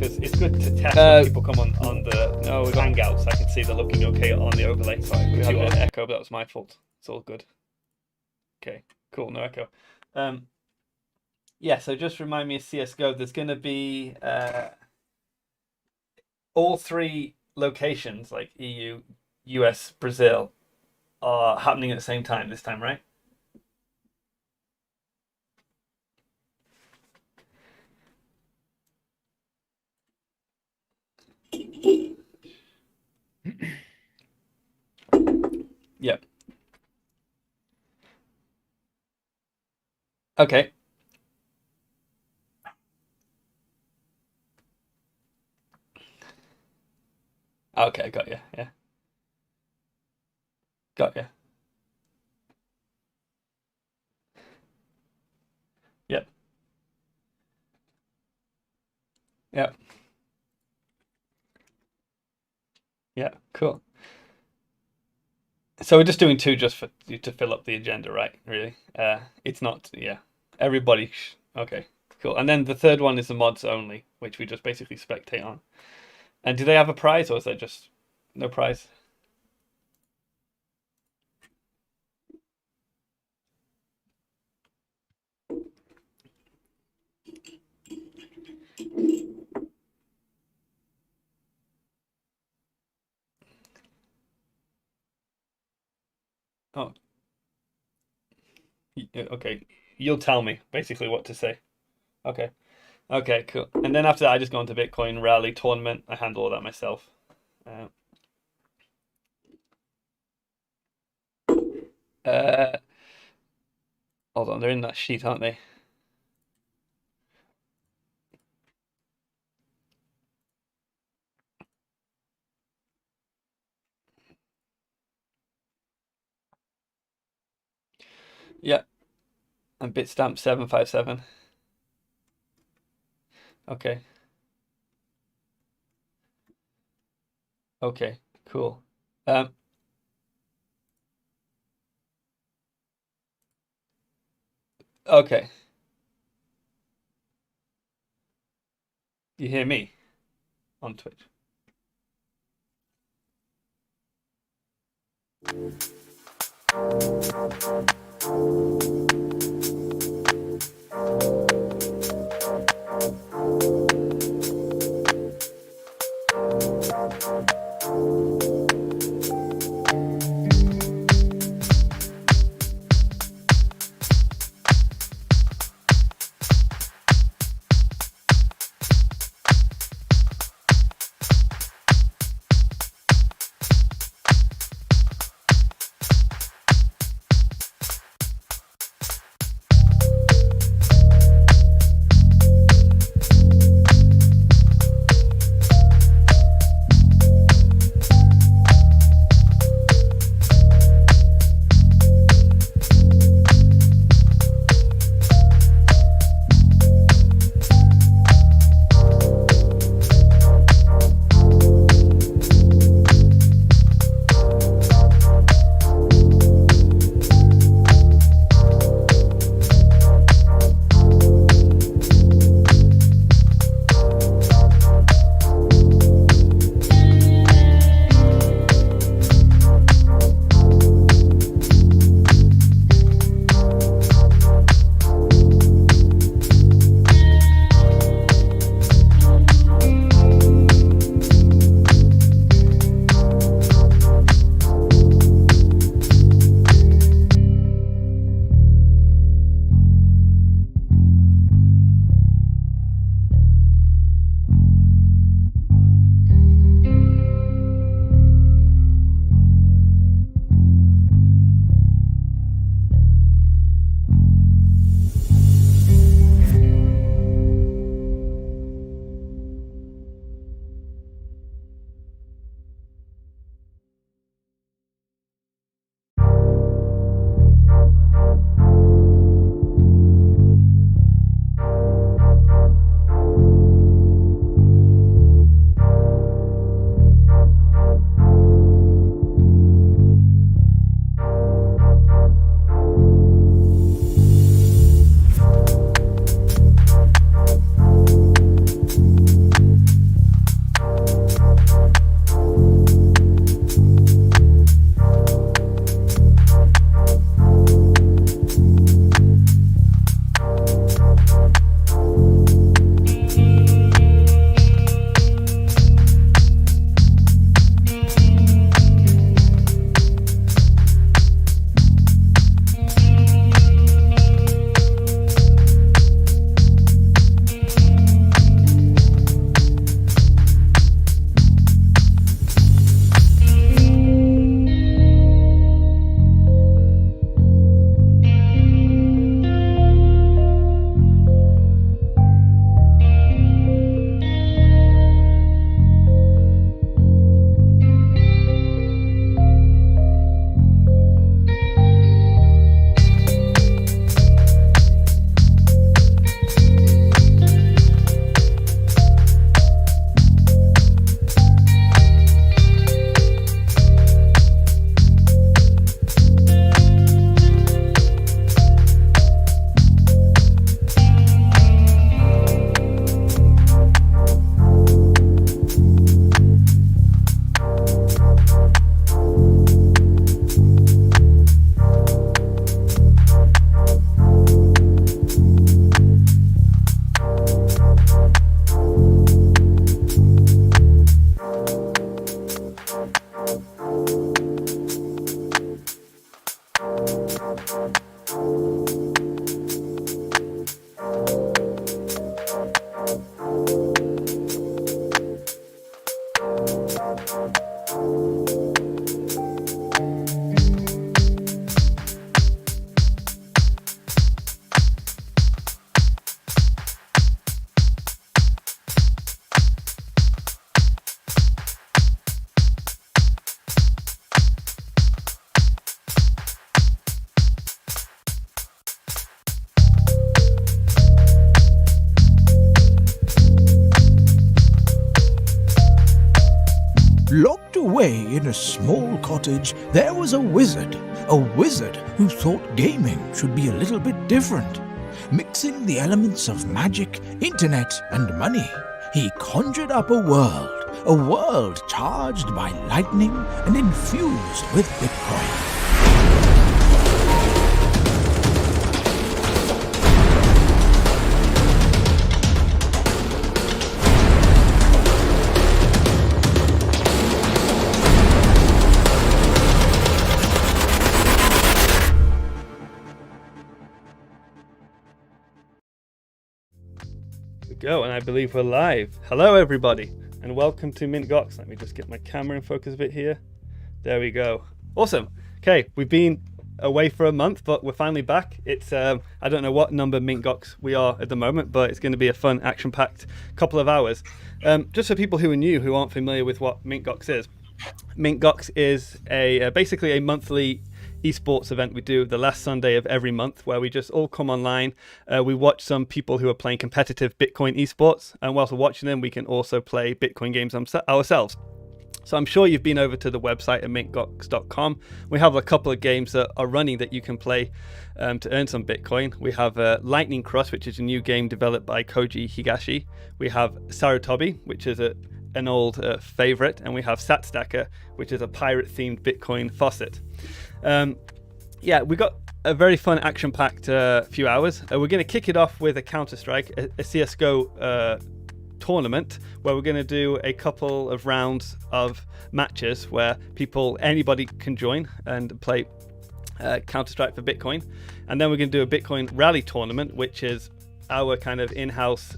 Because it's good to test when people come on the Hangouts. I can see they're looking okay on the overlay. Sorry, we had an echo, but that was my fault. It's all good. Okay, cool, no echo. Yeah, so just remind me of CSGO. There's going to be all 3 locations, like EU, US, Brazil, are happening at the same time this time, right? Yep. Okay. Okay, got you. Yeah. Got you. Yep. Yep. Yeah, cool. So we're just doing 2 just for to fill up the agenda, right? Really? It's not, yeah. Everybody. Okay, cool. And then the third one is the mods only, which we just basically spectate on. And do they have a prize, or is there just no prize? Oh, okay. You'll tell me basically what to say. Okay. Okay, cool. And then after that, I just go into Bitcoin Rally Tournament. I handle all that myself. Uh, uh, hold on, they're in that sheet, aren't they? Yeah. And Bitstamp 757. Okay. Okay. Cool. Um. Okay. You hear me on Twitch? Locked away in a small cottage, there was a wizard who thought gaming should be a little bit different. Mixing the elements of magic, internet, and money, he conjured up a world charged by lightning and infused with Bitcoin. Go, and I believe we're live. Hello everybody and welcome to MintGox. Let me just get my camera in focus a bit here. There we go. Awesome. Okay, we've been away for a month, but we're finally back. It's I don't know what number MintGox we are at the moment, but it's going to be a fun, action-packed couple of hours. Just for people who are new, who aren't familiar with what MintGox is. MintGox is basically a monthly esports event we do the last Sunday of every month, where we just all come online. We watch some people who are playing competitive Bitcoin esports, and whilst we're watching them, we can also play Bitcoin games ourselves. So I'm sure you've been over to the website at mintgox.com. We have a couple of games that are running that you can play to earn some Bitcoin. We have Lightning Cross, which is a new game developed by Koji Higashi. We have Sarutobi, which is an old favorite, and we have SatStacker, which is a pirate-themed Bitcoin faucet. We got a very fun, action-packed few hours. We're going to kick it off with a Counter-Strike, a CSGO tournament, where we're going to do a couple of rounds of matches where anybody can join and play Counter-Strike for Bitcoin. And then we're going to do a Bitcoin rally tournament, which is our kind of in-house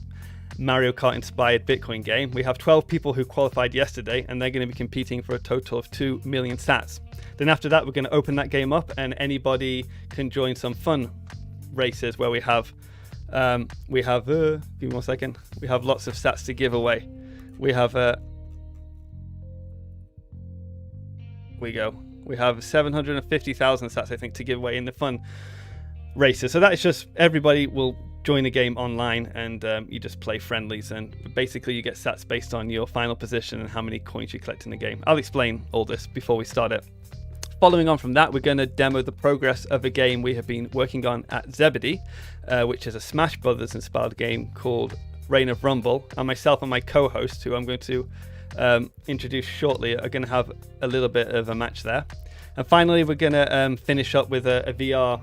Mario Kart inspired Bitcoin game. We have 12 people who qualified yesterday, and they're going to be competing for a total of 2 million sats. Then after that, we're going to open that game up, and anybody can join some fun races where we have give me 1 second. We have lots of sats to give away. We have we have 750,000 sats, I think, to give away in the fun races. So that is just everybody will join the game online, and you just play friendlies, and basically you get sats based on your final position and how many coins you collect in the game. I'll explain all this before we start it. Following on from that, we're going to demo the progress of a game we have been working on at Zebedee, which is a Smash Brothers inspired game called Reign of Rumble, and myself and my co-host, who I'm going to introduce shortly, are going to have a little bit of a match there. And finally, we're going to finish up with a VR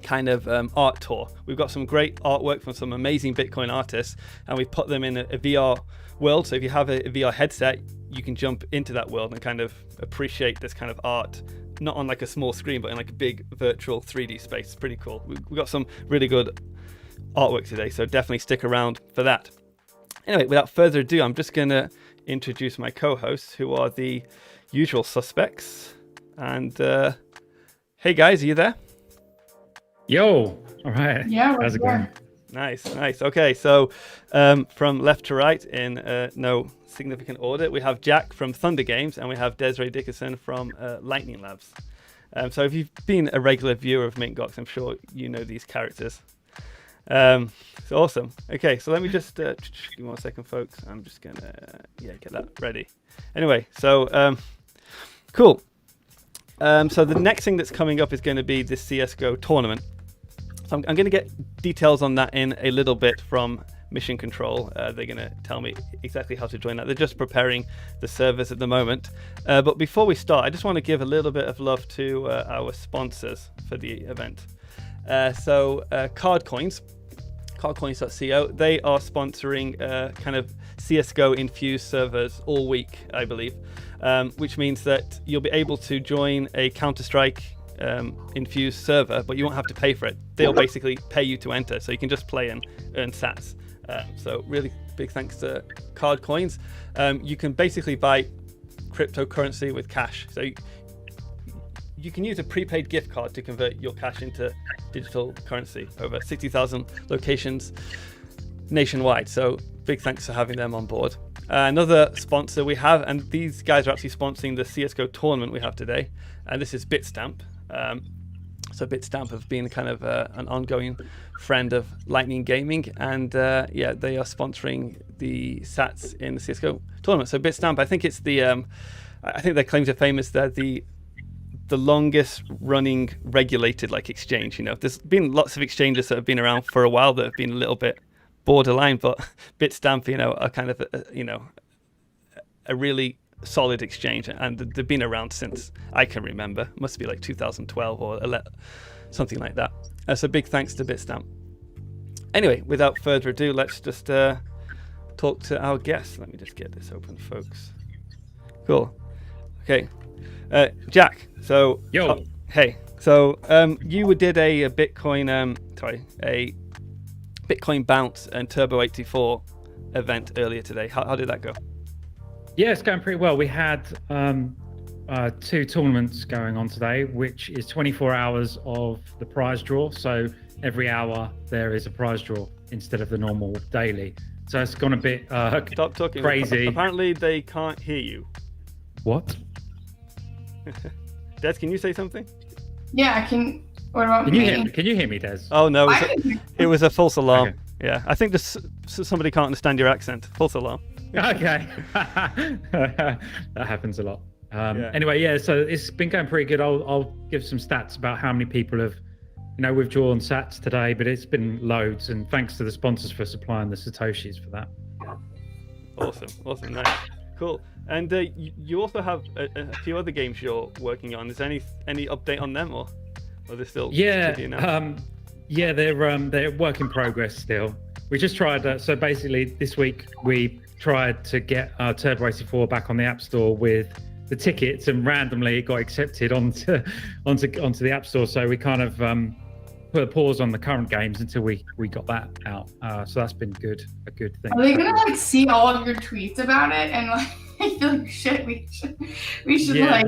kind of art tour. We've got some great artwork from some amazing Bitcoin artists, and we've put them in a VR world. So if you have a VR headset, you can jump into that world and kind of appreciate this kind of art, not on like a small screen, but in like a big virtual 3D space. It's pretty cool. We've got some really good artwork today, so definitely stick around for that. Anyway, without further ado, I'm just going to introduce my co-hosts, who are the usual suspects. And hey guys, are you there? Yo, all right. Yeah, how's it going? Nice. Okay, so from left to right in no significant order, we have Jack from Thunder Games, and we have Desiree Dickerson from Lightning Labs. So if you've been a regular viewer of MintGox, I'm sure you know these characters. It's awesome. Okay, so let me just give me 1 second, folks. I'm just gonna get that ready. Anyway, so cool. So the next thing that's coming up is going to be this CSGO tournament. So I'm going to get details on that in a little bit from Mission Control. They're going to tell me exactly how to join that. They're just preparing the servers at the moment. But before we start, I just want to give a little bit of love to our sponsors for the event. So Cardcoins, cardcoins.co, they are sponsoring kind of CSGO infused servers all week, I believe, which means that you'll be able to join a Counter-Strike infused server, but you won't have to pay for it. They'll basically pay you to enter, so you can just play and earn sats. So really big thanks to Cardcoins. You can basically buy cryptocurrency with cash. So you can use a prepaid gift card to convert your cash into digital currency over 60,000 locations nationwide. So big thanks for having them on board. Another sponsor we have, and these guys are actually sponsoring the CSGO tournament we have today, and this is Bitstamp. So Bitstamp have been kind of an ongoing friend of Lightning Gaming, and yeah, they are sponsoring the Sats in the CS:GO tournament. So Bitstamp, I think it's the, I think their claim to fame is they're the longest running regulated like exchange. You know, there's been lots of exchanges that have been around for a while that have been a little bit borderline, but Bitstamp, you know, are kind of a really solid exchange, and they've been around since I can remember. Must be like 2012 or something like that. So big thanks to Bitstamp. Anyway, without further ado, let's just talk to our guest. Let me just get this open, folks. Cool. Okay, Jack. So Yo. Hey. So you did a Bitcoin a Bitcoin Bounce and Turbo 84 event earlier today. How did that go? Yeah, it's going pretty well. We had 2 tournaments going on today, which is 24 hours of the prize draw. So every hour there is a prize draw instead of the normal daily. So it's gone a bit Stop talking. crazy. Apparently they can't hear you. What? Des, can you say something? Yeah, I can. What about Can me? you hear me, Des? Oh no, I it was a false alarm. Okay. Yeah, I think just somebody can't understand your accent. False alarm. Okay. That happens a lot. Yeah. Anyway, yeah, so it's been going pretty good. I'll give some stats about how many people have, withdrawn sats today, but it's been loads, and thanks to the sponsors for supplying the Satoshis for that. Awesome, nice, cool. And you also have a few other games you're working on. Is there any update on them, or they're still Yeah, they're work in progress still. We just tried. So basically, this week we tried to get Turbo 84 back on the App Store with the tickets, and randomly it got accepted onto the App Store. So we kind of put a pause on the current games until we got that out. So that's been a good thing. Are they gonna see all of your tweets about it and I feel like shit? We should Yeah.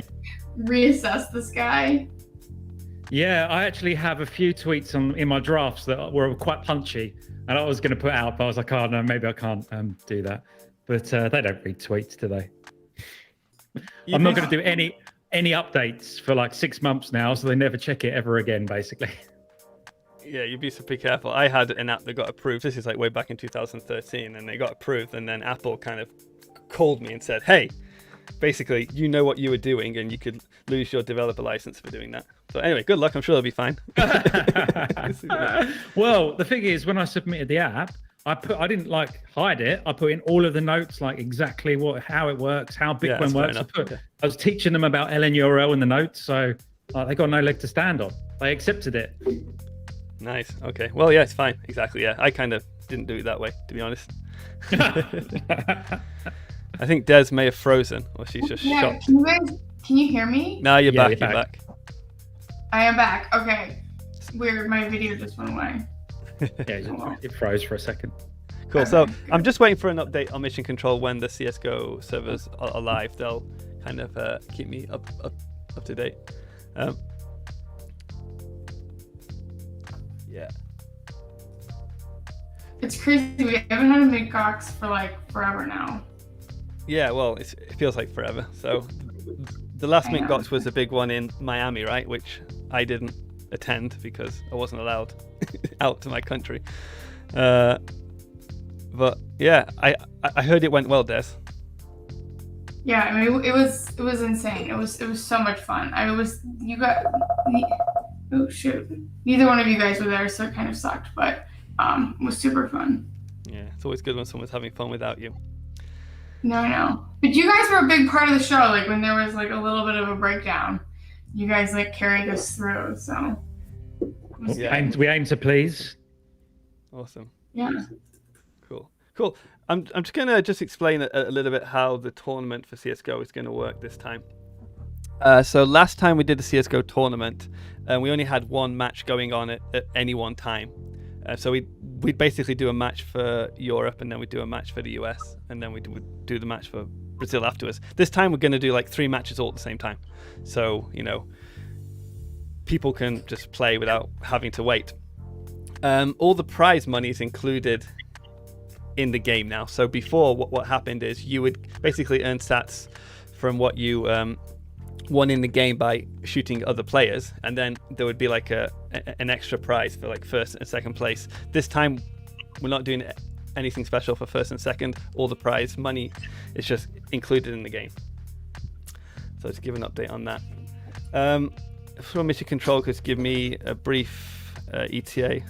reassess this guy. Yeah, I actually have a few tweets in my drafts that were quite punchy, and I was going to put out, but I was like, oh no, maybe I can't do that. But they don't read tweets, do they? I'm not going to do any updates for like 6 months now, so they never check it ever again, basically. Yeah, you'd be super careful. I had an app that got approved. This is like way back in 2013, and they got approved, and then Apple kind of called me and said, hey, basically, you know what you were doing, and you could lose your developer license for doing that. So anyway, good luck. I'm sure it'll be fine. Well, the thing is, when I submitted the app, I didn't hide it. I put in all of the notes, like exactly how it works, how Yeah, Bitcoin that's fair works. enough. I was teaching them about LNURL in the notes, so they got no leg to stand on. They accepted it. Nice. Okay. Well, yeah, it's fine. Exactly. Yeah, I kind of didn't do it that way, to be honest. I think Des may have frozen, or she's just shocked. Can you hear me? Now you're Yeah, back. you're You're back. back. I am back. Okay. Weird. My video just went away. Yeah, it froze for a second. Cool. So I'm just waiting for an update on Mission Control when the CS:GO servers are live. They'll kind of keep me up to date. Yeah. It's crazy. We haven't had a MintGox for forever now. Yeah. Well, it feels like forever. So the last I know. MintGox was a big one in Miami, right? Which I didn't attend because I wasn't allowed out to my country. But yeah, I heard it went well, Des. Yeah, I mean it was insane. It was so much fun. Oh shoot. Neither one of you guys were there, so it kind of sucked, but it was super fun. Yeah, it's always good when someone's having fun without you. No, I know. But you guys were a big part of the show, like when there was a little bit of a breakdown. You guys carried us through, so it was Yeah. good. We aim to please. Awesome. Yeah. Cool. I'm just gonna explain a little bit how the tournament for CS:GO is gonna work this time. So last time we did the CS:GO tournament, we only had one match going on at any one time. So we'd basically do a match for Europe, and then we'd do a match for the US, and then we'd do the match for Brazil afterwards. This time we're gonna do 3 matches all at the same time. So people can just play without having to wait. All the prize money is included in the game now. So before, what happened is you would basically earn sats from what you won in the game by shooting other players, and then there would be like an extra prize for like first and second place. This time we're not doing anything special for first and second. All the prize money is just included in the game. So let's give an update on that. For mission control, just give me a brief ETA.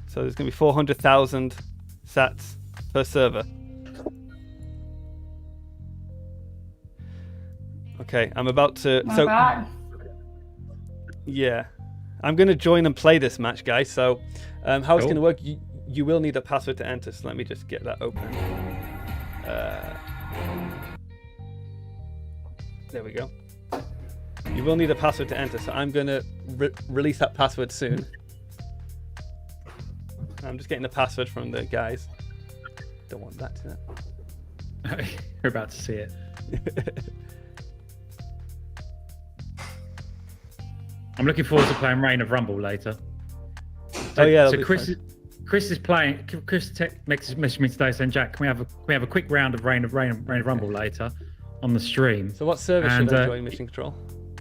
So there's going to be 400,000 sats per server. Okay, I'm about to. Not bad. Yeah, I'm going to join and play this match, guys. So, how it's going to work? You will need a password to enter. So let me just get that open. There we go. You will need a password to enter. So I'm going to release that password soon. I'm just getting the password from the guys. Don't want that to. You're about to see it. I'm looking forward to playing Reign of Rumble later. Oh yeah. So Chris is playing. Chris messaged me today saying, "Jack, can we have a quick round of Reign of Rumble later on the stream?" So what server should I join Mission Control?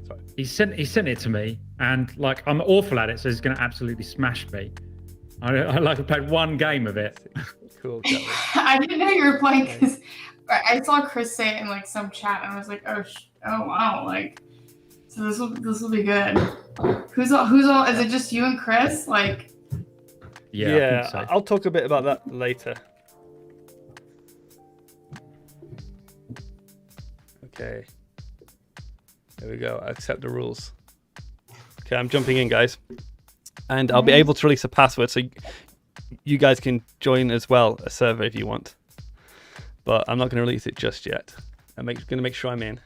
Sorry. He sent it to me, and like I'm awful at it, so he's going to absolutely smash me. I played one game of it. Cool. I didn't know you were playing because I saw Chris say it in like some chat, and I was like, oh wow, like. So this will be good. Who's all? Is it just you and Chris? Like. Yeah. I think so. I'll talk a bit about that later. Okay. There we go. I accept the rules. Okay, I'm jumping in, guys, and I'll be able to release a password, so you guys can join as well a server if you want. But I'm not going to release it just yet. I'm going to make sure I'm in.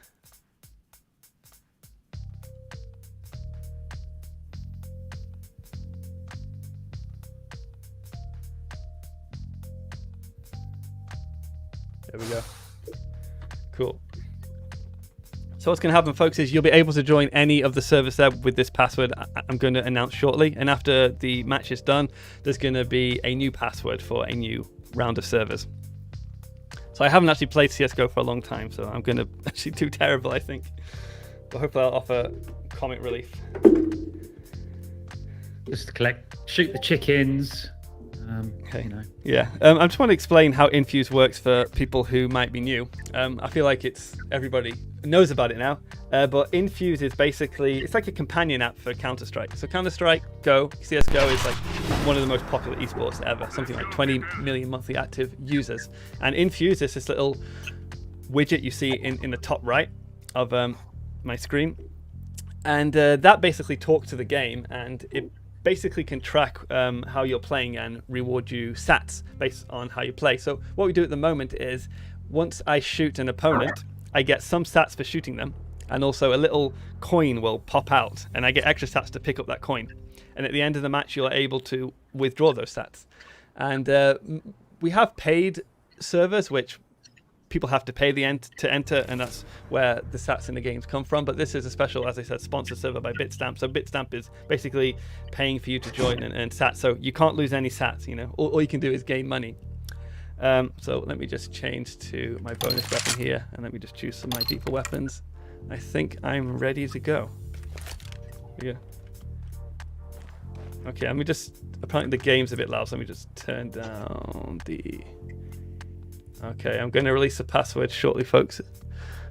There we go. Cool. So what's going to happen, folks, is you'll be able to join any of the servers there with this password I'm going to announce shortly. And after the match is done, there's going to be a new password for a new round of servers. So I haven't actually played CSGO for a long time, so I'm going to actually do terrible, I think. But hopefully I'll offer comic relief. Just shoot the chickens. Okay. You know. Yeah, I just want to explain how Infused works for people who might be new. I feel like everybody knows about it now, but Infused is it's like a companion app for Counter-Strike. So Counter-Strike Go, CSGO is like one of the most popular esports ever, something like 20 million monthly active users. And Infused is this little widget you see in the top right of my screen, and that basically talks to the game, and it basically can track how you're playing and reward you sats based on how you play. So what we do at the moment is once I shoot an opponent, I get some stats for shooting them, and also a little coin will pop out, and I get extra stats to pick up that coin. And at the end of the match, you're able to withdraw those stats. And we have paid servers, which people have to pay to enter, and that's where the sats in the games come from. But this is a special, as I said, sponsored server by Bitstamp. So Bitstamp is basically paying for you to join and earn sats. So you can't lose any sats, you know. All you can do is gain money. So let me just change to my bonus weapon here, and let me just choose some of my default weapons. I think I'm ready to go. Yeah. Okay, let me just, apparently the game's a bit loud, so let me just turn down the... Okay, I'm going to release a password shortly, folks.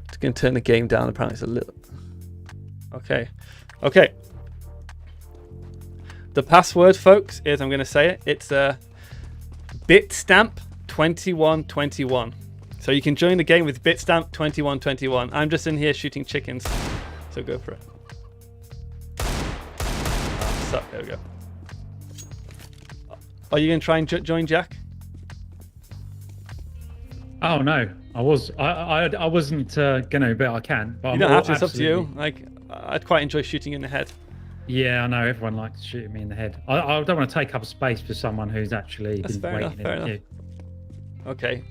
Just going to turn the game down. Apparently it's a little... Okay. The password, folks, is, I'm going to say it, it's Bitstamp2121. So you can join the game with Bitstamp2121. I'm just in here shooting chickens, so go for it. Suck. There we go. Are you going to try and join, Jack? Oh no, I wasn't gonna, but I can. But you don't have to. It's up to you. Like, I'd quite enjoy shooting in the head. Yeah, I know everyone likes shooting me in the head. I don't want to take up space for someone who's actually been waiting in the queue. Okay,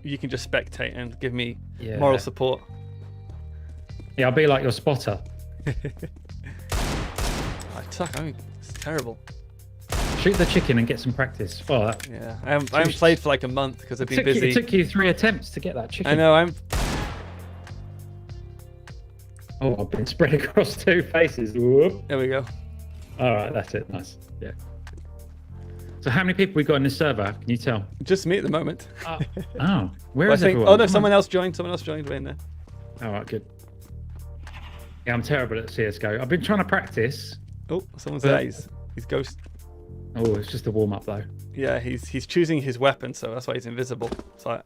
you can just spectate and give me moral support. Yeah, I'll be like your spotter. I suck. I mean, it's terrible. Shoot the chicken and get some practice. Oh, yeah, I haven't played for like a month because I've been busy. It took you 3 attempts to get that chicken. I know. Oh, I've been spread across 2 faces. Whoop. There we go. All right, that's it. Nice. Yeah. So how many people we got in this server? Can you tell? Just me at the moment. Oh, where Well, is I think, everyone? oh no, Come someone on. else joined. Someone else joined. We're in there. All right, good. Yeah, I'm terrible at CS:GO. I've been trying to practice. Oh, someone's there. He's ghost. Oh, it's just a warm up though. Yeah, he's choosing his weapon, so that's why he's invisible. So I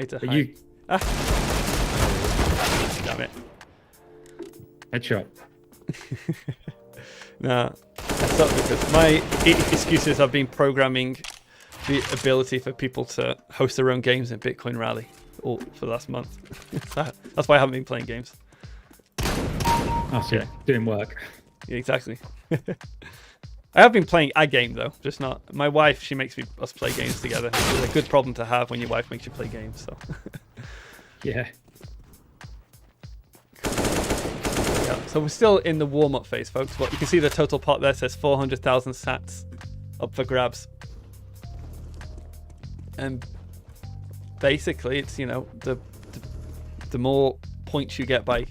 hate to But hide. you Damn it. headshot. No, that's not because my excuses have been programming the ability for people to host their own games in Bitcoin Rally all for the last month. That's why I haven't been playing games. Oh, so Yeah. you're doing work. Yeah, exactly. I have been playing a game though, just not. My wife, she makes us play games together. It's a good problem to have when your wife makes you play games. So. Yeah. Yeah, so we're still in the warm-up phase, folks. But you can see the total pot there says 400,000 sats up for grabs. And basically, it's the more points you get by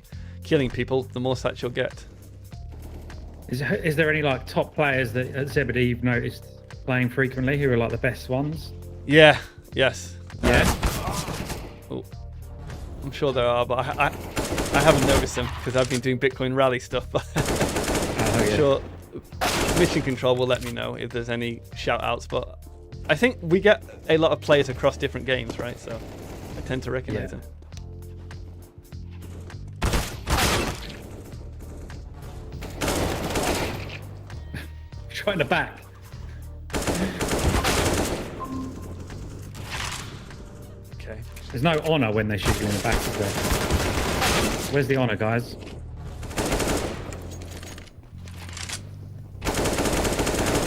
killing people, the more sats you'll get. Is there any like top players that at Zebedee you've noticed playing frequently who are like the best ones? Yeah. Yes. Yeah. Oh, I'm sure there are, but I haven't noticed them because I've been doing Bitcoin Rally stuff. But Oh, yeah. sure, Mission Control will let me know if there's any shout-outs. But I think we get a lot of players across different games, right? So I tend to recognize them. Shot in the back. Okay. There's no honour when they shoot you in the back, is there? Where's the honour, guys?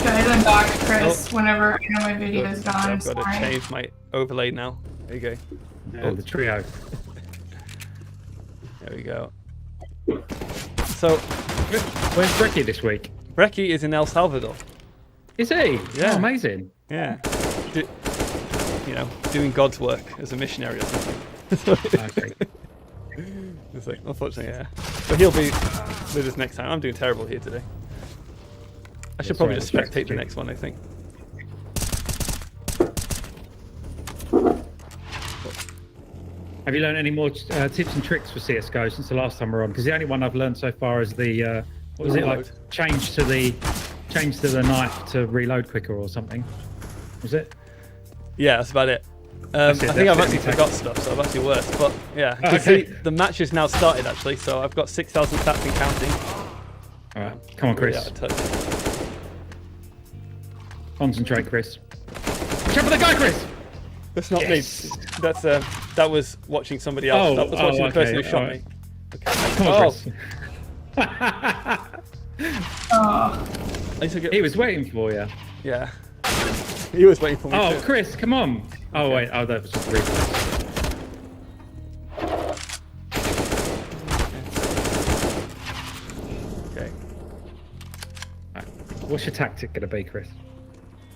Guys, unbox Chris whenever my video is gone. I've got to Sorry. change my overlay now. There you go. Oh, the trio. There we go. So Where's Bricky this week? Brecky is in El Salvador. Is he? Yeah. Oh, amazing. Yeah. Doing God's work as a missionary or something. Okay. It's like, unfortunately, yeah. But he'll be with us next time. I'm doing terrible here today. I should probably sorry, just spectate the next one, I think. Have you learned any more tips and tricks for CS:GO since the last time we were on? Because the only one I've learned so far is the what was it like? Reload. Change to the knife to reload quicker or something. Was it? Yeah, that's about it. That's it, I think I've that's actually it. forgot stuff, so I've actually worse. But yeah, you Oh, can okay. see the match has now started actually, so I've got 6,000 stats and counting. All right, come on, Really Chris. out of touch. Concentrate, Chris. Jump for the guy, Chris. That's not Yes. me. That's that was watching somebody else. Oh, That was watching the person who okay, shot alright. me. Okay. Come on, Chris. Oh, At least I get- He was waiting for you. Yeah. He was waiting for me Oh, too. Chris, come on. Oh wait, oh that was just a replay. Okay. Right. What's your tactic gonna be, Chris?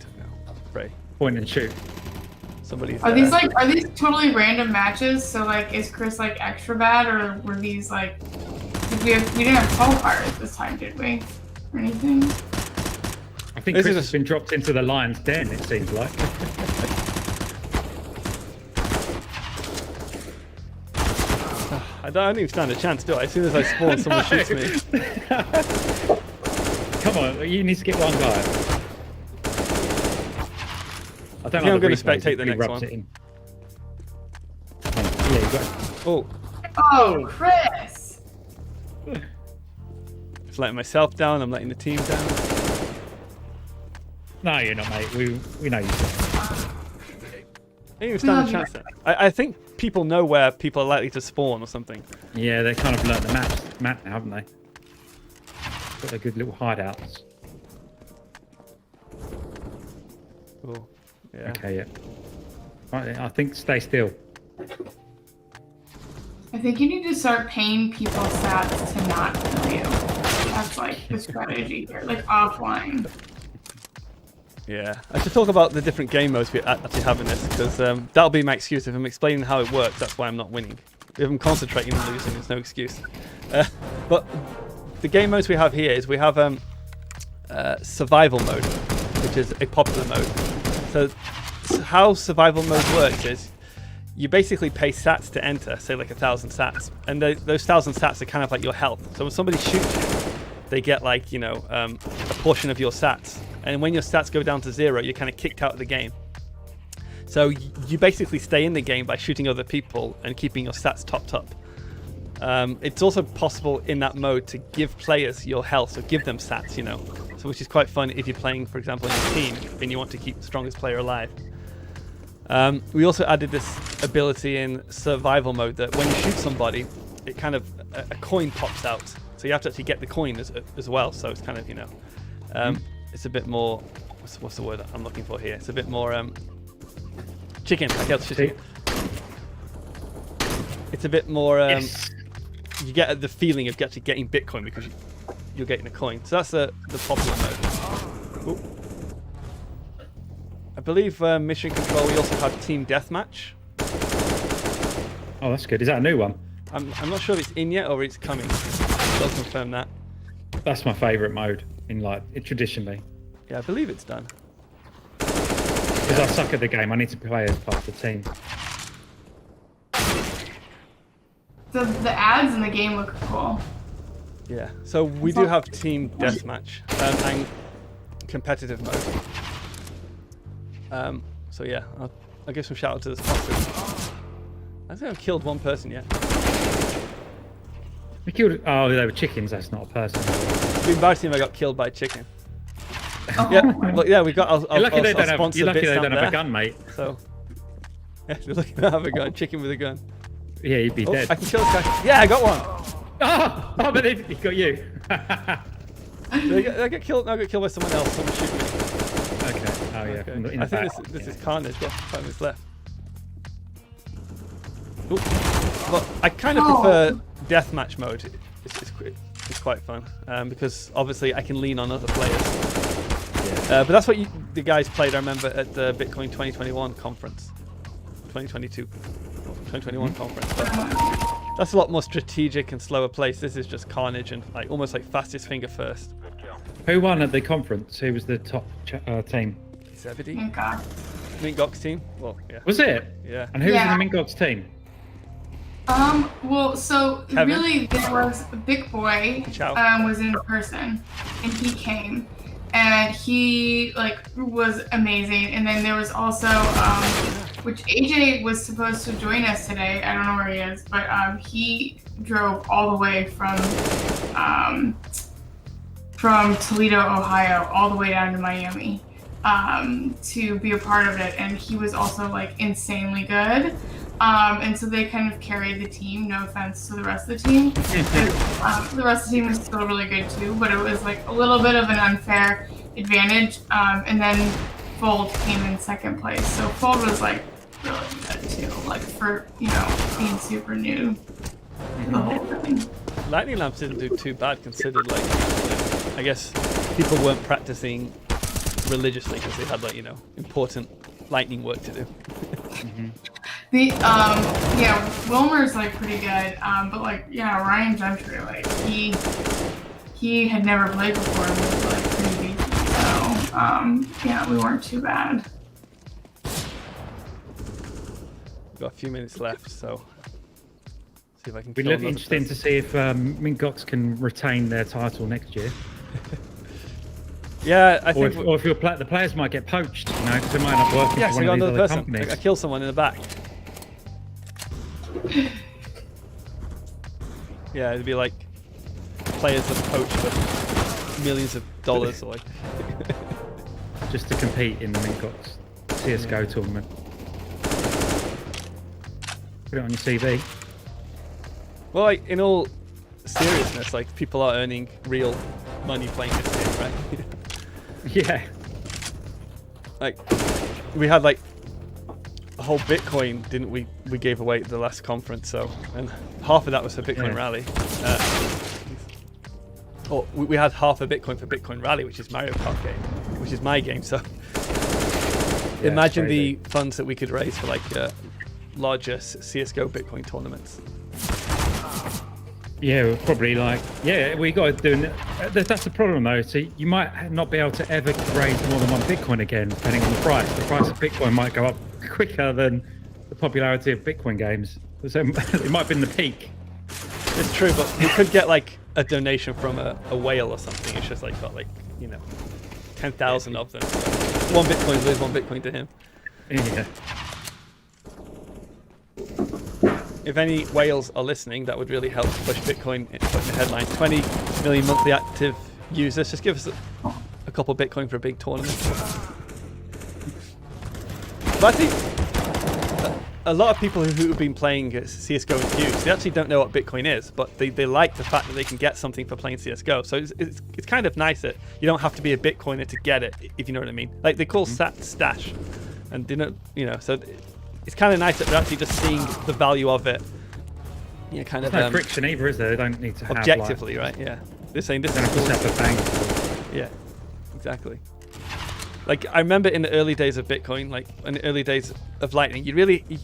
Don't know. Pray. Point and shoot. are Somebody's there. these are these totally random matches? So like, is Chris like extra bad, or were these like? 'Cause we didn't have qualifiers this time, did we? Or anything? I think This Chris is a- has been dropped into the lion's den, it seems like. I don't even stand a chance, do I? As soon as I spawn, someone shoots me. Come on, you need to get one guy. I don't think I'm going gonna to spectate the next one. It in. Oh, yeah, you got it. Oh, Oh, Chris! just letting myself down. I'm letting the team down. No, you're not, mate. We know you. I didn't even stand a chance then. I think people know where people are likely to spawn or something. Yeah, they kind of learnt the map now, haven't they? Got their good little hideouts. Oh, yeah. Okay, yeah. Right, I think stay still. I think you need to start paying people sats to not kill you. That's like the strategy here, like offline. Yeah, I should talk about the different game modes we actually have in this, because that'll be my excuse. If I'm explaining how it works, that's why I'm not winning. If I'm concentrating and losing, there's no excuse. But the game modes we have here is we have survival mode, which is a popular mode. So how survival mode works is you basically pay sats to enter, say like 1,000 sats, and those 1,000 sats are kind of like your health. So when somebody shoots you, they get like, you know, a portion of your stats, and when your stats go down to 0, you're kind of kicked out of the game. So you basically stay in the game by shooting other people and keeping your stats topped up. It's also possible in that mode to give players your health, so give them stats, you know, so which is quite fun if you're playing, for example, in a team and you want to keep the strongest player alive. We also added this ability in survival mode that when you shoot somebody, it kind of a coin pops out, so you have to actually get the coin as well. So it's kind of, you know, it's a bit more. What's the word I'm looking for here? It's a bit more chicken. I guess chicken. It's a bit more. Yes. You get the feeling of actually getting Bitcoin because you're getting a coin. So that's the popular mode. Ooh. I believe Mission Control, we also have Team Deathmatch. Oh, that's good. Is that a new one? I'm not sure if it's in yet or it's coming. I'll confirm that. That's my favourite mode in traditionally. Yeah, I believe it's done. Because I suck at the game, I need to play as part of the team. The ads in the game look cool. Yeah, so we do have Team Deathmatch and competitive mode. So yeah, I'll give some shout out to the sponsors. I think I've killed one person yet. We killed. Oh, they were chickens. That's not a person. It'd be embarrassing if I got killed by a chicken. Oh. Yeah, look, yeah, we got. You're lucky they don't have have a gun, mate. So yeah, you're lucky they have a gun. Chicken with a gun. Yeah, you'd be dead. I can kill this guy. Yeah, I got one. Oh, but he got you. I got killed. No, I got killed by someone else. Someone shooting me. Okay. Oh yeah. Okay. I think this is carnage. Got 5 minutes left. Ooh. But I kind of prefer deathmatch mode. It's quite fun because obviously I can lean on other players. Yeah. But that's what the guys played. I remember at the Bitcoin 2021 conference, 2021 conference. But that's a lot more strategic and slower pace. This is just carnage and like almost like fastest finger first. Who won at the conference? Who was the top team? Zebedee? MintGox. MintGox team? Well, yeah. Was it? Yeah. And who was in the MintGox team? Well, so Kevin? really there was a big boy, was in person, and he came, and he like was amazing. And then there was also, which AJ was supposed to join us today. I don't know where he is, but he drove all the way from Toledo, Ohio, all the way down to Miami, to be a part of it. And he was also like insanely good. And so they kind of carried the team, no offense to the rest of the team. The rest of the team was still really good too, but it was like a little bit of an unfair advantage. And then Fold came in second place. So Fold was like really good too, like for, you know, being super new to the whole thing. Lightning lamps didn't do too bad considered, like, I guess people weren't practicing religiously because they had like, you know, important lightning work to do. The Wilmer's like pretty good, but like Ryan Gentry, like he had never played before and was like pretty decent. So we weren't too bad. We've got a few minutes left, so see if I can. It'd be interesting to see if MintGox can retain their title next year. Yeah, I think. Or if the players might get poached, you know, because they might not work for one of these other companies. I kill someone in the back. Yeah, it'd be like players that poach for millions of dollars, or like. Just to compete in the MintGox CS:GO tournament. Put it on your CV. Well, like in all seriousness, like people are earning real money playing this game, right? Yeah. Like we had like a whole Bitcoin, didn't we? We gave away at the last conference, so and half of that was for Bitcoin Rally. We had half a Bitcoin for Bitcoin Rally, which is Mario Kart game, which is my game. So imagine the funds that we could raise for like larger CS:GO Bitcoin tournaments. Yeah, we're probably like, we got to do. That's the problem though. So you might not be able to ever raise more than one Bitcoin again, depending on the price. The price of Bitcoin might go up quicker than the popularity of Bitcoin games. So it might have been the peak. It's true, but you could get like a donation from a whale or something. It's just like got like 10,000 of them. One Bitcoin lives, one Bitcoin to him. Yeah. If any whales are listening, that would really help push Bitcoin in the headline. 20 million monthly active users. Just give us a couple Bitcoin for a big tournament. But I think a lot of people who've been playing CSGO Infused, they actually don't know what Bitcoin is, but they like the fact that they can get something for playing CSGO. So it's kind of nice that you don't have to be a Bitcoiner to get it, if you know what I mean. Like they call SAT stash, and so it's kind of nice that they're actually just seeing the value of it. Kind of no friction either, is there? They don't need to have objectively, right? Yeah, they're saying this is cool. Set up a bank. Yeah, exactly. Like I remember in the early days of Bitcoin, like in the early days of Lightning, you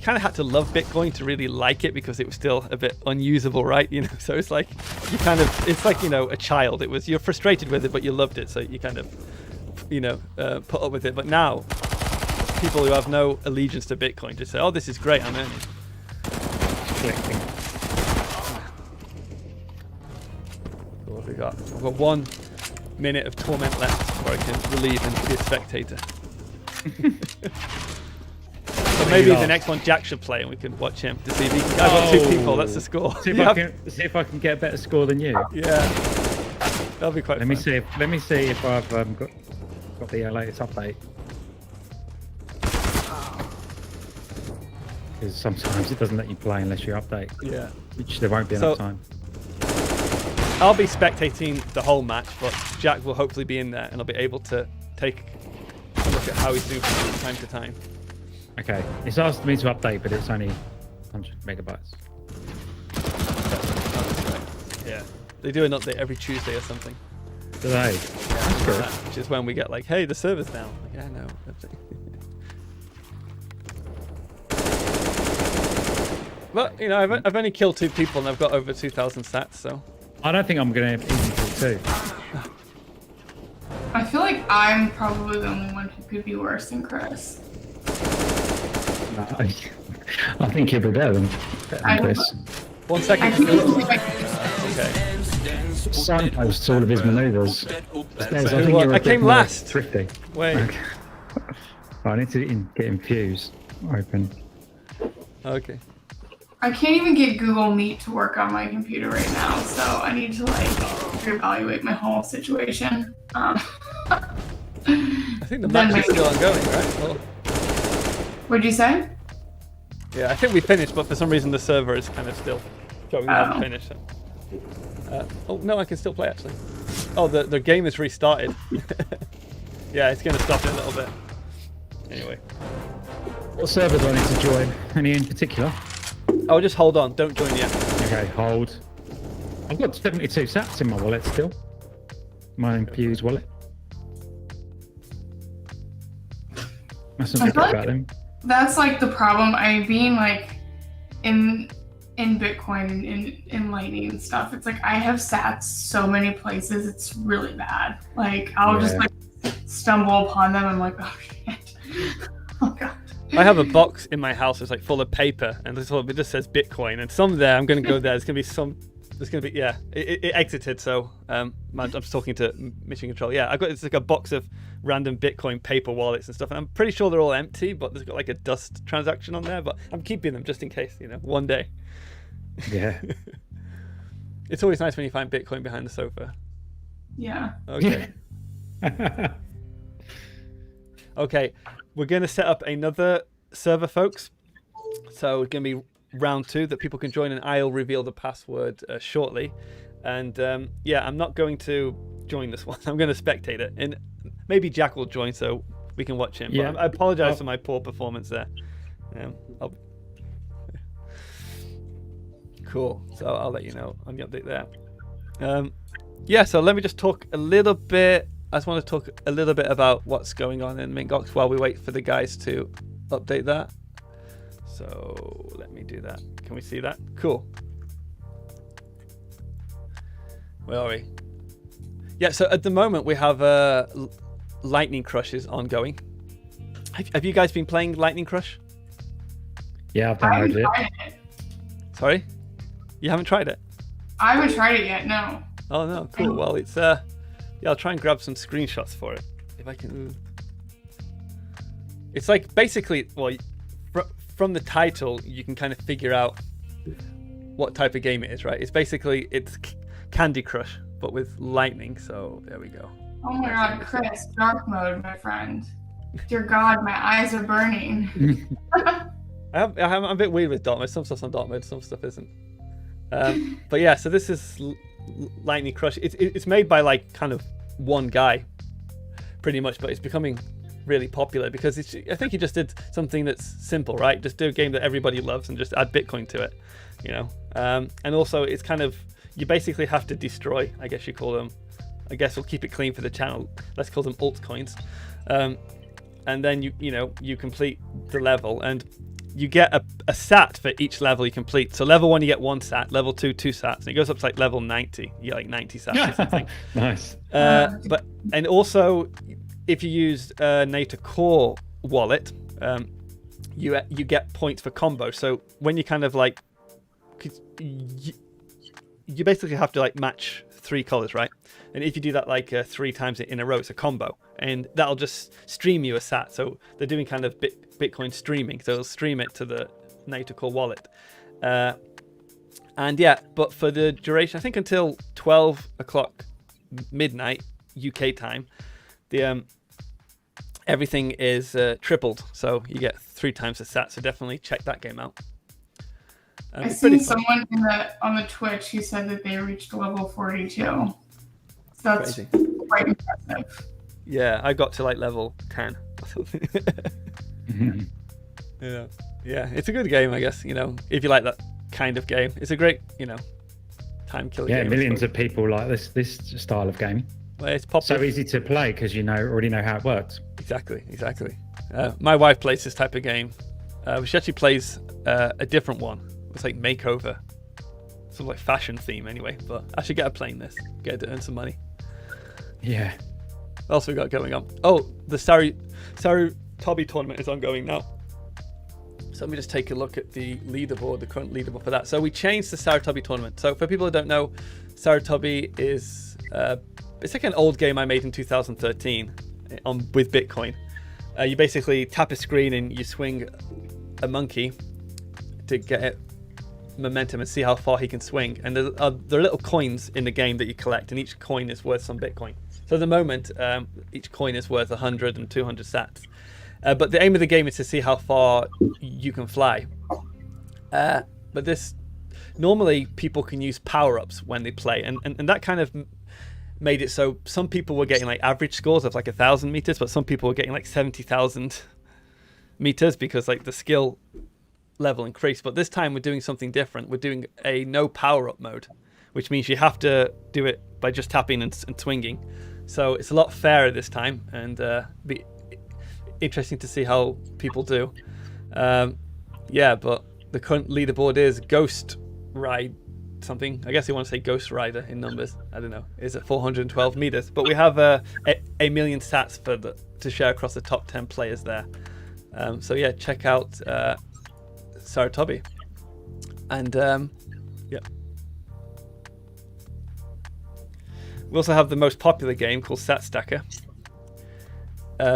kind of had to love Bitcoin to really like it because it was still a bit unusable, right? So it's like it's like a child. You're frustrated with it, but you loved it, so you kind of put up with it. But now, people who have no allegiance to Bitcoin just say, "Oh, this is great, I'm earning." Collecting. What have we got? We've got 1 minute of torment left before I can relieve and be a spectator. So maybe the next one Jack should play and we can watch him to see if he can. I've got 2 people. That's the score. See if I can get a better score than you. Yeah, that'll be quite. Let me see if I've got the latest update. Because sometimes it doesn't let you play unless you update. Yeah. Which there won't be enough time. I'll be spectating the whole match, but Jack will hopefully be in there and I'll be able to take a look at how he's doing from time to time. Okay. It's asked me to update, but it's only 100 megabytes. Yeah. They do an update every Tuesday or something. Do they? Yeah, that's good. Which is when we get like, hey, the server's down. Like, yeah, no. But, I've only killed 2 people and I've got over 2,000 sats, so. I don't think I'm going to even kill 2. I feel like I'm probably the only one who could be worse than Chris. No, I think he'll be better than Chris. 1 second. Okay. Signposts all of his manoeuvres. I came last. Thrifty. Wait. Okay. I need to get Infused open. Okay. I can't even get Google Meet to work on my computer right now, so I need to reevaluate my whole situation. I think the match is still ongoing, right? Well, what'd you say? yeah, I think we finished, but for some reason the server is kind of still showing we haven't finished. Oh no, I can still play actually. Oh, the game is restarted. Yeah, it's going to stop in a little bit. Anyway. What server do I need to join? Any in particular? Oh, just hold on. Don't join yet. Okay, hold. I've got 72 sats in my wallet still. My Infused wallet. Mustn't forget about them. That's like the problem. Being like in Bitcoin and in Lightning and stuff. It's like I have sats so many places. It's really bad. Like I'll just like stumble upon them. I'm like, oh shit. Oh god. I have a box in my house that's like full of paper, and it just says Bitcoin. And some there, I'm going to go there. There's going to be it exited. So I'm just talking to Mission Control. Yeah, it's like a box of random Bitcoin paper wallets and stuff, and I'm pretty sure they're all empty, but there's got like a dust transaction on there. But I'm keeping them just in case, one day. Yeah. It's always nice when you find Bitcoin behind the sofa. Yeah. Okay. Okay, we're going to set up another server, folks. So it's going to be round 2 that people can join, and I'll reveal the password shortly. And I'm not going to join this one. I'm going to spectate it, and maybe Jack will join so we can watch him. Yeah. But I apologize for my poor performance there. Cool. So I'll let you know on the update there. So let me just talk a little bit. I just want to talk a little bit about what's going on in MintGox while we wait for the guys to update that. So let me do that. Can we see that? Cool. Where are we? Yeah, so at the moment we have Lightning Crush is ongoing. Have you guys been playing Lightning Crush? Yeah, I've I haven't downloaded it. tried it. Sorry? You haven't tried it? I haven't tried it yet. No. Oh no, cool. Well, it's yeah, I'll try and grab some screenshots for it if I can. It's like basically, well, from the title, you can kind of figure out what type of game it is, right? It's basically Candy Crush, but with lightning. So there we go. Oh my God, Chris, dark mode, my friend. Dear God, my eyes are burning. I'm a bit weird with dark mode. Some stuff's on dark mode, some stuff isn't. But yeah, so this is Lightning Crush. It's made by like kind of one guy, pretty much, but it's becoming really popular because I think he just did something that's simple, right? Just do a game that everybody loves and just add Bitcoin to it, you know. And also, it's kind of, you basically have to destroy, I guess you call them. I guess we'll keep it clean for the channel. Let's call them altcoins. And then you complete the level and you get a sat for each level you complete. So level 1 you get 1 sat, level 2 2 sats, and it goes up to like level 90. You get like 90 sats or something. Nice. And also if you use Nato Core wallet, you get points for combo. So when you kind of like, you basically have to like match 3 colors, right? And if you do that like 3 times in a row, it's a combo, and that'll just stream you a sat. So they're doing kind of Bitcoin streaming, so it'll stream it to the Nato Core wallet. And yeah, but for the duration, I think until 12 o'clock midnight UK time, the everything is tripled, so you get 3 times the sat. So definitely check that game out. I seen someone on the Twitch who said that they reached level 42. So that's Crazy. quite impressive. Yeah, I got to like level 10 or something. Yeah, it's a good game, I guess. You know, if you like that kind of game, it's a great, time killer game. Yeah, millions of people like this style of game. Well, it's popular. So easy to play because already know how it works. Exactly. My wife plays this type of game. She actually plays a different one. It's like Makeover, sort of like fashion theme anyway. But I should get her playing this, get her to earn some money. Yeah. What else we got going on? Oh, the Sarutobi tournament is ongoing now. So let me just take a look at the leaderboard, the current leaderboard for that. So we changed the Sarutobi tournament. So for people who don't know, Sarutobi is it's like an old game I made in 2013 with Bitcoin. You basically tap a screen and you swing a monkey to get it momentum and see how far he can swing. And there are little coins in the game that you collect, and each coin is worth some Bitcoin. So at the moment, each coin is worth 100 and 200 sats. But the aim of the game is to see how far you can fly. But this, normally people can use power-ups when they play, and that kind of made it so some people were getting like average scores of like 1,000 meters, but some people were getting like 70,000 meters because like the skill level increased. But this time we're doing something different. We're doing a no power-up mode, which means you have to do it by just tapping and swinging. So it's a lot fairer this time, and be interesting to see how people do. Yeah, but the current leaderboard is Ghost Ride something. I guess they want to say Ghost Rider in numbers. I don't know. Is it 412 meters? But we have a million sats to share across the top 10 players there. So yeah, check out Sarutobi. And yeah. We also have the most popular game called StatStacker,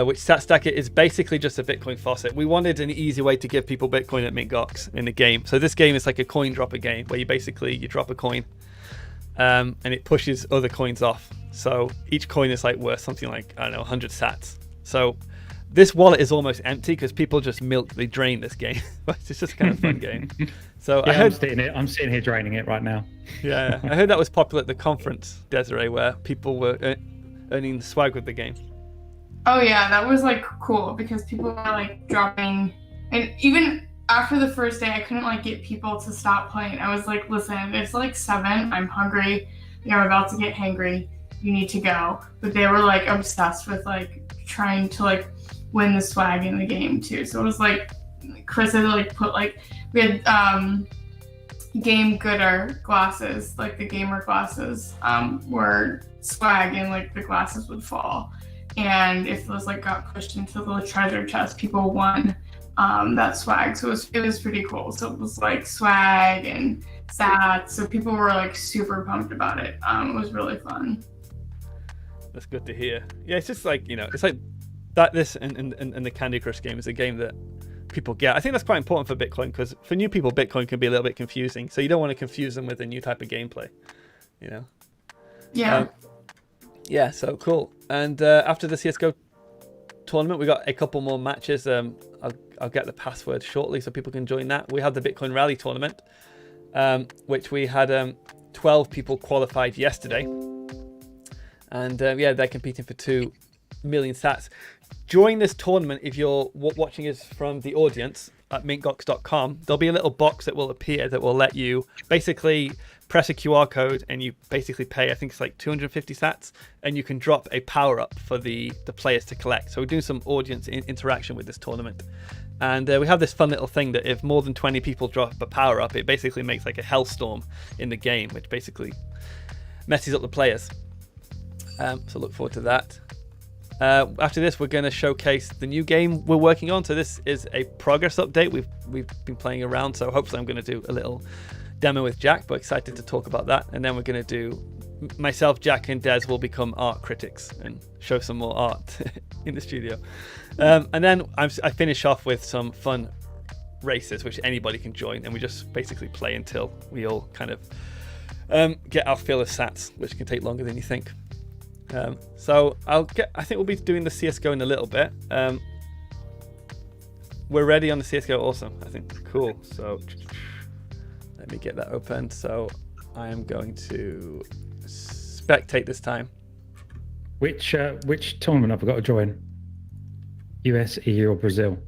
which StatStacker is basically just a Bitcoin faucet. We wanted an easy way to give people Bitcoin at MintGox in the game. So this game is like a coin dropper game where you drop a coin and it pushes other coins off. So each coin is like worth something like, I don't know, 100 sats. So this wallet is almost empty because people just they drain this game. But it's just kind of fun game. So yeah, I heard, I'm sitting here draining it right now. Yeah, I heard that was popular at the conference, Desiree, where people were earning swag with the game. Oh yeah, that was like cool because people were like dropping, and even after the first day, I couldn't like get people to stop playing. I was like, listen, it's like 7, I'm hungry, I'm about to get hangry, you need to go. But they were like obsessed with like trying to like win the swag in the game too. So it was like Chris had like put like, we had game gooder glasses, like the gamer glasses, were swag, and like the glasses would fall. And if those like got pushed into the treasure chest, people won that swag. So it was pretty cool. So it was like swag and sats. So people were like super pumped about it. It was really fun. That's good to hear. Yeah, it's just like, it's like that. This and the Candy Crush game is a game that people get. I think that's quite important for Bitcoin, because for new people, Bitcoin can be a little bit confusing. So you don't want to confuse them with a new type of gameplay, Yeah. Yeah, so cool. And after the CSGO tournament, we got a couple more matches. I'll get the password shortly so people can join that. We had the Bitcoin Rally tournament, which we had 12 people qualified yesterday. And yeah, they're competing for 2 million sats. During this tournament, if you're watching us from the audience at mintgox.com, there'll be a little box that will appear that will let you basically press a QR code, and you basically pay, I think it's like 250 sats, and you can drop a power up for the players to collect. So we're doing some audience interaction with this tournament. And we have this fun little thing that if more than 20 people drop a power up, it basically makes like a hellstorm in the game, which basically messes up the players. So look forward to that. After this, we're going to showcase the new game we're working on. So this is a progress update. We've been playing around, so hopefully I'm going to do a little demo with Jack, but excited to talk about that. And then we're going to do, myself, Jack, and Des will become art critics and show some more art in the studio. And then I finish off with some fun races, which anybody can join, and we just basically play until we all kind of get our fill of sats, which can take longer than you think. So I think we'll be doing the CSGO in a little bit. We're ready on the CSGO. Awesome. I think cool. So let me get that open. So I am going to spectate this time. Which tournament have I got to join? US, EU, or Brazil?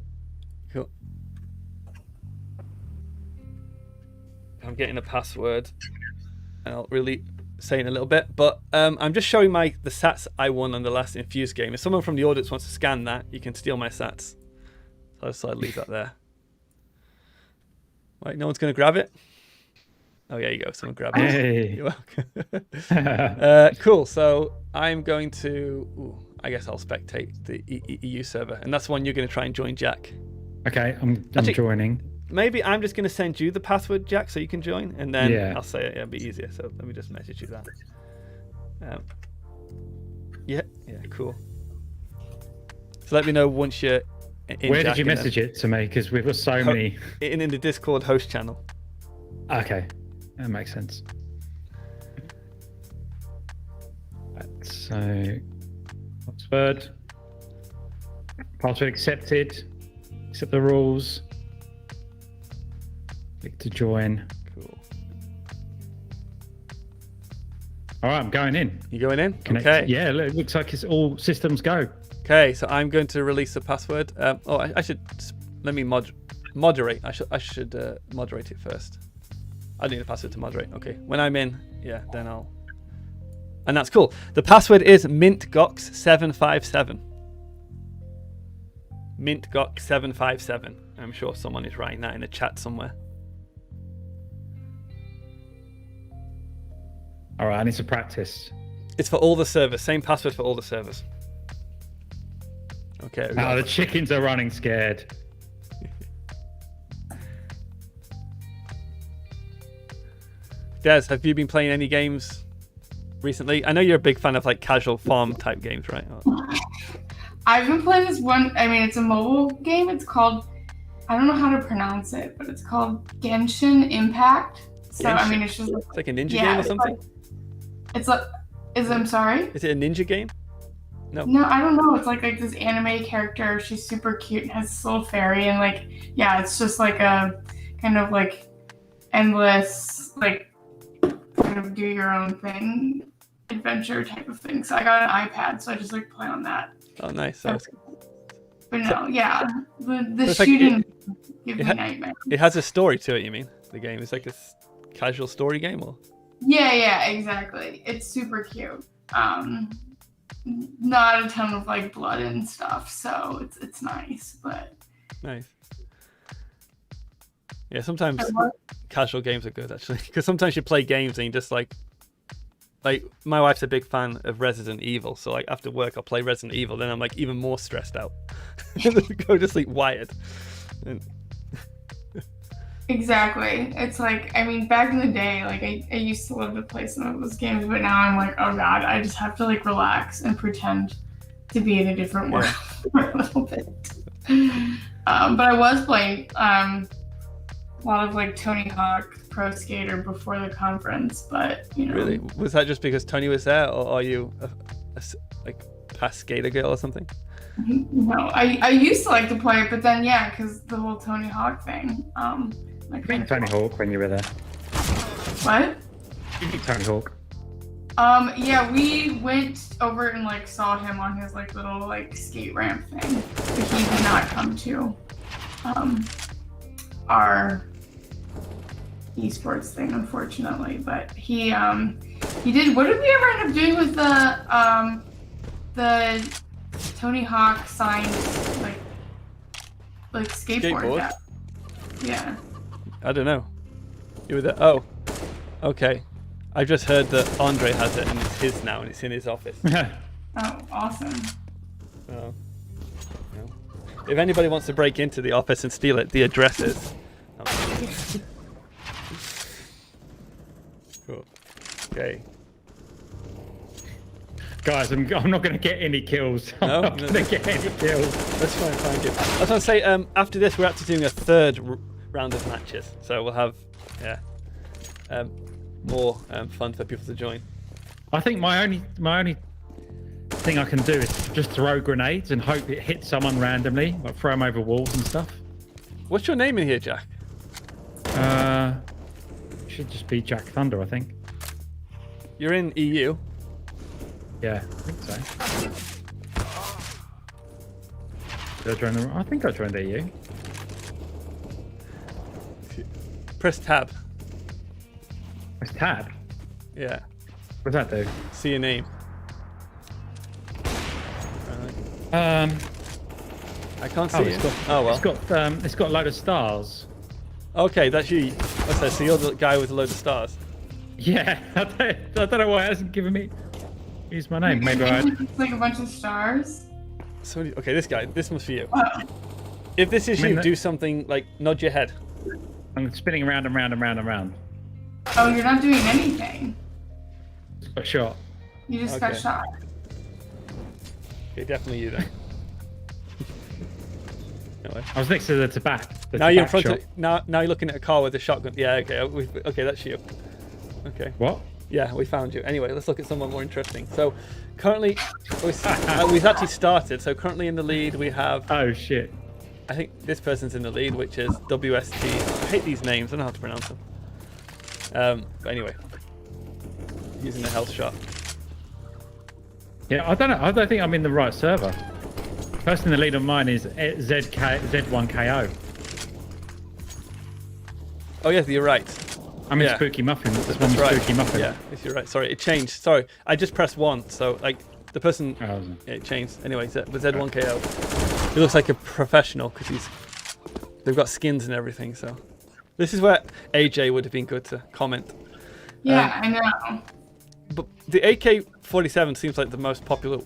Cool. I'm getting a password, and I'll really say in a little bit, but I'm just showing the sats I won on the last Infused game. If someone from the audience wants to scan that, you can steal my sats. So I'll leave that there. Right, no one's going to grab it? Oh, yeah, you go. Someone grab it. Hey. You're welcome. Cool. So I'm going to, I guess I'll spectate the EU server, and that's the one you're going to try and join, Jack. Okay, I'm joining. Maybe I'm just going to send you the password, Jack, so you can join, and then I'll say it. It'll be easier. So let me just message you that. Yeah, cool. So let me know once you're in. Where did you message it to me? Because we've got so many. In the Discord host channel. Okay, that makes sense. So, password accepted. Accept the rules. Click to join. Cool. All right, I'm going in. You going in? Connect. Okay. Yeah, it looks like it's all systems go. Okay, so I'm going to release the password. I should let me moderate. I should moderate it first. I need a password to moderate. Okay, when I'm in, then I'll. And that's cool. The password is MintGox757. MintGox757. I'm sure someone is writing that in the chat somewhere. All right, I need to practice. It's for all the servers. Same password for all the servers. Okay. Oh, the chickens are running scared. Des, have you been playing any games recently? I know you're a big fan of like casual farm type games, right? I've been playing this one. I mean, it's a mobile game. It's called, I don't know how to pronounce it, but it's called Genshin Impact. So Genshin? I mean, it's just it's like a ninja game or something. I'm sorry. Is it a ninja game? No. No, I don't know. It's like this anime character. She's super cute and has this little fairy, and it's just like a kind of like endless kind of do your own thing adventure type of thing. So I got an iPad, so I just play on that. Oh, nice. But no, the shooting gives me nightmares. It has a story to it. You mean the game is like a casual story game, or? Yeah, exactly. It's super cute. Not a ton of blood and stuff, so it's nice, but nice. Yeah, sometimes And what- casual games are good actually, because sometimes you play games and you just like my wife's a big fan of Resident Evil, so like after work I'll play Resident Evil, then I'm like even more stressed out. Go to sleep wired. And... Exactly. It's like, I mean, back in the day, like I used to love to play some of those games, but now I'm like, oh god, I just have to like relax and pretend to be in a different world for a little bit. But I was playing a lot of like Tony Hawk Pro Skater before the conference, but you know. Really? Was that just because Tony was there, or are you a like past skater girl or something? No, I used to like to play it, but then yeah, because the whole Tony Hawk thing. You mean Tony Hawk when you were there? What? You mean Tony Hawk? Yeah, we went over and like saw him on his like little like skate ramp thing, but he did not come to our esports thing, unfortunately. But he did. What did we ever end up doing with the Tony Hawk signed like skateboard? Skateboard? Yeah. I don't know. You were there. Oh, okay. I just heard that Andre has it and it's his now and it's in his office. Oh, awesome. So, no. If anybody wants to break into the office and steal it, the address is. Cool. Okay. Guys, I'm not going to get any kills. I'm No? not going to get any kills. Let's try and find you. I was going to say, after this, we're actually doing a third round of matches, so we'll have, more fun for people to join. I think my only thing I can do is just throw grenades and hope it hits someone randomly, like throw them over walls and stuff. What's your name in here, Jack? Should just be Jack Thunder, I think. You're in EU. Yeah, I think so. Did I join the? I think I joined EU. Press tab. It's tab. Yeah. What does that do? See your name. Um. I can't see Oh, it. Oh well. It's got a load of stars. Okay, that's you. Okay, so you're the guy with a load of stars. Yeah, I don't know why it hasn't given me. Use my name. Maybe I. It's like a bunch of stars. So okay, this guy. This one's for you. Oh. If this is I mean, you, do something like nod your head. I'm spinning around and round and round and round. Oh, you're not doing anything. Just got shot. You just got Okay. shot. Okay, definitely you then. Anyway. I was next to the tobacco. Now you're in front of. Now you're looking at a car with a shotgun. Yeah. Okay. Okay, that's you. Okay. What? Yeah, we found you. Anyway, let's look at someone more interesting. So, currently, we've actually started. So, currently in the lead, we have. Oh shit. I think this person's in the lead, which is WST. I hate these names. I don't know how to pronounce them. But anyway, using the health shot. Yeah, I don't know. I don't think I'm in the right server. Person in the lead on mine is Z1KO. Oh yes, you're right. I'm in Yeah. Spooky Muffin. That's That's right. Spooky Muffin. Yeah, yes, you're right. Sorry, it changed. Sorry, I just pressed 1. So like the person, Oh, yeah, it changed. Anyway, with Z1KO, he looks like a professional because they've got skins and everything. So this is where AJ would have been good to comment. Yeah, I know. But the AK-47 seems like the most popular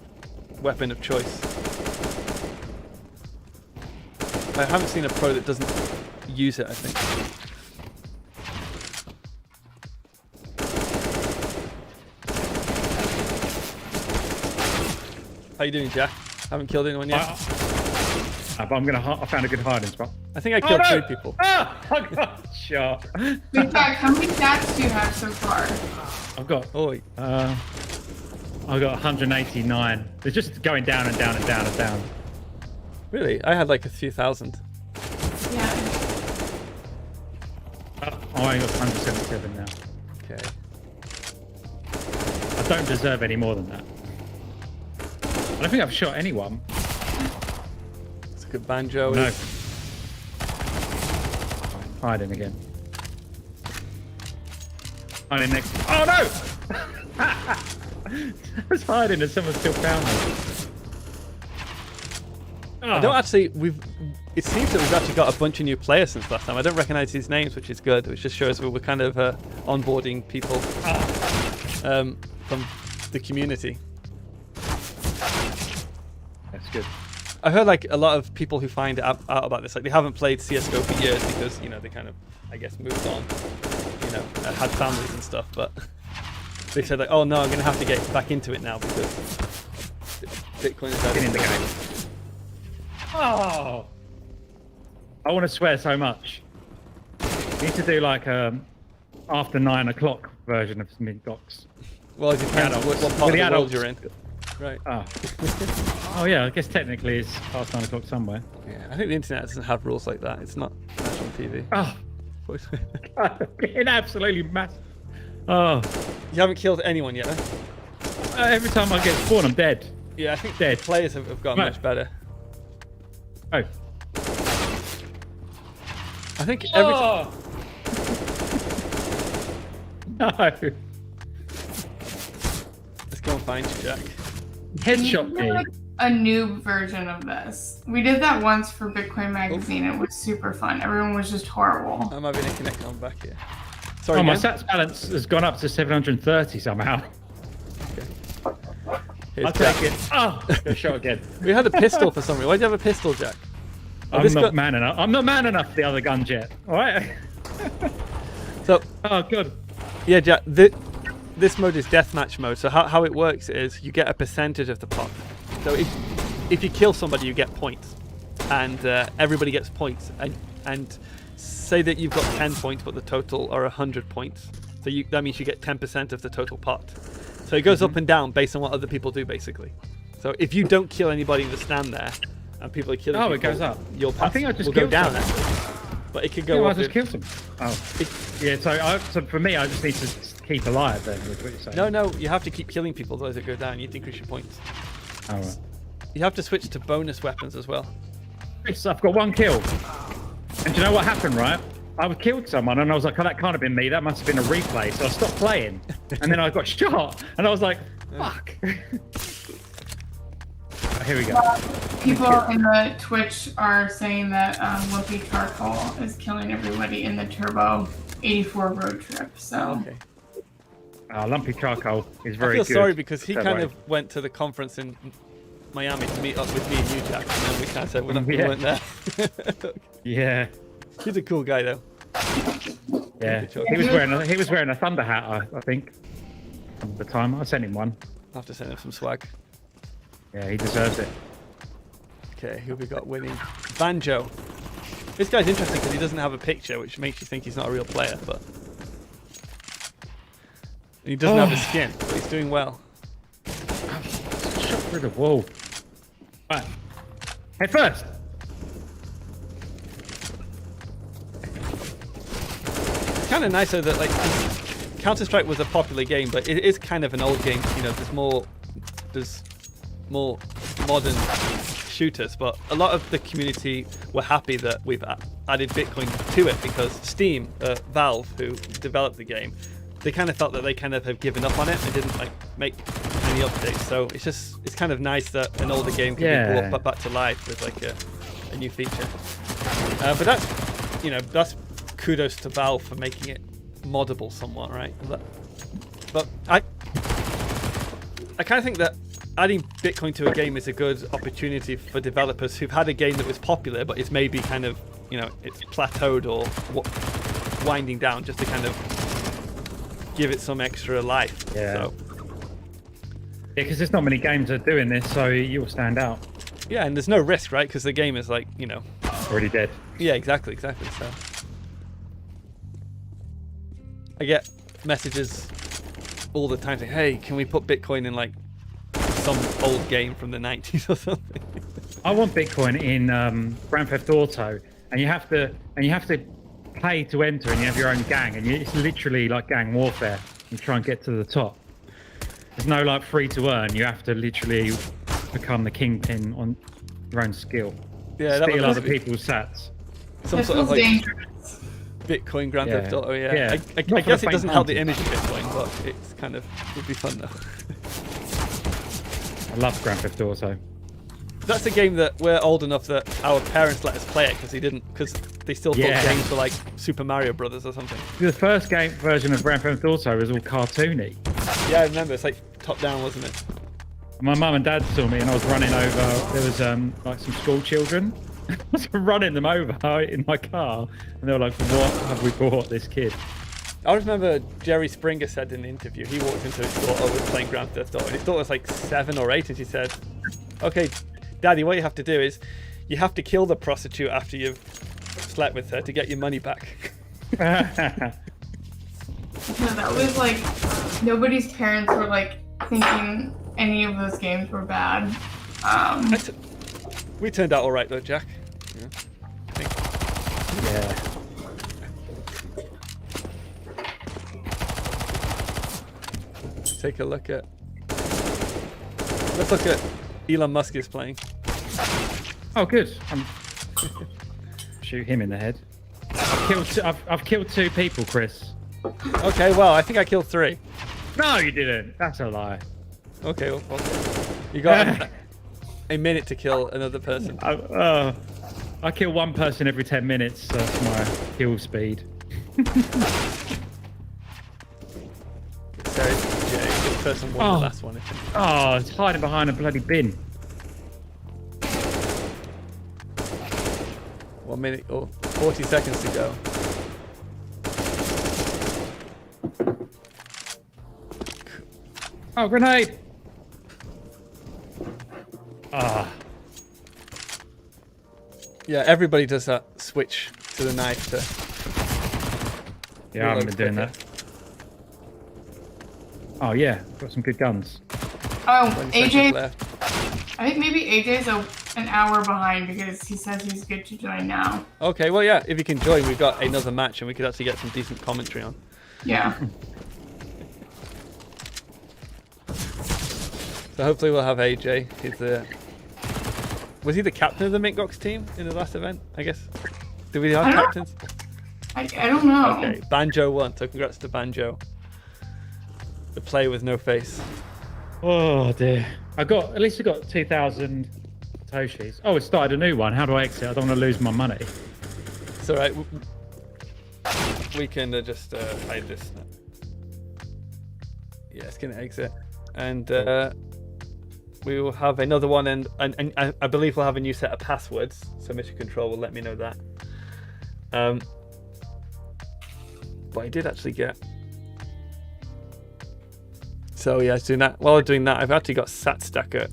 weapon of choice. I haven't seen a pro that doesn't use it, I think. How you doing, Jack? Haven't killed anyone yet? But I found a good hiding spot. I think I killed 3 people. Ah! I got shot. Wait, Jack, how many stats do you have so far? I've got Oh, I got 189. They're just going down and down and down and down. really? I had like a few thousand. Yeah. I only got 177 now. Okay. I don't deserve any more than that. I don't think I've shot anyone. It's a good banjo. No. Hiding again. Hiding next. Oh no! I was hiding and someone still found me. I don't actually. It seems that we've actually got a bunch of new players since last time. I don't recognise these names, which is good. Which just shows we're kind of onboarding people from the community. That's good. I heard like a lot of people who find out about this, like they haven't played CS:GO for years because they kind of, I guess, moved on, had families and stuff. But they said like, oh no, I'm gonna have to get back into it now because Bitcoin is out in the game. Oh, I want to swear so much. We need to do like after 9 o'clock version of MintGox. Well, it depends on what part of the world you're in. Right. Oh yeah, I guess technically it's past 9 o'clock somewhere. Yeah, I think the internet doesn't have rules like that. It's not national TV. Oh, getting absolutely massive. Oh, you haven't killed anyone yet, huh? Every time I get spawned, I'm dead. Yeah, I think Dead. players have gotten much better. Oh. I think every Oh. No. Let's go and find you, Jack. Headshot We did, me. like, a new version of this. We did that once for Bitcoin Magazine. It was super fun. Everyone was just horrible. I'm having a connection on back here. Sorry, Oh, my again? stats balance has gone up to 730 somehow. Here's I'll Jack. take it. Oh, get shot again. We had a pistol for some reason. Why do you have a pistol, Jack? Oh, I'm this not got- man enough. I'm not man enough for the other guns yet. All right. So, Oh, good. yeah, Jack, this mode is Deathmatch Mode. So how it works is you get a percentage of the pot. So if you kill somebody, you get points. And everybody gets points. And say that you've got 10 points, but the total are 100 points. So that means you get 10% of the total pot. So it goes up and down based on what other people do, basically. So if you don't kill anybody in the stand there, and people are killing people, Oh, it goes up. your I pot think I just will go killed down. someone. Actually. But it could Yeah, go well, I up. just if- killed them. Oh. Yeah, so for me, I just need to keep alive then, is what you're saying. No, you have to keep killing people, otherwise it go down. You need to increase your points. Oh, right. You have to switch to bonus weapons as well. Chris, I've got one kill. And do you know what happened, right? I killed someone and I was like, oh, that can't have been me. That must have been a replay. So I stopped playing. And then I got shot. And I was like, fuck. Here we go. People in the Twitch are saying that Lumpy Charcoal is killing everybody in the Turbo 84 road trip. So Okay. Lumpy Charcoal is I very feel good. sorry because he That kind way. of went to the conference in Miami to meet up with me and you, Jack. And then we kind of said we Yeah. weren't there. Yeah. He's a cool guy, though. Yeah. Good He was wearing a thunder hat, I think. At the time. I sent him one. I'll have to send him some swag. Yeah, he deserves it. Okay, who we got winning? Banjo. This guy's interesting because he doesn't have a picture, which makes you think he's not a real player, but... He doesn't have a skin, but he's doing well. Shot through the wall. Right. Head first. It's kind of nice though that, like, Counter-Strike was a popular game, but it is kind of an old game. You know, there's more modern shooters, but a lot of the community were happy that we've added Bitcoin to it because Steam, Valve, who developed the game, they kind of felt that they kind of have given up on it and didn't like make any updates. So it's kind of nice that an older game can be brought back to life with like a new feature. But that's kudos to Valve for making it moddable somewhat, right? But I kind of think that adding Bitcoin to a game is a good opportunity for developers who've had a game that was popular, but it's maybe kind of, it's plateaued or winding down, just to kind of give it some extra life. Yeah. So, Yeah, because there's not many games that are doing this, so you'll stand out. yeah, and there's no risk, right? Because the game is like, Already dead. yeah, exactly. So I get messages all the time saying, "Hey, can we put Bitcoin in like some old game from the 90s or something?" I want Bitcoin in Grand Theft Auto, and you have to pay to enter, and you have your own gang, and it's literally like gang warfare. You try and get to the top. There's no like free to earn. You have to literally become the kingpin on your own skill. Yeah, that Steal would other be people's sats. some this sort of was like dangerous. Bitcoin Grand Yeah. Theft Auto. Yeah, Yeah. I Not for guess the it doesn't help the faint-hearted. image of Bitcoin, but it's kind of would be fun though. I love Grand Theft Auto. That's a game that we're old enough that our parents let us play it because they still thought Yeah. games were like Super Mario Brothers or something. The first game version of Grand Theft Auto was all cartoony. Yeah, I remember. It's like top down, wasn't it? My mum and dad saw me and I was running over. There was like some school children. I was running them over in my car, and they were like, "What have we bought this kid?" I remember Jerry Springer said in the interview, he walked into his daughter, was playing Grand Theft Auto, and his daughter was like 7 or 8, and she said, "Okay, Daddy, what you have to do is you have to kill the prostitute after you've slept with her to get your money back." Yeah, that was like nobody's parents were like thinking any of those games were bad. We turned out all right though, Jack. Yeah, I think. Yeah. Take a look at. Let's look at Elon Musk is playing. Oh, good. Shoot him in the head. I've killed 2 people, Chris. Okay, well, I think I killed 3. No, you didn't. That's a lie. Okay, well, you got a minute to kill another person. I kill 1 person every 10 minutes. So that's my kill speed. So, yeah, the person won the last one. I think. Oh, it's hiding behind a bloody bin. 1 minute or 40 seconds to go. Oh, grenade! Ah. Yeah, everybody does that switch to the knife to. Yeah, I haven't been doing that. Oh yeah, got some good guns. Oh, 20 seconds AJ, left. I think maybe AJ's an hour behind because he says he's good to join now. Okay, well, yeah, if you can join, we've got another match and we could actually get some decent commentary on. Yeah. So hopefully we'll have AJ. Was he the captain of the MintGox team in the last event, I guess? Did we have captains? I don't know. Okay, Banjo won, so congrats to Banjo. The player with no face. Oh dear. At least I got 2,000 Satoshis. Oh, it started a new one. How do I exit? I don't want to lose my money. It's alright. We can just hide this now. Yeah, it's gonna exit. And we will have another one, and I believe we'll have a new set of passwords, so Mission Control will let me know that. But I did actually get. So yeah, doing that. While I'm doing that, I've actually got SatStacker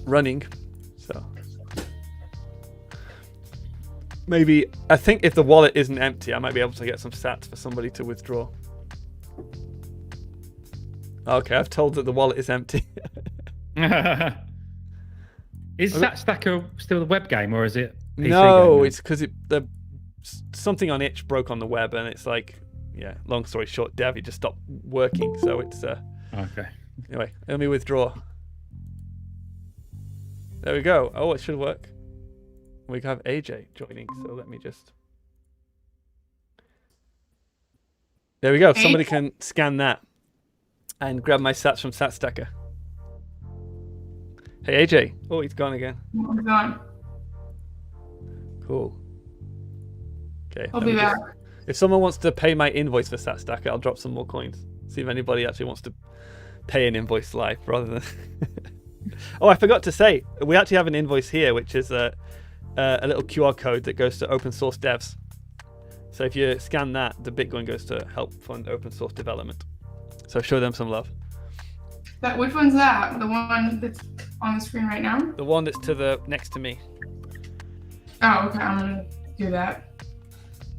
running. So maybe I think if the wallet isn't empty, I might be able to get some sats for somebody to withdraw. Okay, I've told that the wallet is empty. Is SatStacker still the web game, or is it PC No, game? it's because something on itch broke on the web, and it's like, yeah, long story short, Dev, it just stopped working. So it's Okay. anyway, let me withdraw. There we go. Oh, it should work. We have AJ joining, so let me just. There we go. Somebody can scan that and grab my sats from SatStacker. Hey AJ. Oh, he's gone again. Hold on. Cool. Okay. I'll let be me back. If someone wants to pay my invoice for SatStacker, I'll drop some more coins. See if anybody actually wants to pay an invoice live rather than. Oh, I forgot to say, we actually have an invoice here, which is a little QR code that goes to open source devs. So if you scan that, the Bitcoin goes to help fund open source development. So show them some love. Which one's that? The one that's on the screen right now? The one that's to the next to me. Oh, okay. I'm gonna do that.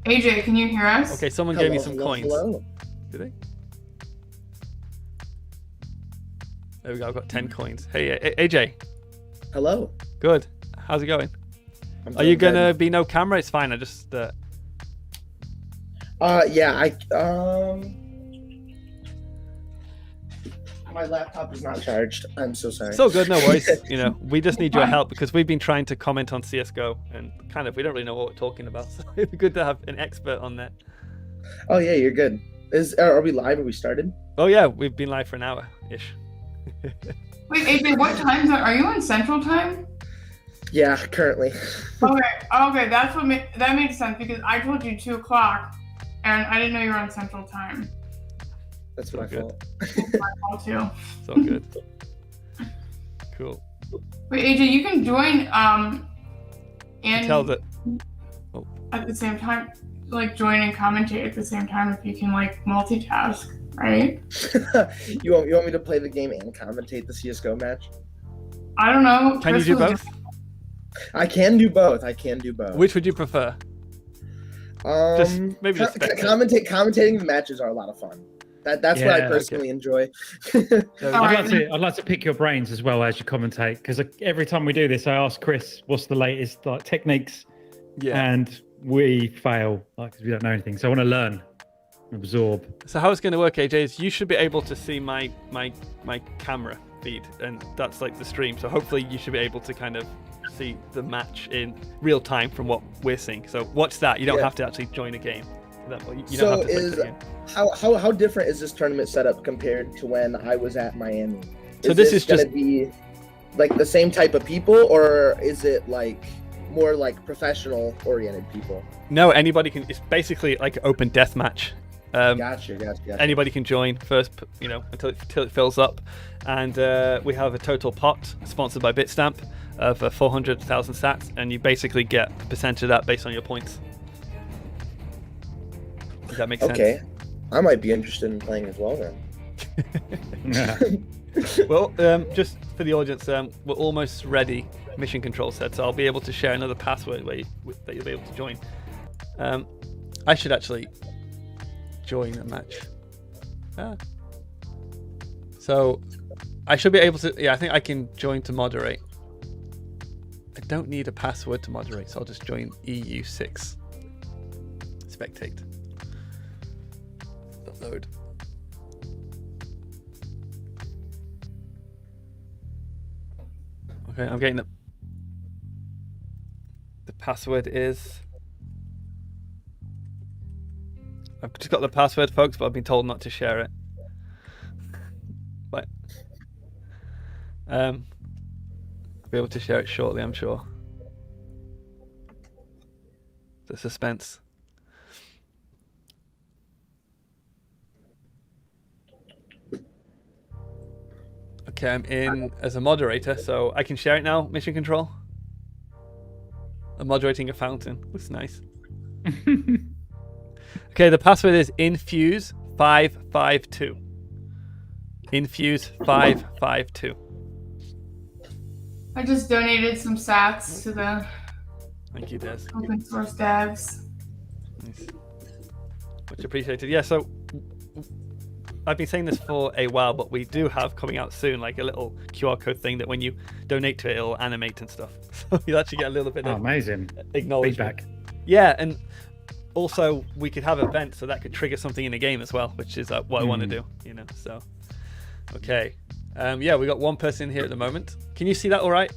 AJ, can you hear us? Okay, someone gave me some hello, coins. hello. Did they? There we go. I've got 10 coins. Hey, AJ. Hello. Good. How's it going? I'm Are you doing gonna be no camera? It's fine. I just. Yeah, my laptop is not charged. I'm so sorry. It's all good. No worries. You know, we just need your help because we've been trying to comment on CS:GO and we don't really know what we're talking about. So it'd be good to have an expert on that. Oh yeah, you're good. Are we live? Are we started? Oh yeah, we've been live for an hour ish. Wait, Wait, AJ, what time zone are you in? Central Time? Yeah, currently. Okay, that makes sense because I told you 2 o'clock, and I didn't know you were on Central Time. That's So my good. fault. My fault too. It's all good. Cool. Wait, AJ, you can join and Tell that. at the same time, like join and commentate at the same time if you can like multitask, right? you want me to play the game and commentate the CS:GO match? I don't know. Can you Chris do was both? I can do both. Which would you prefer? Maybe just spectate. Commentating the matches are a lot of fun. That's what I Yeah, personally enjoy. I'd like to pick your brains as well as you commentate, because every time we do this, I ask Chris what's the latest like techniques, and we fail because we don't know anything. So I want to learn, absorb. So how it's going to work, AJ, is you should be able to see my camera feed, and that's like the stream. So hopefully you should be able to kind of see the match in real time from what we're seeing. So watch that. You don't have to actually join a game. You don't have to is the game. how different is this tournament setup compared to when I was at Miami? So this is gonna just be like the same type of people, or is it like more like professional oriented people? No, anybody can. It's basically like an open deathmatch. Gotcha. Anybody can join first, until it fills up, and we have a total pot sponsored by Bitstamp of 400,000 sats, and you basically get a percentage of that based on your points. Does that make sense? Okay, I might be interested in playing as well then. Well, just for the audience, we're almost ready. Mission control set, so I'll be able to share another password that you'll be able to join. I should actually join a match. So I should be able to. Yeah, I think I can join to moderate. I don't need a password to moderate, so I'll just join EU6. Spectate. Upload. Okay, I'm getting the password is. I've just got the password, folks, but I've been told not to share it. But I'll be able to share it shortly, I'm sure. The suspense. Okay, I'm in as a moderator, so I can share it now. Mission control. I'm moderating a fountain. Looks nice. Okay, the password is Infuse552. Infuse552. I just donated some sats to the Thank you, Des. open source devs. Nice. Much appreciated. Yeah, so I've been saying this for a while, but we do have coming out soon, like a little QR code thing that when you donate to it, it'll animate and stuff. So you'll actually get a little bit of amazing acknowledgement. feedback. Yeah, and also we could have events, so that could trigger something in the game as well, which is what I want to do, So, okay, yeah, we got one person here at the moment. Can you see that all right,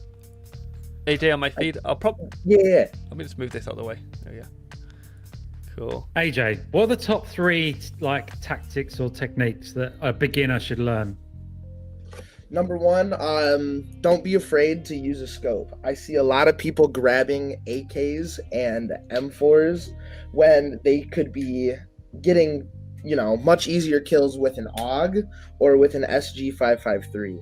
AJ, on my feed? I'll probably let me just move this out of the way. There we go. Cool. AJ, what are the top 3 like tactics or techniques that a beginner should learn? Number 1, don't be afraid to use a scope. I see a lot of people grabbing AKs and M4s when they could be getting, much easier kills with an AUG or with an SG553.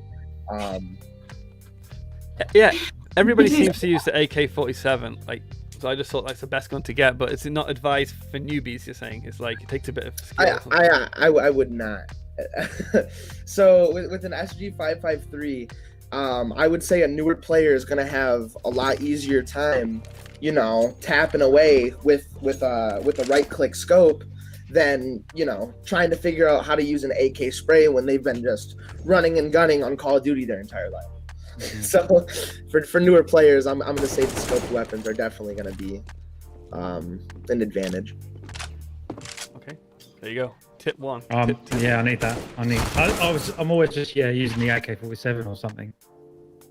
Yeah, everybody seems to use the AK-47, so I just thought that's the best gun to get, but it's not advised for newbies, you're saying? It's like, it takes a bit of skill. I would not. So with an SG553, I would say a newer player is going to have a lot easier time, tapping away with a right-click scope than, trying to figure out how to use an AK spray when they've been just running and gunning on Call of Duty their entire life. Mm-hmm. So for newer players, I'm going to say the scoped weapons are definitely going to be an advantage. Okay, there you go. Tip 1. Yeah, I need that. I'm always just using the AK-47 or something.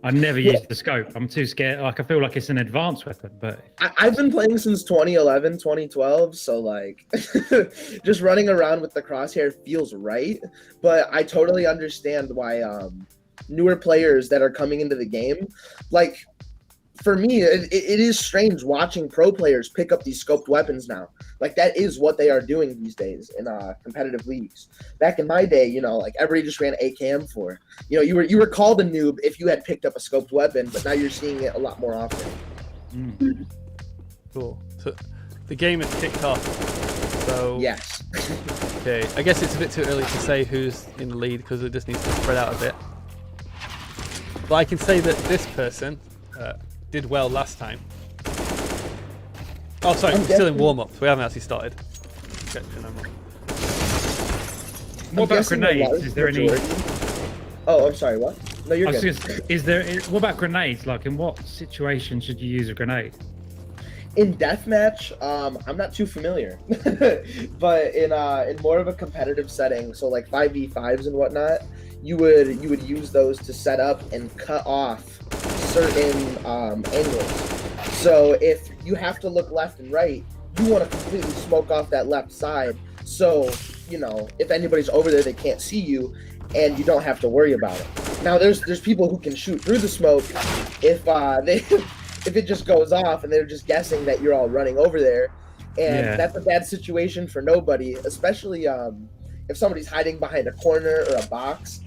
I never use the scope. I'm too scared. I feel like it's an advanced weapon, but I've been playing since 2011, 2012. So just running around with the crosshair feels right. But I totally understand why newer players that are coming into the game, like for me, it is strange watching pro players pick up these scoped weapons now. Like that is what they are doing these days in competitive leagues. Back in my day, like everybody just ran AKM4. You were called a noob if you had picked up a scoped weapon, but now you're seeing it a lot more often. Cool. So the game has kicked off. So yes. Okay. I guess it's a bit too early to say who's in the lead because it just needs to spread out a bit. But I can say that this person did well last time. Oh, sorry, we're still in warm-up. We haven't actually started. Okay, what about grenades? Is there any? Oh, I'm sorry. What? No, you're good. What about grenades? Like, in what situation should you use a grenade? In deathmatch, I'm not too familiar, but in more of a competitive setting, so like 5v5s and whatnot, you would use those to set up and cut off certain angles. So if you have to look left and right, you want to completely smoke off that left side. So if anybody's over there, they can't see you, and you don't have to worry about it. Now there's people who can shoot through the smoke if if it just goes off and they're just guessing that you're all running over there, and that's a bad situation for nobody, especially if somebody's hiding behind a corner or a box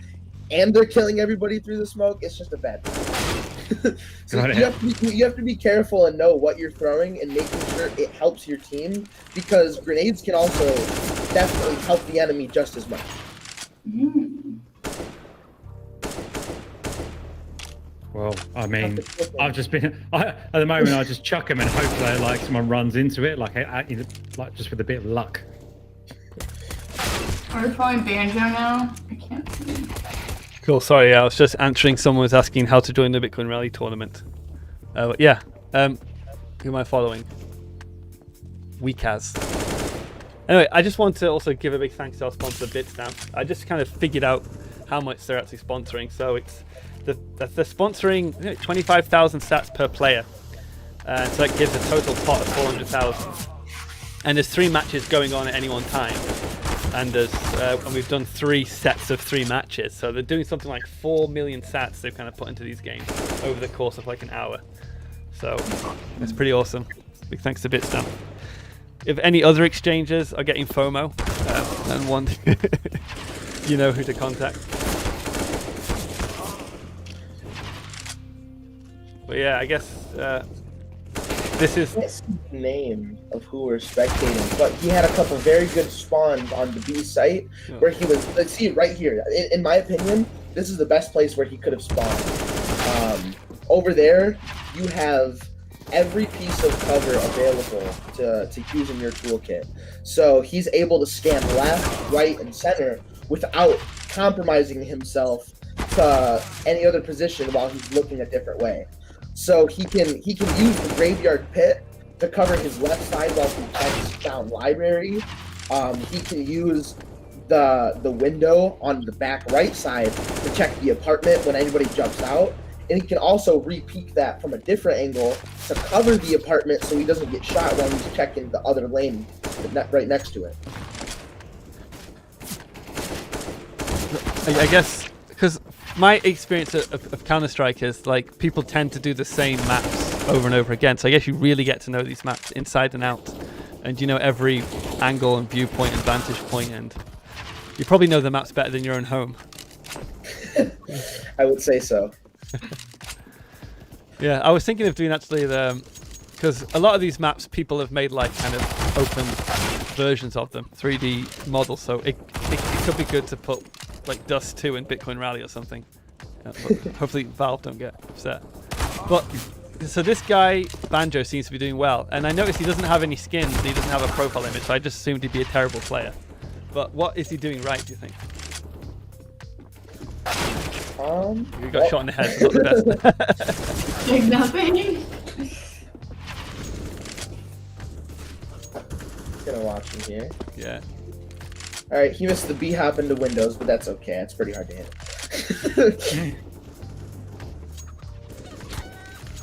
and they're killing everybody through the smoke. It's just a bad thing. So you have to be careful and know what you're throwing and making sure it helps your team, because grenades can also definitely help the enemy just as much. Well, I mean, I've just been at the moment. I just chuck them and hopefully, like, someone runs into it, like just with a bit of luck. Are we playing banjo now? I can't see. Cool. Sorry, I was just answering. Someone was asking how to join the Bitcoin Rally tournament. Who am I following? Weekaz. Anyway, I just want to also give a big thanks to our sponsor, Bitstamp. I just kind of figured out how much they're actually sponsoring. So it's they're sponsoring 25,000 sats per player. So that gives a total pot of 400,000. And there's 3 matches going on at any one time. And we've done 3 sets of 3 matches. So they're doing something like 4 million sats they've kind of put into these games over the course of like an hour. So it's pretty awesome. Big thanks to Bitstamp. If any other exchanges are getting FOMO and want, you know who to contact. But yeah, I guess this is the name of who we're spectating, but he had a couple very good spawns on the B site where he was. Let's see right here. In my opinion, this is the best place where he could have spawned. Over there, you have every piece of cover available to use in your toolkit. So he's able to scan left, right, and center without compromising himself to any other position while he's looking a different way. So he can use the graveyard pit to cover his left side while he checks down library. He can use the window on the back right side to check the apartment when anybody jumps out. And he can also re-peek that from a different angle to cover the apartment so he doesn't get shot while he's checking the other lane right next to it. I guess because my experience of Counter-Strike is like people tend to do the same maps over and over again. So I guess you really get to know these maps inside and out. And you know every angle and viewpoint and vantage point, and you probably know the maps better than your own home. I would say so. Yeah, I was thinking of doing actually because a lot of these maps people have made like kind of open versions of them, 3D models. So it could be good to put like Dust 2 and Bitcoin Rally or something. But hopefully Valve don't get upset. But so this guy Banjo seems to be doing well, and I noticed he doesn't have any skins. He doesn't have a profile image, so I just assumed he'd be a terrible player. But what is he doing right, do you think? You got shot in the head, not the best. Like nothing. Gonna watch him here. Yeah. Alright, he missed the B-hop into windows, but that's okay. It's pretty hard to hit.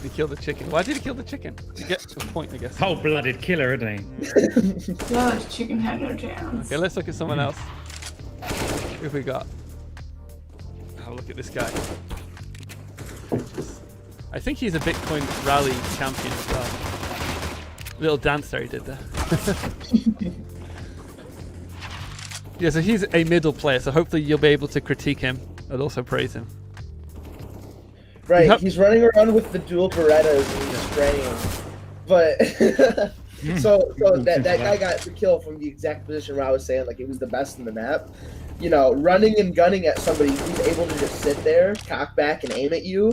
He killed the chicken. Why did he kill the chicken? To get to a point, I guess. Cold-blooded killer, isn't he? No, chicken had no chance. Okay, let's look at someone else. Who have we got? Oh, look at this guy. I think he's a Bitcoin rally champion as well. Little dance there he did there. Yeah, so he's a middle player, so hopefully you'll be able to critique him and also praise him. Right, he's running around with the dual Berettas and he's spraying. But so that guy got the kill from the exact position where I was saying like it was the best in the map. You know, running and gunning at somebody who's able to just sit there, cock back, and aim at you.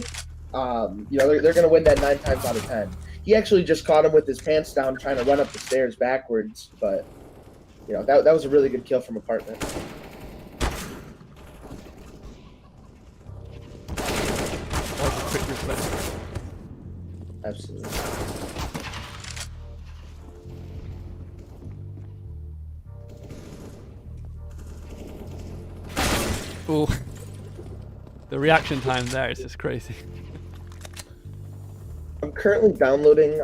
You know, they're gonna win that 9 times out of 10. He actually just caught him with his pants down, trying to run up the stairs backwards. But you know, that was a really good kill from apartment. That was a quick reflex. Absolutely. Ooh. The reaction time there is just crazy. I'm currently downloading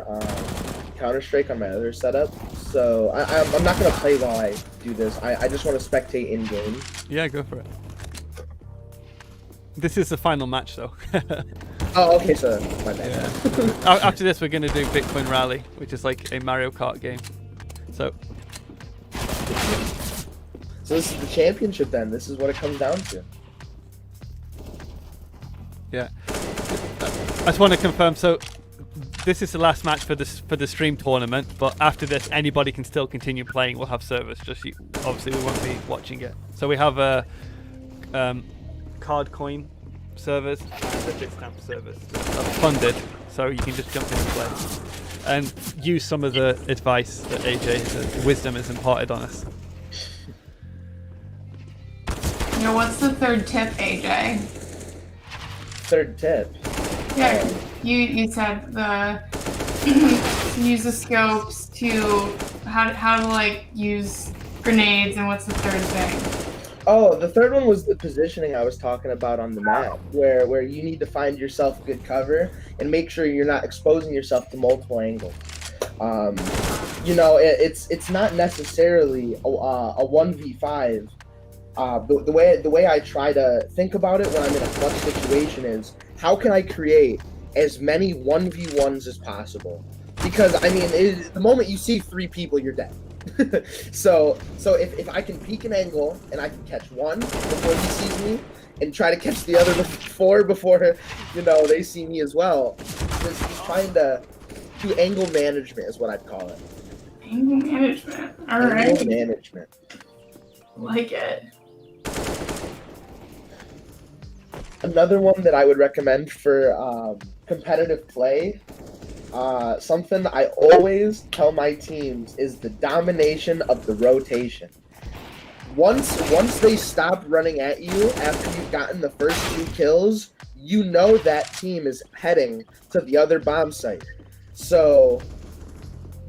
Counter-Strike on my other setup, so I'm not going to play while I do this. I just want to spectate in-game. Yeah, go for it. This is the final match, though. Oh, okay, so my bad. Yeah. After this, we're going to do Bitcoin Rally, which is like a Mario Kart game. So this is the championship then. This is what it comes down to. yeah. I just want to confirm, so this is the last match for the stream tournament, but after this anybody can still continue playing. We'll have servers, just obviously we won't be watching it. So we have a card coin servers and the Bitstamp servers that's funded, so you can just jump in and play and use some of the advice that AJ, the wisdom, has imparted on us. You know, what's the third tip, AJ? Third tip. Yeah, you said the use the scopes to how to like use grenades, and what's the third thing? Oh, the third one was the positioning I was talking about on the map, where you need to find yourself good cover and make sure you're not exposing yourself to multiple angles. You know, it's not necessarily a 1v5. The way I try to think about it when I'm in a clutch situation is, how can I create as many 1v1s as possible? Because, I mean, the moment you see 3 people, you're dead. so if I can peek an angle and I can catch one before he sees me and try to catch the other 4 before, you know, they see me as well, just trying to do angle management is what I'd call it. Angle management. All right. Angle management. Like it. Another one that I would recommend for competitive play, something I always tell my teams, is the domination of the rotation. Once they stop running at you after you've gotten the first 2 kills, you know that team is heading to the other bomb site. So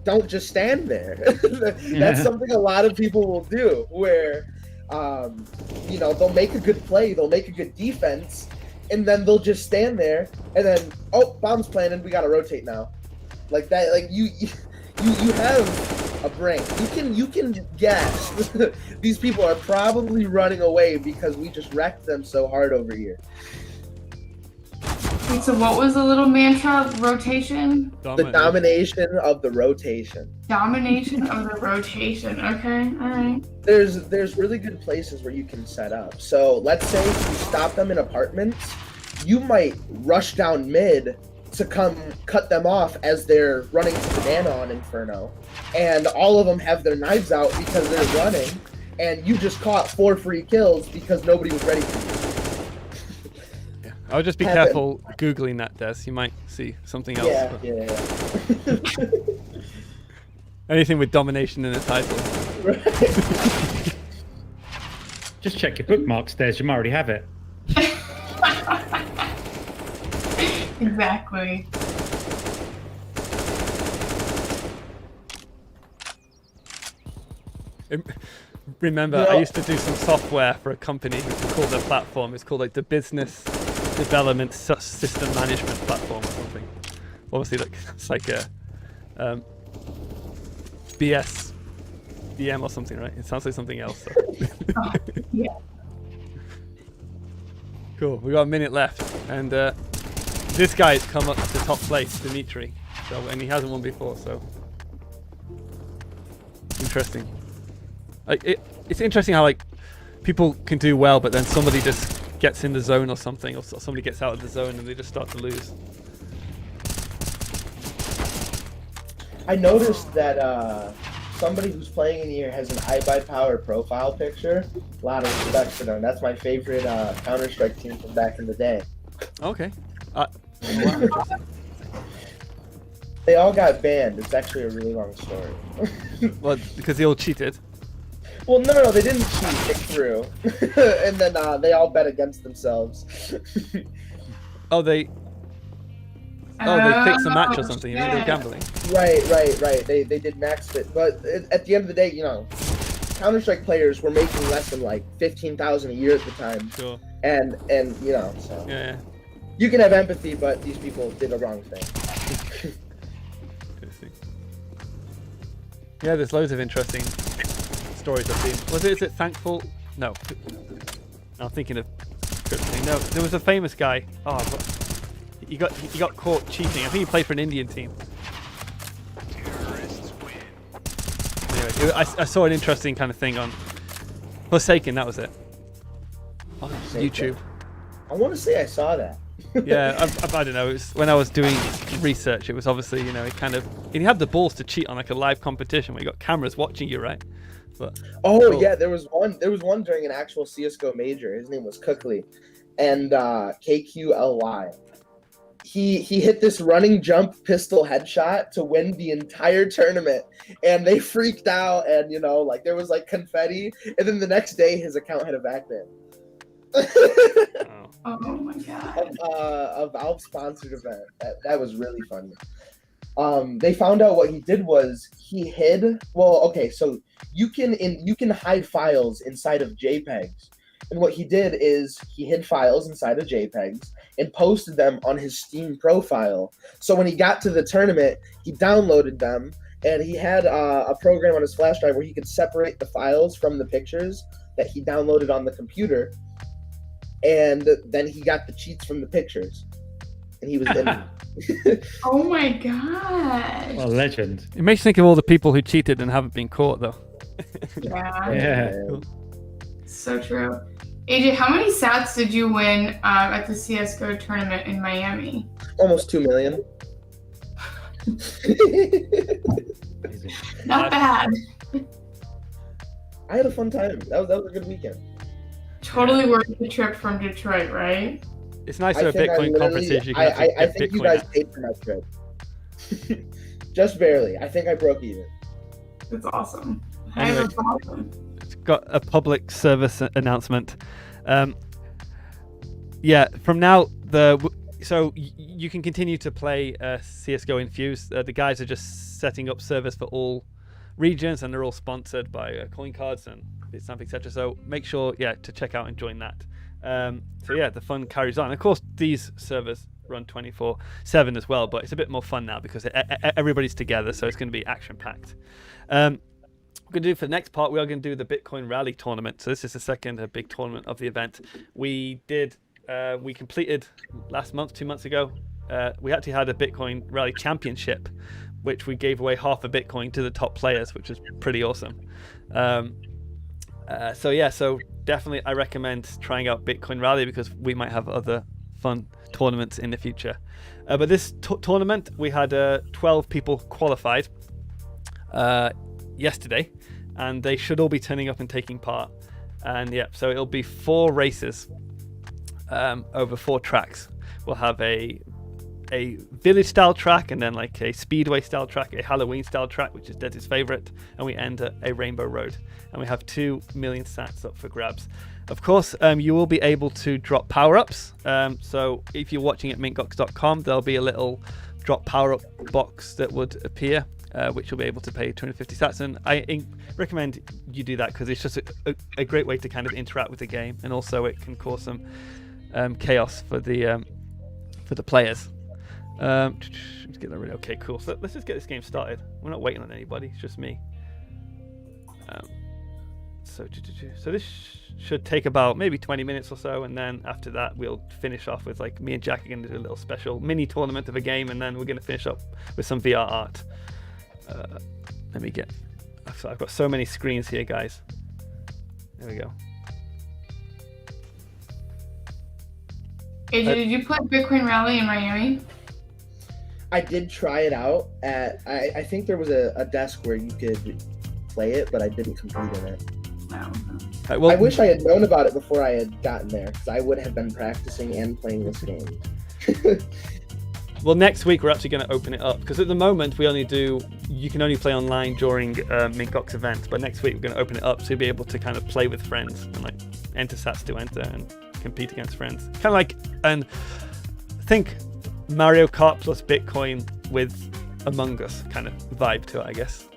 don't just stand there. That's something a lot of people will do, where you know, they'll make a good play, they'll make a good defense, and then they'll just stand there, and then, oh, bomb's planted, we gotta rotate now. Like that, like you have a brain. You can guess these people are probably running away because we just wrecked them so hard over here. Wait, so what was the little mantra? Rotation? The domination of the rotation. Domination of the rotation. Okay, alright. There's really good places where you can set up. So let's say you stop them in apartments, you might rush down mid to come cut them off as they're running to Banana on Inferno. And all of them have their knives out because they're running, and you just caught 4 free kills because nobody was ready for you. I'll just be careful Googling that, Des. You might see something else. Yeah. Anything with domination in the title. Right. Just check your bookmarks, Des. You might already have it. Exactly. Remember, I used to do some software for a company called their platform. It's called like the Business Development System Management Platform or something. Obviously, like it's like a BM or something, right? It sounds like something else. So. Oh, yeah. Cool. We got a minute left, and this guy's come up to top place, Dimitri. So, and he hasn't won before, so interesting. Like it's interesting how like people can do well, but then somebody just gets in the zone or something, or somebody gets out of the zone and they just start to lose. I noticed that somebody who's playing in here has an iBuyPower profile picture. A lot of respect for them. That's my favorite Counter-Strike team from back in the day. Okay. Wow, interesting. They all got banned. It's actually a really long story. Well, because they all cheated. Well, no, they didn't cheat. They threw. And then they all bet against themselves. Oh, they fixed the match or something. You mean they were gambling? Right. They did max fit. But at the end of the day, Counter-Strike players were making less than like 15,000 a year at the time. Sure. And so. Yeah. You can have empathy, but these people did a wrong thing. Interesting. Yeah, there's loads of interesting stories I've seen. Is it Thankful? No. I'm thinking of crypto. No, there was a famous guy. Oh, he got caught cheating. I think he played for an Indian team. Anyway, I saw an interesting kind of thing on Forsaken. That was it. On YouTube. I want to say I saw that. Yeah, I don't know. It was when I was doing research. It was obviously, he had the balls to cheat on like a live competition where you got cameras watching you, right? But cool. Yeah, there was one during an actual CS:GO major. His name was Cookley, and KQLY. He hit this running jump pistol headshot to win the entire tournament, and they freaked out, and there was like confetti, and then the next day his account had a back ban. Oh my god! A Valve sponsored event. That was really funny. They found out what he did was he hid. Well, okay, so you can hide files inside of JPEGs, and what he did is he hid files inside of JPEGs and posted them on his Steam profile. So when he got to the tournament, he downloaded them, and he had a program on his flash drive where he could separate the files from the pictures that he downloaded on the computer. And then he got the cheats from the pictures, and he was in. Oh my god! What a legend. It makes you think of all the people who cheated and haven't been caught, though. Yeah. Cool. So true. AJ, how many sats did you win at the CS:GO tournament in Miami? Almost 2 million. Not bad. I had a fun time. That was a good weekend. Totally worth the trip from Detroit, right? It's nice to have Bitcoin conferences. You can I think Bitcoin you guys now. paid for my trip. Just barely. I think I broke even. It's awesome. Anyway. That's awesome. It's got a public service announcement. From now so you can continue to play CS:GO Infused. The guys are just setting up servers for all regions, and they're all sponsored by coin cards and Bitstamp, etc. So make sure to check out and join that. The fun carries on. Of course, these servers run 24/7 as well, but it's a bit more fun now because everybody's together, so it's going to be action packed. We're going to do for the next part, we are going to do the Bitcoin Rally tournament. So this is the second big tournament of the event. We completed last month, 2 months ago. We actually had a Bitcoin Rally championship, which we gave away half a Bitcoin to the top players, which was pretty awesome. So definitely I recommend trying out Bitcoin Rally because we might have other fun tournaments in the future. But this tournament, we had 12 people qualified yesterday, and they should all be turning up and taking part. And so it'll be 4 races over 4 tracks. We'll have a village style track, and then like a speedway style track, a Halloween style track, which is Dez's favorite, and we end at a rainbow road, and we have 2 million sats up for grabs. Of course, you will be able to drop power-ups. So if you're watching at mintgox.com, there'll be a little drop power-up box that would appear, which you'll be able to pay 250 sats, and I recommend you do that because it's just a great way to kind of interact with the game, and also it can cause some chaos for the players. Let's get that ready. Okay, cool. So let's just get this game started. We're not waiting on anybody. It's just me. So this should take about maybe 20 minutes or so, and then after that we'll finish off with like me and Jack are going to do a little special mini tournament of a game, and then we're going to finish up with some VR art. Let me get. So I've got so many screens here, guys. There we go. AJ, did you play Bitcoin Rally in Miami? I did try it out at. I think there was a desk where you could play it, but I didn't compete in it. No. Well, I wish I had known about it before I had gotten there, because I would have been practicing and playing this game. Well, next week we're actually going to open it up, because at the moment you can only play online during MintGox events, but next week we're going to open it up so you'll be able to kind of play with friends and like enter sats to enter and compete against friends. Kind of like, and think Mario Kart plus Bitcoin with Among Us kind of vibe to it, I guess.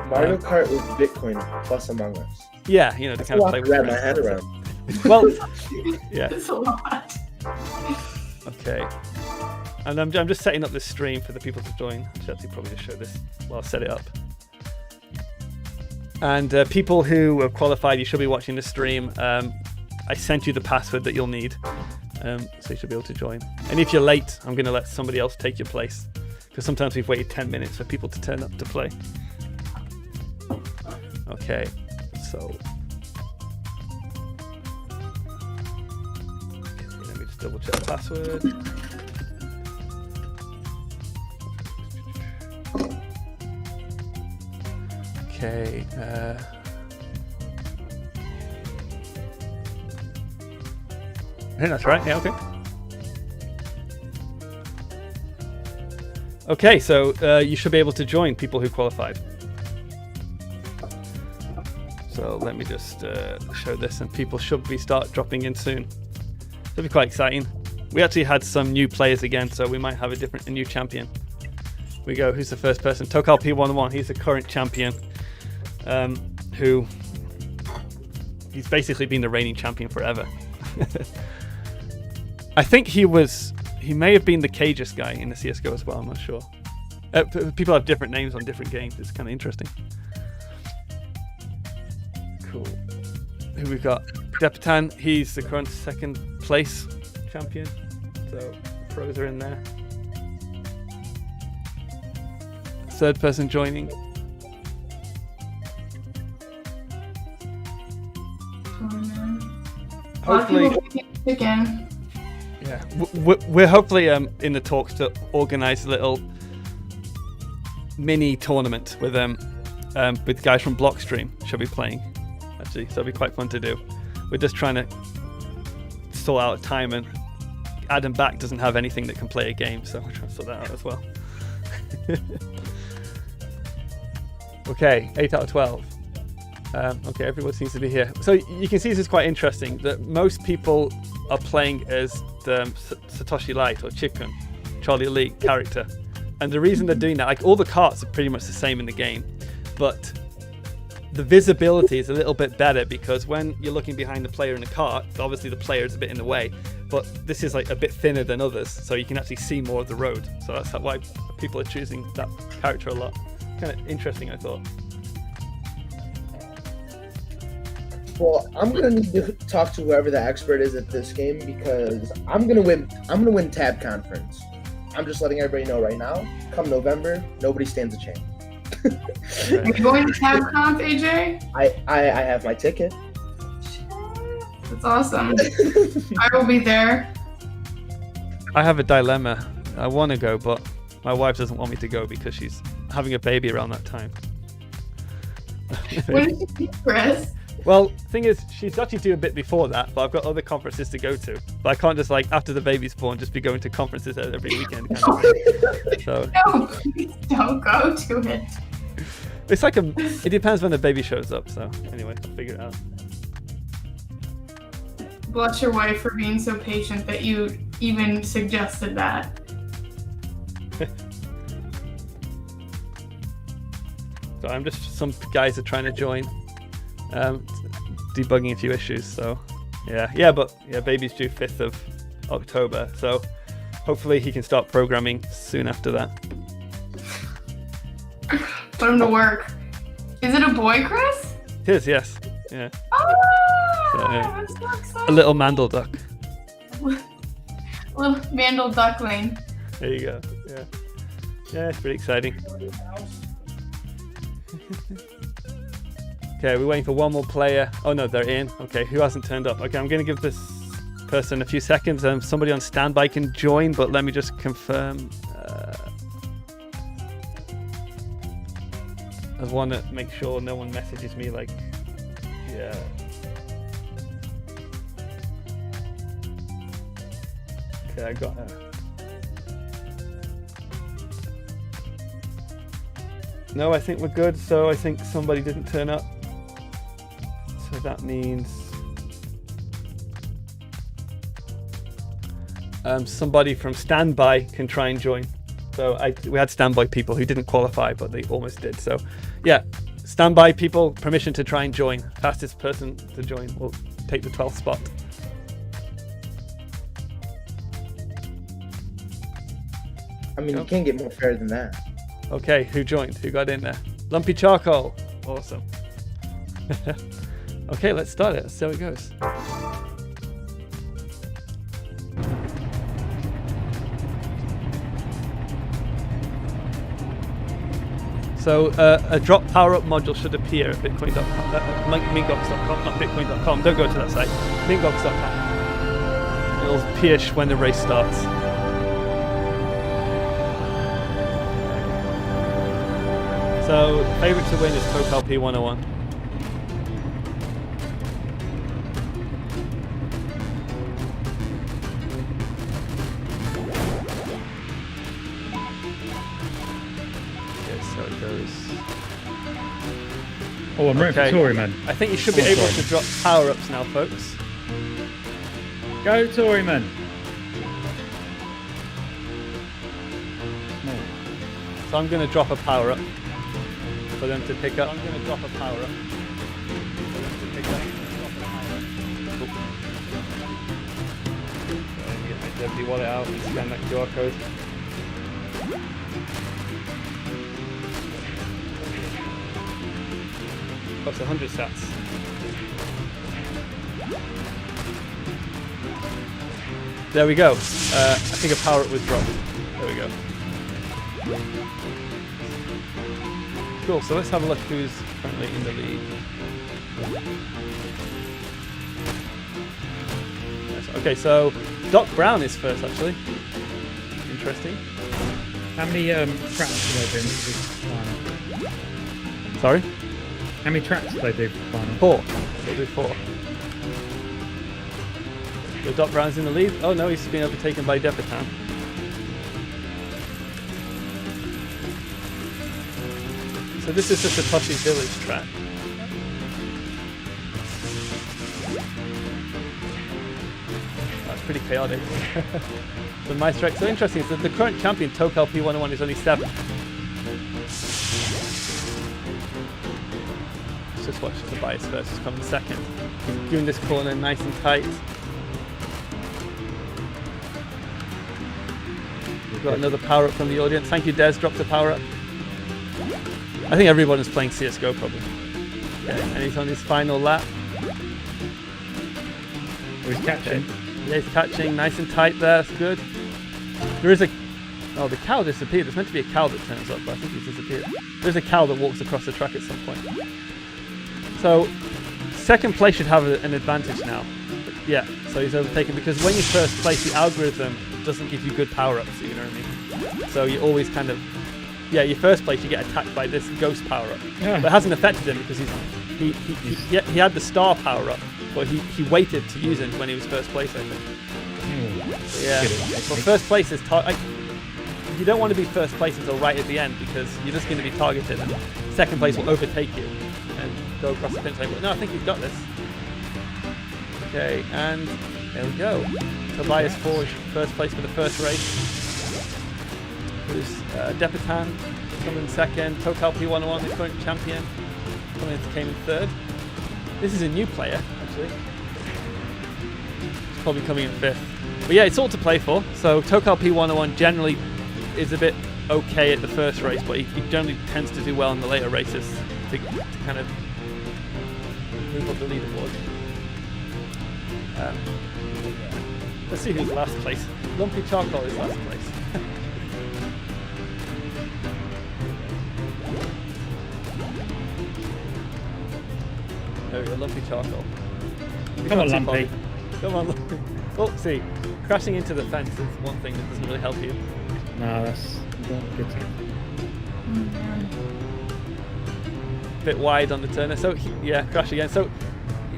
Mario Kart with Bitcoin plus Among Us. Yeah, to That's kind a of lot play to with wrap friends. my head around. Well, yeah. It's a lot. Okay. And I'm just setting up this stream for the people to join. I should actually probably just show this while I set it up. And people who are qualified, you should be watching the stream. I sent you the password that you'll need, so you should be able to join. And if you're late, I'm going to let somebody else take your place, because sometimes we've waited 10 minutes for people to turn up to play. Okay, so let me just double check the password. Okay. I think that's right. Yeah. Okay. Okay. So you should be able to join people who qualified. So let me just show this, and people should start dropping in soon. It'll be quite exciting. We actually had some new players again, so we might have a new champion. Here we go. Who's the first person? Tokal P11. He's the current champion. Who he's basically been the reigning champion forever. I think he may have been the Cageus guy in the CSGO as well, I'm not sure. People have different names on different games, it's kind of interesting. Cool. Who we've got? Depitan, he's the current second place champion, so pros are in there. Third person joining. Hopefully, again. Yeah, we're hopefully in the talks to organise a little mini tournament with guys from Blockstream. Should be playing actually, so it'll be quite fun to do. We're just trying to sort out time, and Adam Back doesn't have anything that can play a game, so we're trying to sort that out as well. Okay, 8 out of 12. Okay, everyone seems to be here. So you can see this is quite interesting, that most people are playing as the Satoshi Light or Chikun, Charlie Elite character. And the reason they're doing that, like all the carts are pretty much the same in the game, but the visibility is a little bit better, because when you're looking behind the player in the cart, obviously the player is a bit in the way, but this is like a bit thinner than others, so you can actually see more of the road. So that's why people are choosing that character a lot. Kind of interesting, I thought. Well, I'm gonna need to talk to whoever the expert is at this game, because I'm gonna win Tab Conference. I'm just letting everybody know right now. Come November, nobody stands a chance. Are you going to TabConf, AJ? I have my ticket. That's awesome. I will be there. I have a dilemma. I want to go, but my wife doesn't want me to go because she's having a baby around that time. What did you think, Chris? Well, thing is, she's actually due a bit before that, but I've got other conferences to go to. But I can't just, like, after the baby's born, just be going to conferences every weekend. Kind of thing. So No, please don't go to it. it's like it depends when the baby shows up. So anyway, I'll figure it out. Bless your wife for being so patient that you even suggested that. So some guys are trying to join. Debugging a few issues, so but baby's due 5th of October, so hopefully he can start programming soon after that. Put him to work. Is it a boy, Chris? It is, yes. Yeah. Ah, So, yeah. I'm so excited. A little mandel duck. Little Vandal duckling. There you go. Yeah. Yeah, it's pretty exciting. Okay, we're waiting for one more player. Oh no, they're in. Okay, who hasn't turned up? Okay, I'm going to give this person a few seconds. Somebody on standby can join, but let me just confirm. I want to make sure no one messages me like, yeah. Okay, I got her. No, I think we're good. So I think somebody didn't turn up. So that means somebody from standby can try and join. So we had standby people who didn't qualify, but they almost did. So yeah, standby people, permission to try and join. Fastest person to join will take the 12th spot. I mean, you can't get more fair than that. Okay, who joined? Who got in there? Lumpy Charcoal. Awesome. Okay, let's start it. Let's see how it goes. So a drop power-up module should appear at bitcoin.com, MintGox.com, not bitcoin.com. Don't go to that site. MintGox.com. It'll appear when the race starts. So favorite to win is Total P101. So it goes. Oh, I'm ready for Toryman. I think you should be able to drop power-ups now, folks. Go, Toryman. So I'm going to drop a power-up for them to pick up. I'm going to drop a power-up for them to pick up. So let me get my Deputy wallet out and scan that QR code. Costs 100 sats. There we go. I think a power up was dropped. There we go. Cool, so let's have a look who's currently in the lead. Okay, so Doc Brown is first actually. Interesting. How many traps do they do for this final? Sorry? How many traps do they do for the final? 4. They'll do 4. So Doc Brown's in the lead. Oh no, he's been overtaken by Deathmatch. So this is just a Toshi Village track. That's pretty chaotic. So my strike. So interesting is that the current champion, Tokel P101, is only 7. Let's just watch Tobias first. He's coming second. He's doing this corner nice and tight. We've got another power up from the audience. Thank you, Des. Dropped a power up. I think everyone is playing CSGO probably. Okay, and he's on his final lap. He's catching. Yeah, he's catching. Nice and tight there. That's good. There is a... Oh, the cow disappeared. There's meant to be a cow that turns up, but I think he's disappeared. There's a cow that walks across the track at some point. So, second place should have an advantage now. But yeah, so he's overtaken because when you first place, the algorithm doesn't give you good power-ups, you know what I mean? So you always kind of... Yeah, your first place you get attacked by this ghost power-up. Yeah. But it hasn't affected him because he had the star power-up, but he waited to use it when he was first place, I think. So, yeah. Well, first place is... you don't want to be first place until right at the end because you're just going to be targeted and second place will overtake you and go across the finish line. But no, I think you've got this. Okay, and there we go. Tobias Forge, first place for the first race. Who's Depatan coming in second. Total P101, the current champion, came in third. This is a new player, actually. He's probably coming in fifth. But yeah, it's all to play for. So Total P101 generally is a bit okay at the first race, but he generally tends to do well in the later races to kind of move up the leaderboard. Let's see who's last place. Lumpy Charcoal is last place. There we go, Lumpy Charcoal. Come on, Lumpy. Come on, Lumpy. Oh, see, crashing into the fence is one thing that doesn't really help you. No, that's not good. Bit wide on the turner, so yeah, crash again. So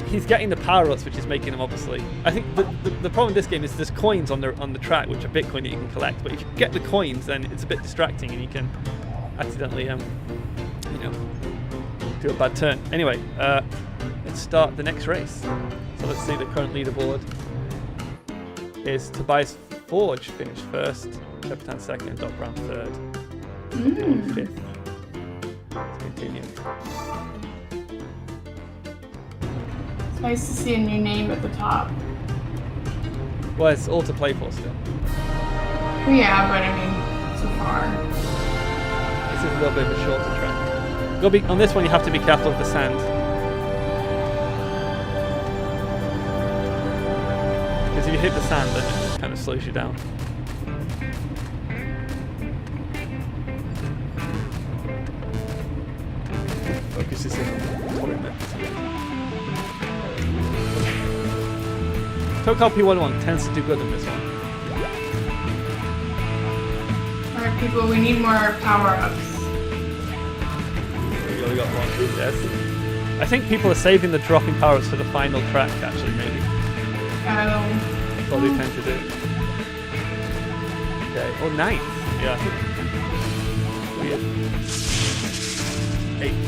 he's getting the power-ups, which is making him obviously. I think the problem with this game is there's coins on the track, which are Bitcoin that you can collect. But if you get the coins, then it's a bit distracting, and you can accidentally, do a bad turn. Anyway, let's start the next race. So let's see the current leaderboard is Tobias Forge finished first, Deathmatch second, Doc Brown third, fifth. Let's continue. It's nice to see a new name at the top. Well, it's all to play for still. Well, yeah, but I mean, so far. This is a little bit of a shorter track. On this one, you have to be careful of the sand. Because if you hit the sand, then it kind of slows you down. Focus is in tournaments. Total P11 tends to do good in this one. Alright, people, we need more power-ups. We got one. Yes. I think people are saving the dropping power-ups for the final track, actually, maybe. That's what they tend to do. Okay. Oh, ninth. Yeah. Weird. Eighth.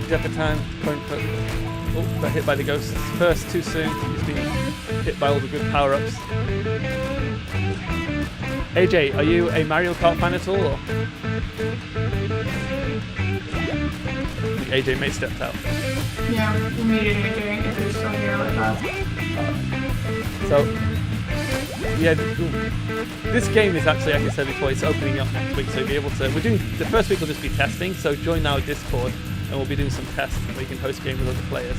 Deathmatch current. Oh, got hit by the ghosts. First, too soon. He's been hit by all the good power-ups. AJ, are you a Mario Kart fan at all? Or? I think AJ may have stepped out. Yeah, we made it AJ if you're still here with us. So, yeah, this game is actually, like I said before, it's opening up next week, so you'll be able to. We're doing the first week will just be testing, so join our Discord, and we'll be doing some tests where you can host game with other players.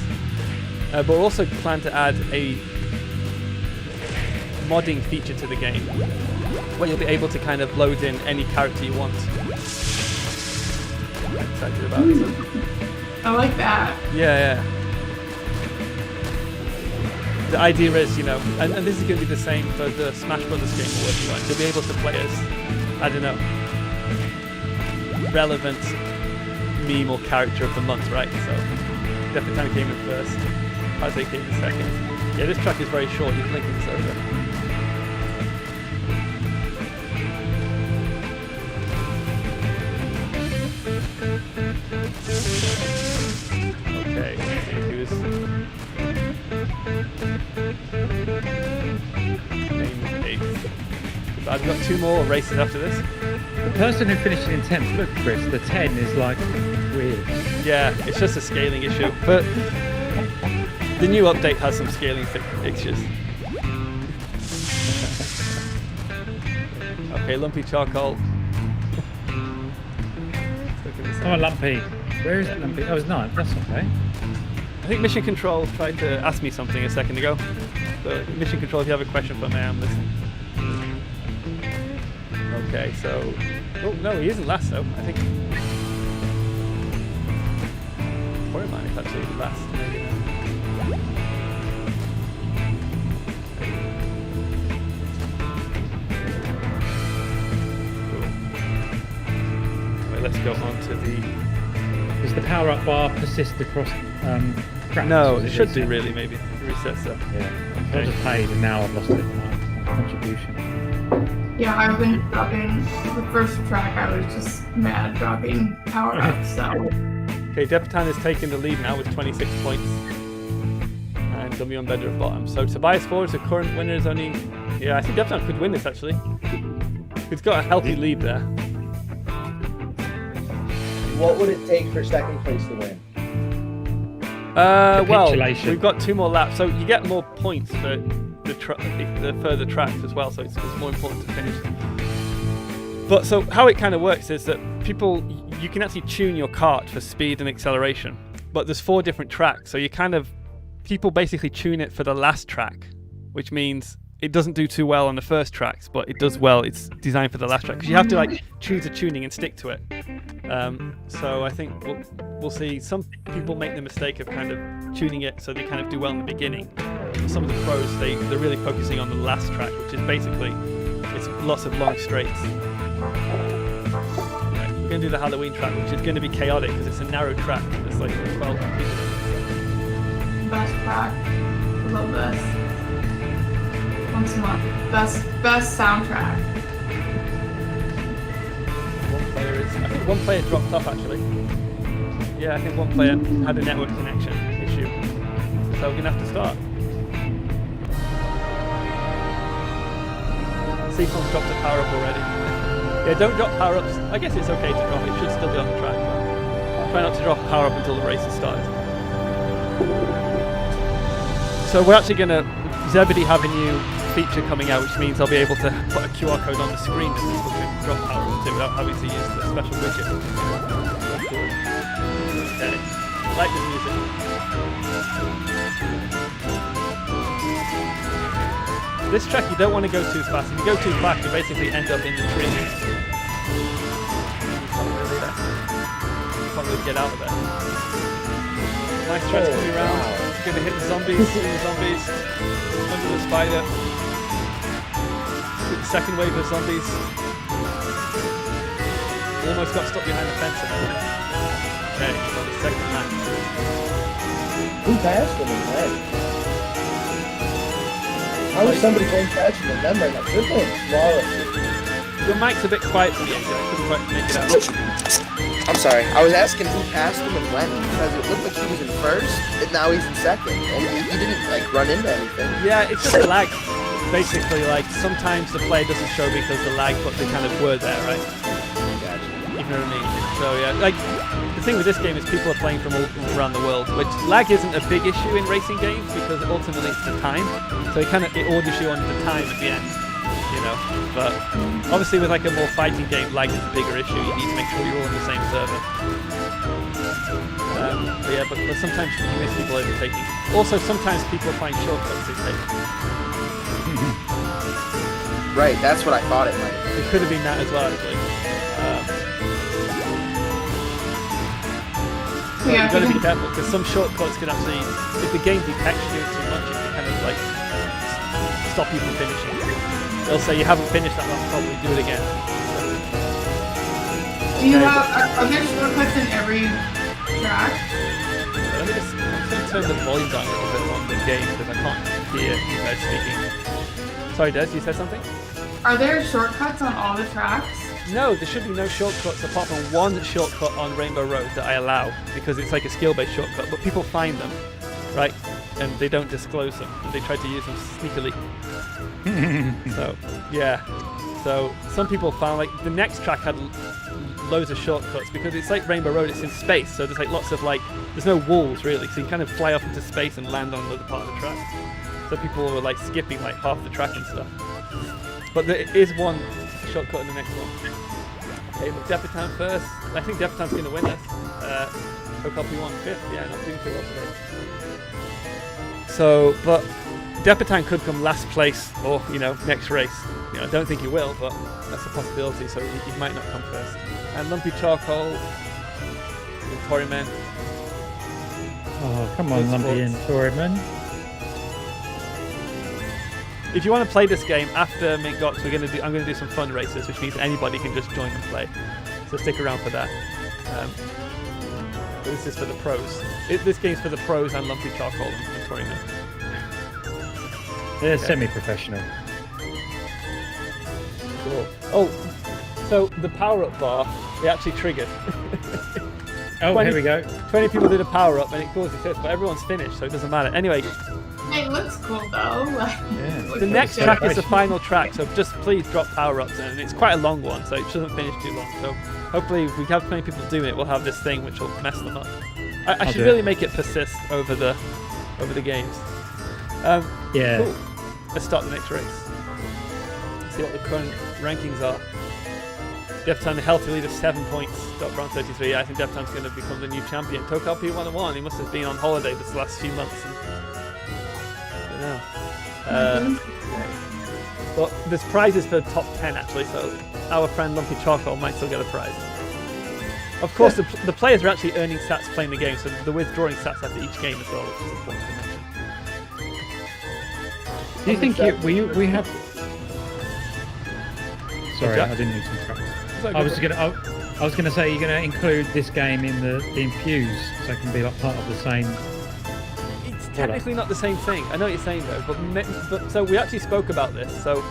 But we'll also plan to add a modding feature to the game, where you'll be able to kind of load in any character you want. I'm excited about it. I like that. Yeah. The idea is, and this is going to be the same for the Smash Brothers game we're working on. You'll be able to play as, I don't know, relevant meme or character of the month, right? So, Deathmatch came in first, Isaac came in second. Yeah, this track is very short, you can link this over. Okay, let's see who's named eighth. I've got two more races after this. The person who finished in 10th, look, Chris, the 10 is like weird. Yeah, it's just a scaling issue. But the new update has some scaling fixtures. Okay, Lumpy Charcoal. Come on, Lumpy. Where is Lumpy? Oh, it's 9th. That's okay. I think Mission Control tried to ask me something a second ago. So, Mission Control, if you have a question for me, I'm listening. Okay, so... Oh, no, he isn't last, though. I think... Horrorman is actually last, maybe. Anyway, let's go on to the... Does the power-up bar persist across tracks? No, it should do, really, maybe. It resets up. Yeah. I just paid and now I've lost it. My contribution. Yeah, I've been dropping the first track. I was just mad dropping power-ups, so... Okay, Deathmatch has taken the lead now with 26 points. And Dummy on Bedder at bottom. So Tobias Forge, the current winner, is only... Yeah, I think Deathmatch could win this, actually. He's got a healthy lead there. What would it take for second place to win? Well, we've got 2 more laps. So you get more points for the further tracks as well. So it's more important to finish. But so how it kind of works is that you can actually tune your kart for speed and acceleration, but there's 4 different tracks, so people basically tune it for the last track, which means it doesn't do too well on the first tracks, but it does well. It's designed for the last track because you have to like choose a tuning and stick to it. So I think we'll see. Some people make the mistake of kind of tuning it so they kind of do well in the beginning. Some of the pros they're really focusing on the last track, which is basically it's lots of long straights. Right, we're gonna do the Halloween track, which is going to be chaotic because it's a narrow track. There's like 12 people. Best track. I love this. Once a month. Best soundtrack. I think one player dropped off actually. Yeah, I think one player had a network connection issue. So we're gonna have to start. Seafoam dropped a power up already. Yeah, don't drop power ups. I guess it's okay to drop, it should still be on the track, but try not to drop a power up until the race has started. So we're actually gonna Zebedee have a new feature coming out, which means I'll be able to put a QR code on the screen that people can drop power up to without having to use the special widget. Okay, like the music. This track you don't want to go too fast. If you go too fast, you basically end up in the tree. You can't really get out of there. Nice track's coming around. It's gonna hit the zombies, under the spider. Hit the second wave of zombies. Almost got stuck behind the fence. Okay, so the second match. Who passed them in that? How is somebody playing faster than them right now? They're playing flawlessly. Your mic's a bit quiet for me, I couldn't quite make it out. I'm sorry. I was asking who passed him and when, because it looked like he was in first, and now he's in second, and he didn't like run into anything. Yeah, it's just lag. Basically, like sometimes the player doesn't show because the lag, but they kind of were there, right? You know what I mean? So yeah, like the thing with this game is people are playing from all around the world, which lag isn't a big issue in racing games because ultimately it's the time. So it orders you on the time at the end, you know. But obviously with like a more fighting game, lag is a bigger issue. You need to make sure you're all on the same server. But sometimes you miss people overtaking. Also, sometimes people find shortcuts to take. Right, that's what I thought it might be. It could have been that as well, actually. So you've got to be careful because some shortcuts can actually, if the game detects you too much, it can kind of like stop you from finishing. They'll say you haven't finished that last probably do it again. Do you are there shortcuts in every track? I'm going to turn the volume down a little bit on the game because I can't hear you guys speaking. Sorry, Des, you said something? Are there shortcuts on all the tracks? No, there should be no shortcuts apart from one shortcut on Rainbow Road that I allow because it's like a skill-based shortcut, but people find them, right? And they don't disclose them, and they try to use them sneakily. So, yeah. So, some people found, like, the next track had loads of shortcuts because it's like Rainbow Road, it's in space, so there's like lots of, like, there's no walls really, so you kind of fly off into space and land on another part of the track. So people were, like, skipping, like, half the track and stuff. But there is one shortcut in the next one. Okay, but Deathmatch first. I think Deathmatch's going to win this. Hope won 5th. Yeah, not doing too well today. So, but Deathmatch could come last place or, you know, next race. You know, I don't think he will, but that's a possibility, so he might not come first. And Lumpy Charcoal, and Toryman. Oh, come on, Lumpy and Toryman. If you want to play this game after MintGox, I'm going to do some fun races, which means anybody can just join and play. So stick around for that. But this is for the pros. This game's for the pros and Lumpy Charcoal and Toryman. They're semi-professional. Cool. Oh, so the power-up bar, it actually triggered. Oh, here we go. 20 people did a power-up and it caused a fifth, but everyone's finished, so it doesn't matter. Anyway. It looks cool though. Yeah. The next track is the final track, so just please drop power-ups, and it's quite a long one, so it shouldn't finish too long. So hopefully, if we have 20 people doing it, we'll have this thing which will mess them up. I should really make it persist over the games. Yeah. Cool. Let's start the next race. See what the current rankings are. Defton, a healthy lead of 7 points. Bronze 33. I think Defton's going to become the new champion. Tokal P101. He must have been on holiday this last few months. And, I don't know. Well, there's prizes for top 10 actually, so our friend Lumpy Charcoal might still get a prize. Of course, the players are actually earning stats playing the game, so they're withdrawing stats after each game as well, which is important to mention. Do you think we have? Sorry, I didn't mean to interrupt. I was gonna say you're gonna include this game in the Infused, so it can be like part of the same. It's technically not the same thing. I know what you're saying though, but so we actually spoke about this. So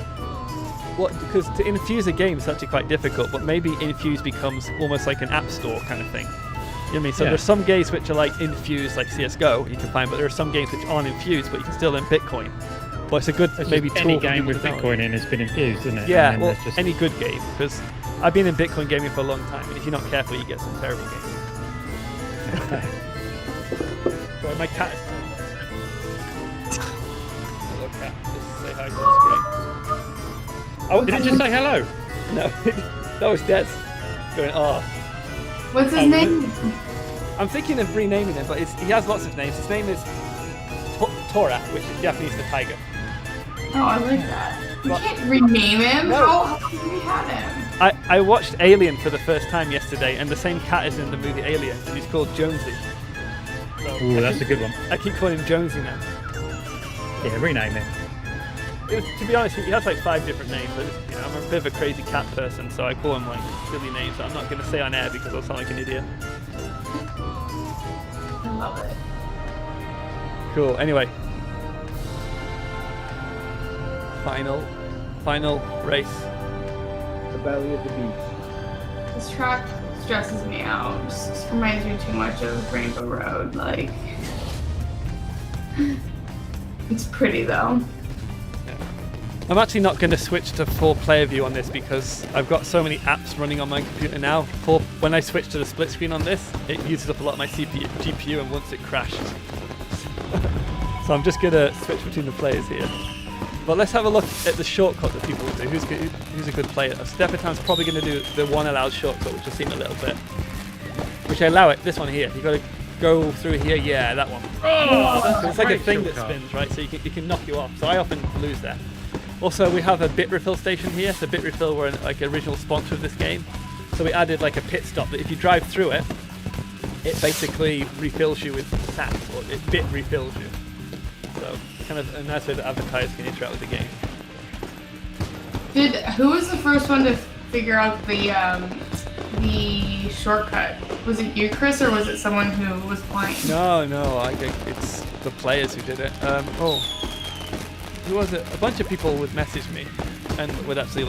because to infuse a game is actually quite difficult, but maybe Infuse becomes almost like an app store kind of thing. You know what I mean? So there's some games which are like infused, like CS:GO, you can find, but there are some games which aren't infused, but you can still earn Bitcoin. But it's a good maybe tool. Any game with Bitcoin in has been infused, isn't it? Yeah, well, any good game, because I've been in Bitcoin gaming for a long time, and if you're not careful, you get some terrible games. Sorry, my cat is... Hello, cat. Just say hi to the screen. Oh, did it just say hello? No, that was Des going, oh. What's his name? I'm thinking of renaming him, but he has lots of names. His name is Tora, which is Japanese for tiger. Oh, I like that. You can't rename him. No. How can we have him? I watched Alien for the first time yesterday, and the same cat is in the movie Alien, and he's called Jonesy. So Ooh, that's a good one. I keep calling him Jonesy now. Yeah, rename him. To be honest, he has like 5 different names. I'm a bit of a crazy cat person, so I call him like silly names that I'm not going to say on air because I'll sound like an idiot. I love it. Cool. Anyway, final race. The Valley of the Beast. This track stresses me out. Just reminds me too much of Rainbow Road. Like, it's pretty though. I'm actually not going to switch to 4-player view on this because I've got so many apps running on my computer now. When I switch to the split screen on this, it uses up a lot of my GPU, and once it crashed. So I'm just going to switch between the players here. But let's have a look at the shortcut that people do. Who's a good player? Stepatan's probably going to do the one allowed shortcut, which I've seen a little bit. Which I allow it. This one here. You've got to go through here. Yeah, that one. Oh, it's like a thing that spins, right? So you can knock you off. So I often lose that. Also, we have a bit refill station here. So bit refill were like an original sponsor of this game. So we added like a pit stop that if you drive through it, it basically refills you with sats, or it bit refills you. So kind of a nice way that advertisers can interact with the game. Who was the first one to figure out the shortcut? Was it you, Chris, or was it someone who was playing? No, it's the players who did it. Who was it? A bunch of people would message me and would actually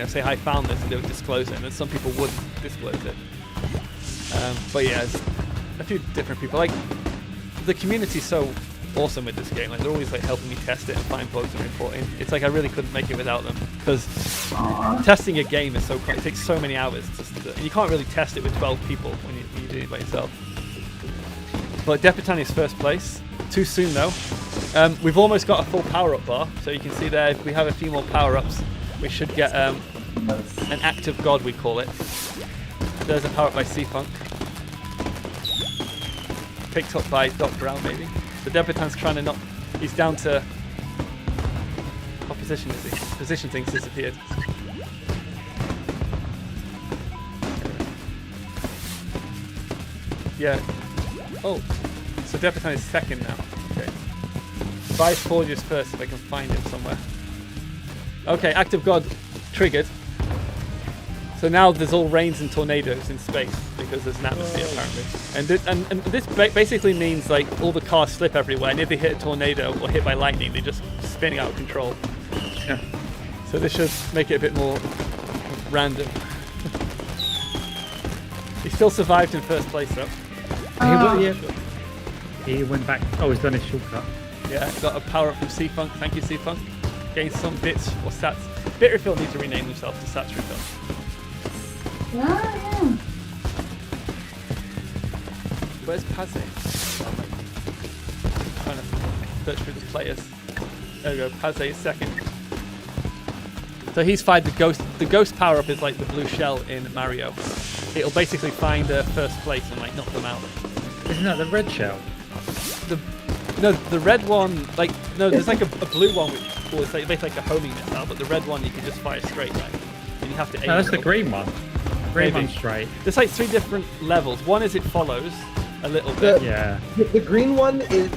say, I found this, and they would disclose it, and then some people wouldn't disclose it. But yeah, a few different people. Like, the community's so awesome with this game. Like, they're always helping me test it and find bugs and reporting. It's like I really couldn't make it without them, because testing a game is it takes so many hours and you can't really test it with 12 people when you do it by yourself. But Depatan is first place. Too soon though. We've almost got a full power-up bar, so you can see there if we have a few more power-ups, we should get an Act of God, we call it. There's a power-up by C-Funk. Picked up by Doc Brown, maybe. The Debutante's trying to he's down to... What position is he? Position thing's disappeared. Yeah. Oh. So Depatan is second now. Okay. Vice Forger's first if I can find him somewhere. Okay, Act of God triggered. So now there's all rains and tornadoes in space because there's an atmosphere apparently. And this basically means all the cars slip everywhere, and if they hit a tornado or hit by lightning, they're just spinning out of control. Yeah. So this should make it a bit more random. He still survived in first place though. He went back. Oh, he's done his shortcut. Yeah, got a power up from C-Funk. Thank you, C-Funk. Gained some bits or stats. Bit Refill needs to rename themselves to Stats Refill. Yeah. Where's Pazze? I'm trying to search through the players. There we go. Pazze is second. So So he's fired the ghost. The ghost power up is like the blue shell in Mario. It'll basically find first place and like knock them out. Isn't that the red shell? The red one, like there's like a blue one which it's like basically like a homing missile, but the red one you can just fire straight, right? And you have to aim. No, that's it the up. green one. Green Maybe. one's straight. There's like 3 different levels. One is it follows a little bit. Yeah. The green one is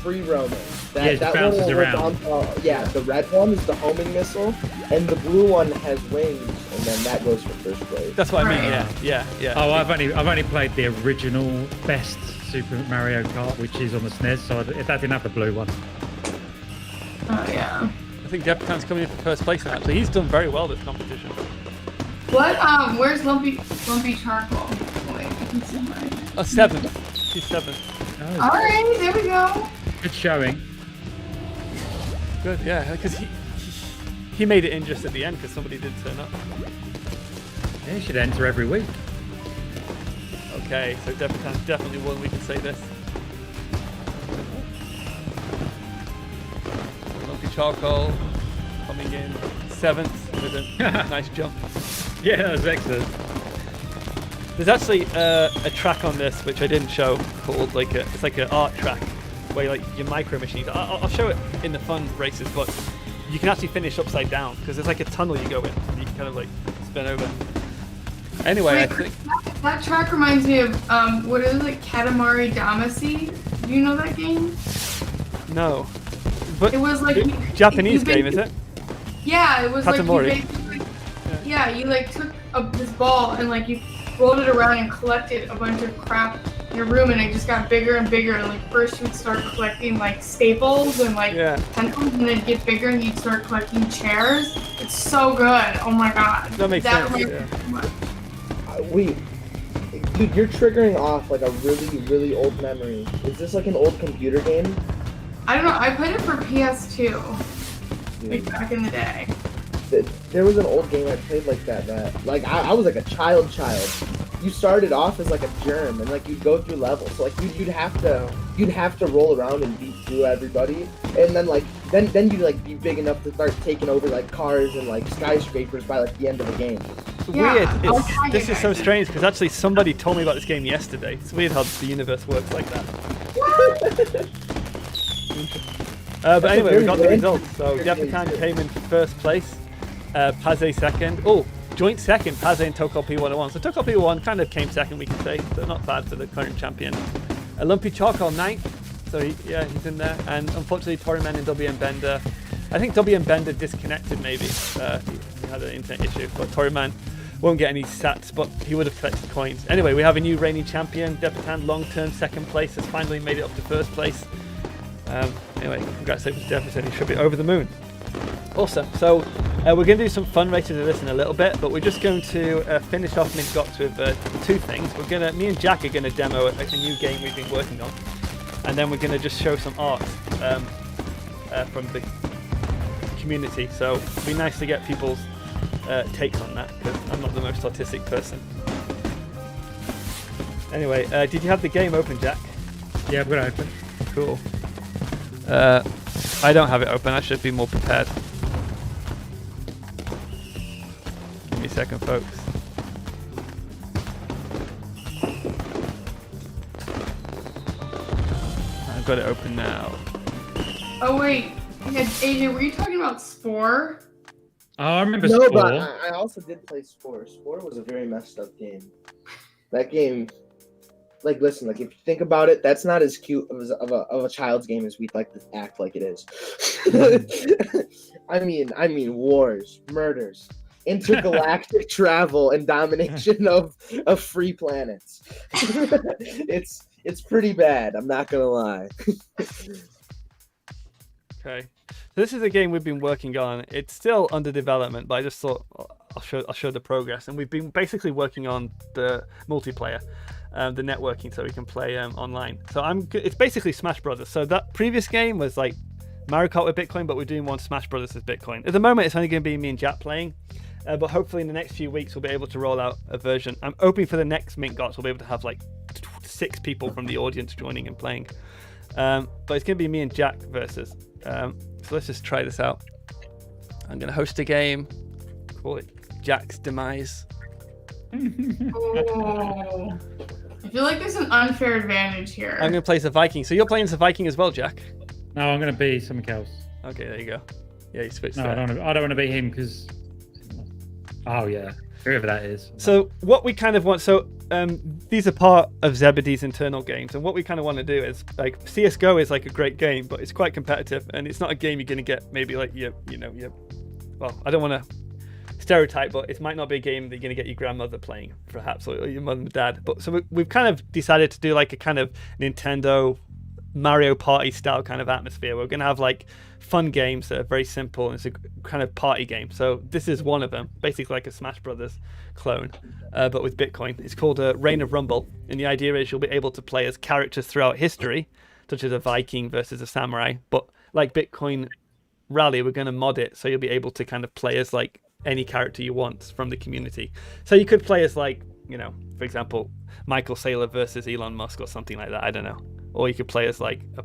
free roaming. It bounces one will around. The red one is the homing missile, and the blue one has wings, and then that goes for first place. That's what I mean. Yeah. Oh, I've only played the original best Super Mario Kart, which is on the SNES. So that didn't have the blue one. Oh yeah. I think Deathmatch's coming in for first place now. Actually, he's done very well this competition. What? Where's Lumpy Charcoal? Wait, he's somewhere. Oh, 7th. He's 7th. Oh, All right, there we go. good showing. Good, yeah, because he made it in just at the end because somebody did turn up. Yeah, you should enter every week. Okay, so Deathmatch definitely won. We can say this. Lumpy Charcoal coming in 7th with a nice jump. Yeah, that was excellent. There's actually a track on this which I didn't show called it's like an art track where like your micro machines. I'll show it in the fun races, but you can actually finish upside down because there's like a tunnel you go in. And you can kind of like spin over. Anyway, Wait, I think that track reminds me of what is it, Katamari Damacy? Do you know that game? no, but It was like Japanese you game, is it? Yeah, it was Katamari. like you basically, you like took this ball and like you rolled it around and collected a bunch of crap in your room, and it just got bigger and bigger. And like first you would start collecting like staples and like pencils, and then it'd get bigger and you'd start collecting chairs. It's so good. Oh my god. That makes sense. reminds Yeah. me so much. Wait, dude, you're triggering off like a really, really old memory. Is this like an old computer game? I don't know. I played it for PS2, like Dude, back in the day. there was an old game I played like that. Like I was like a child. You started off as like a germ, and like you'd go through levels. So like you'd have to roll around and beat through everybody, and then like then you'd like be big enough to start taking over like cars and like skyscrapers by like the end of the game. It's Yeah, weird. I'll try This it is so back. strange because actually somebody told me about this game yesterday. It's weird how the universe works like that. But anyway, we got the results. So Deathmatch came in first place. Paze second. Oh, joint second, Paze and Tokol P101. So Tokol P1 kind of came second, we can say. So not bad for the current champion. Lumpy Charcoal 9th. So he's in there. And unfortunately, Toriman and WM Bender. I think WM Bender disconnected maybe. He had an internet issue. But Toriman won't get any sats, but he would have collected coins. Anyway, we have a new reigning champion. Deathmatch long-term second place has finally made it up to first place. Anyway, congratulations to Deathmatch. He should be over the moon. Awesome. So we're going to do some fun races of this in a little bit, but we're just going to finish off MintGox with 2 things. Me and Jack are going to demo a new game we've been working on, and then we're going to just show some art from the community. So it'd be nice to get people's takes on that because I'm not the most artistic person. Anyway, did you have the game open, Jack? Yeah, I've got it open. Cool. I don't have it open. I should be more prepared. Give me a second, folks. I've got it open now. Oh wait, AJ, were you talking about Spore? Oh, I remember No, Spore. but I also did play Spore. Spore was a very messed up game. That game, like, listen, like if you think about it, that's not as cute of a child's game as we'd like to act like it is. I mean, wars, murders, intergalactic travel, and domination of free planets. It's pretty bad. I'm not gonna lie. Okay. So this is a game we've been working on. It's still under development, but I just thought I'll show the progress. And we've been basically working on the multiplayer, the networking, so we can play online. So it's basically Smash Brothers. So that previous game was like Mario Kart with Bitcoin, but we're doing one Smash Brothers with Bitcoin. At the moment, it's only going to be me and Jack playing, but hopefully in the next few weeks we'll be able to roll out a version. I'm hoping for the next MintGox we'll be able to have like 6 people from the audience joining and playing. But it's going to be me and Jack versus. So let's just try this out. I'm going to host a game. Call it Jack's demise. Oh. I feel like there's an unfair advantage here. I'm going to play as a Viking. So you're playing as a Viking as well, Jack? No, I'm going to be something else. Okay, there you go. Yeah, you switched No, there. I don't want to be him because. Oh yeah, whoever that is. So what we kind of want, these are part of Zebedee's internal games, and what we kind of want to do is, like, CS:GO is like a great game, but it's quite competitive, and it's not a game you're going to get maybe like well, I don't want to stereotype, but it might not be a game that you're going to get your grandmother playing, perhaps, or your mum and dad. But so we've kind of decided to do like a kind of Nintendo Mario Party style kind of atmosphere. We're going to have like fun games that are very simple, and it's a kind of party game. So this is one of them, basically like a Smash Brothers clone, but with Bitcoin. It's called Reign of Rumble, and the idea is you'll be able to play as characters throughout history, such as a Viking versus a samurai. But like Bitcoin Rally, we're going to mod it so you'll be able to kind of play as like any character you want from the community. So you could play as, like, for example, Michael Saylor versus Elon Musk or something like that. I don't know. Or you could play as like a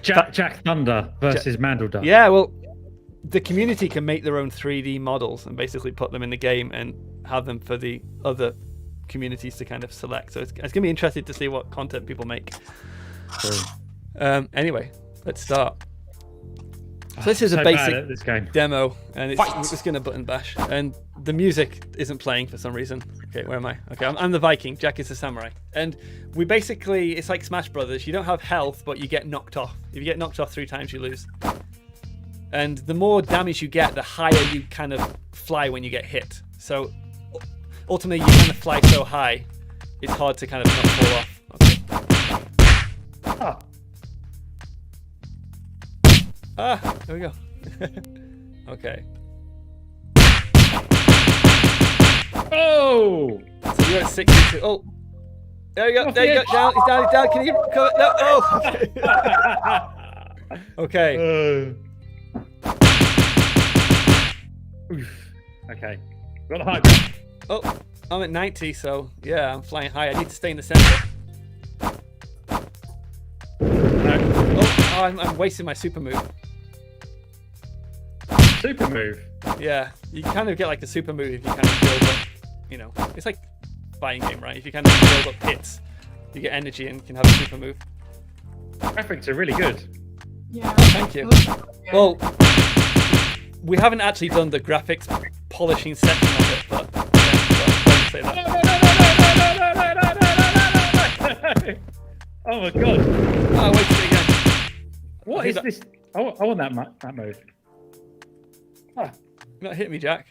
Jack Thunder versus Mandelduck. Yeah, well, the community can make their own 3D models and basically put them in the game and have them for the other communities to kind of select. So it's going to be interesting to see what content people make. Anyway, let's start. So this is a basic this game. demo, and it's just going to button bash. And the music isn't playing for some reason. Okay, where am I? Okay, I'm the Viking. Jack is the samurai. And we basically, it's like Smash Brothers. You don't have health, but you get knocked off. If you get knocked off 3 times, you lose. And the more damage you get, the higher you kind of fly when you get hit. So ultimately, you kind of fly so high, it's hard to kind of not fall off. Okay. There we go. Okay. Oh! So you're at 62. Oh! There you go. There you go. Down. He's down. He's down. Can you cover? No. Oh! Okay. Oof. Okay. Got the high ground. Oh! I'm at 90, so yeah, I'm flying high. I need to stay in the center. No. Oh, I'm wasting my super move. Super move. Yeah, you kind of get like a super move if you kind of build up, it's like fighting game, right? If you kind of build up hits, you get energy and can have a super move. Graphics are really good. Yeah. Thank you. Well, we haven't actually done the graphics polishing section of it, but yeah, don't say that. Oh my god. Oh, wait till again. What is this? I want that move. You're not hitting me, Jack.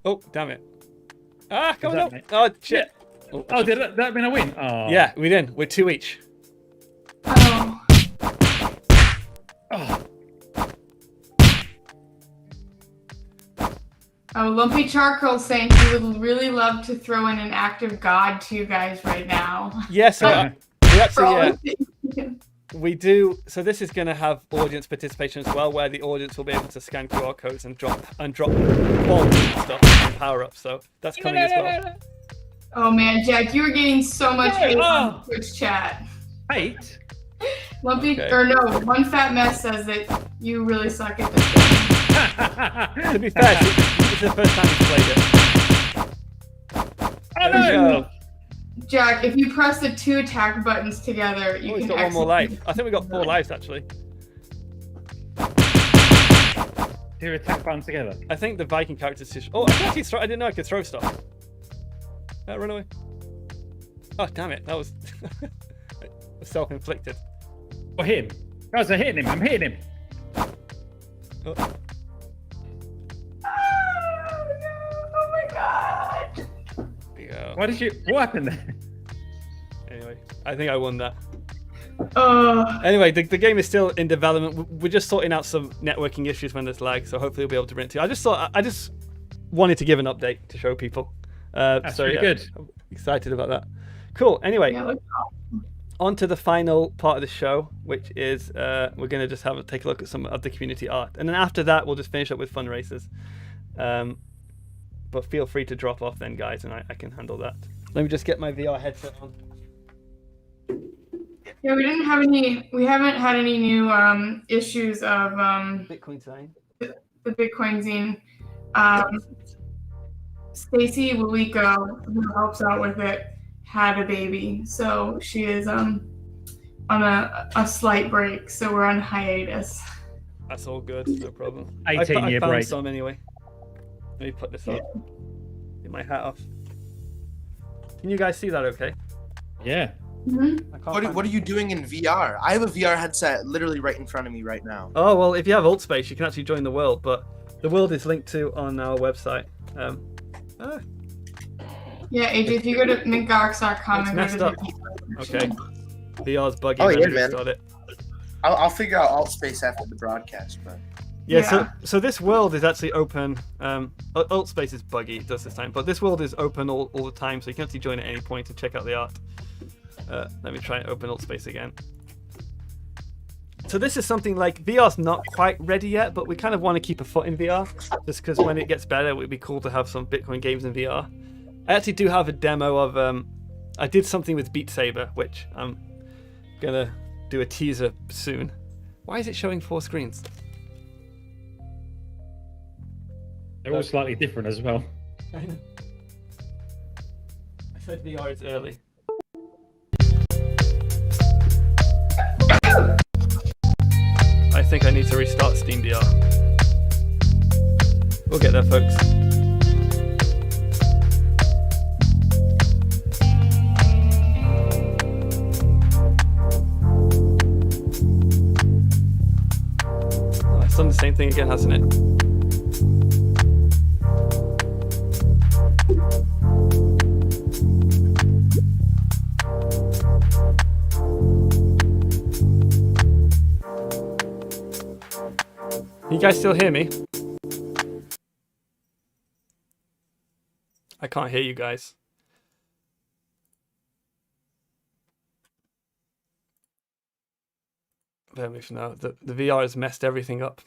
Oh, damn it. Come on. Oh, shit. Oh, did that mean I win? Oh. Yeah, we did. We're 2 each. Oh. Oh, Lumpy Charcoal saying he would really love to throw in an active god to you guys right now. Yeah, so we actually, Yeah. we do. So this is going to have audience participation as well, where the audience will be able to scan QR codes and drop quality stuff and power ups. So that's coming as well. Oh man, Jack, you were getting so much hate on Twitch chat. Hate? Lumpy, Okay. or no, One Fat Mess says that you really suck at this game. To be fair, it's the first time he's played it. Oh There we no! go. Jack, if you press the 2 attack buttons together, you Oh, he's can got one more execute. life. I think we got 4 lives actually. 2 attack buttons together. I think the Viking character's just. Oh, I actually I didn't know I could throw stuff. Run away. Oh, damn it. That was self-inflicted. Oh, him. Guys, I'm hitting him. I'm hitting him. Oh. Oh, no. Oh my god. There you go. Why did you? What happened there? Anyway, I think I won that. Oh. Anyway, the game is still in development. We're just sorting out some networking issues when there's lag, so hopefully we'll be able to bring it to you. I just wanted to give an update to show people. That's really good. I'm excited about that. Cool. Anyway, Yeah, on to the final part of the show, which is we're going to just take a look at some of the community art. And then after that, we'll just finish up with fundraisers. But feel free to drop off then, guys, and I can handle that. Let me just get my VR headset on. Yeah, we haven't had any new issues of Bitcoin sign. the Bitcoin zine. Stacy Waliko, who helps out with it, had a baby, so she is on a slight break. So we're on hiatus. That's all good, no problem. 18-year I found break. some anyway. Let me put this on. Get my hat off. Can you guys see that okay? Yeah. Mm-hmm. I can't What are you doing in VR? I have a VR headset literally right in front of me right now. Oh, well, if you have alt space, you can actually join the world, but the world is linked to on our website. Yeah, AJ, if you go to mintgox.com It's and go messed to up. the Okay. VR's buggy. Oh, let yeah, me man. restart it. I'll figure out alt space after the broadcast, but Yeah, so this world is actually open. Alt space is buggy, it does this time, but this world is open all the time, so you can actually join at any point and check out the art. Let me try and open alt space again. So this is something like VR's not quite ready yet, but we kind of want to keep a foot in VR, just because when it gets better, it would be cool to have some Bitcoin games in VR. I actually do have a demo of. I did something with Beat Saber, which I'm gonna do a teaser soon. Why is it showing 4 screens? They're all slightly different as well. I said VR is early. I think I need to restart Steam VR. We'll get there, folks. Oh, it's done the same thing again, hasn't it? Can you guys still hear me? I can't hear you guys. Bear with me for now. The VR has messed everything up.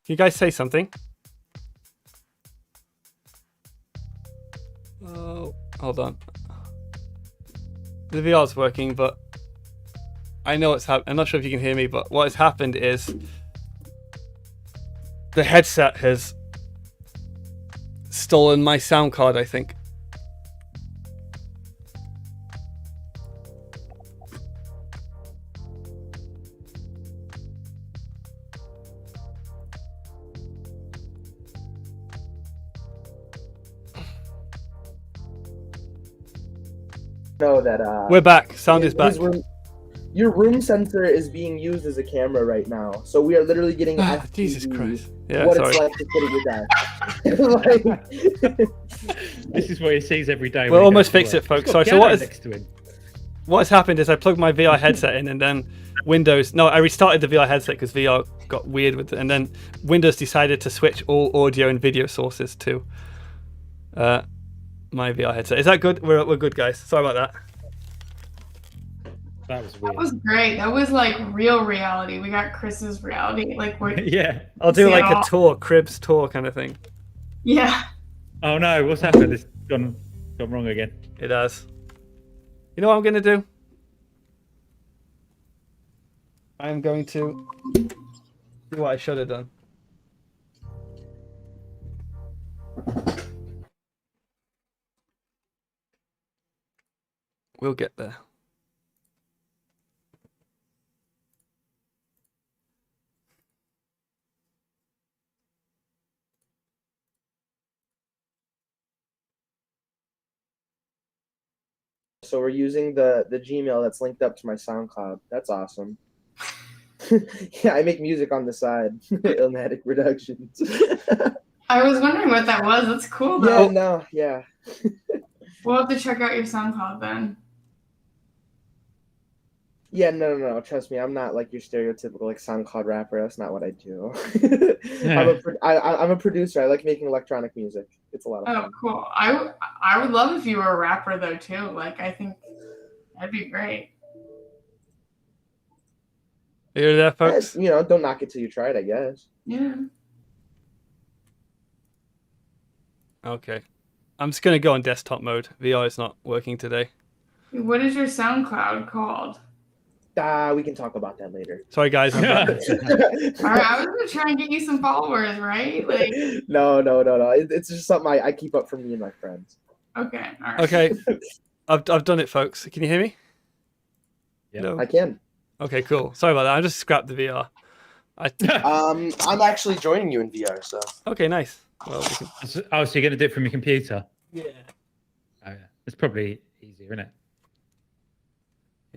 Can you guys say something? Oh, hold on. The VR's working, but I know what's happened. I'm not sure if you can hear me, but what has happened is the headset has stolen my sound card, I think. know that We're back. Sound is back. Your room sensor is being used as a camera right now, so we are literally getting FPV, Jesus Christ. Yeah, what sorry. it's like to sit at your desk. This is what he sees every day. We'll when he almost goes to fix work. it, folks. He's Sorry, got so a what piano is- next to him. What has happened is I plugged my VR headset in, and then I restarted the VR headset because VR got weird with it, and then Windows decided to switch all audio and video sources to my VR headset. Is that good? We're good, guys. Sorry about that. That was That weird. was great. That was like real reality. We got Chris's reality. Like we're Yeah. I'll do See like it a all. tour, Cribs tour kind of thing. yeah. Oh no, what's happened? It's gone wrong again. It has. You know what I'm going to do? I'm going to do what I should have done. We'll get there. So we're using the Gmail that's linked up to my SoundCloud. That's awesome. Yeah, I make music on the side. Illmatic Productions. I was wondering what that was. That's cool though. Yeah, no, yeah. We'll have to check out your SoundCloud then. Yeah, no. Trust me, I'm not like your stereotypical like SoundCloud rapper. That's not what I do. I'm a producer. I like making electronic music. It's a lot of Oh, fun. cool. I would love if you were a rapper though too. Like I think that'd be great. Are you there, folks? You know, don't knock it till you try it, I guess. Yeah. Okay. I'm just going to go on desktop mode. VR is not working today. What is your SoundCloud called? We can talk about that later. Sorry, guys. I'm back. All right, I was gonna try and get you some followers, right? Like, No. It's just something I keep up for me and my friends. okay, all right. Okay. I've done it, folks. Can you hear me? Yeah. No. I can. Okay, cool. Sorry about that. I just scrapped the VR. I'm actually joining you in VR, so. Okay, nice. Well, we can... Oh, so you're going to do it from your computer? Yeah. Oh, yeah. It's probably easier, isn't it?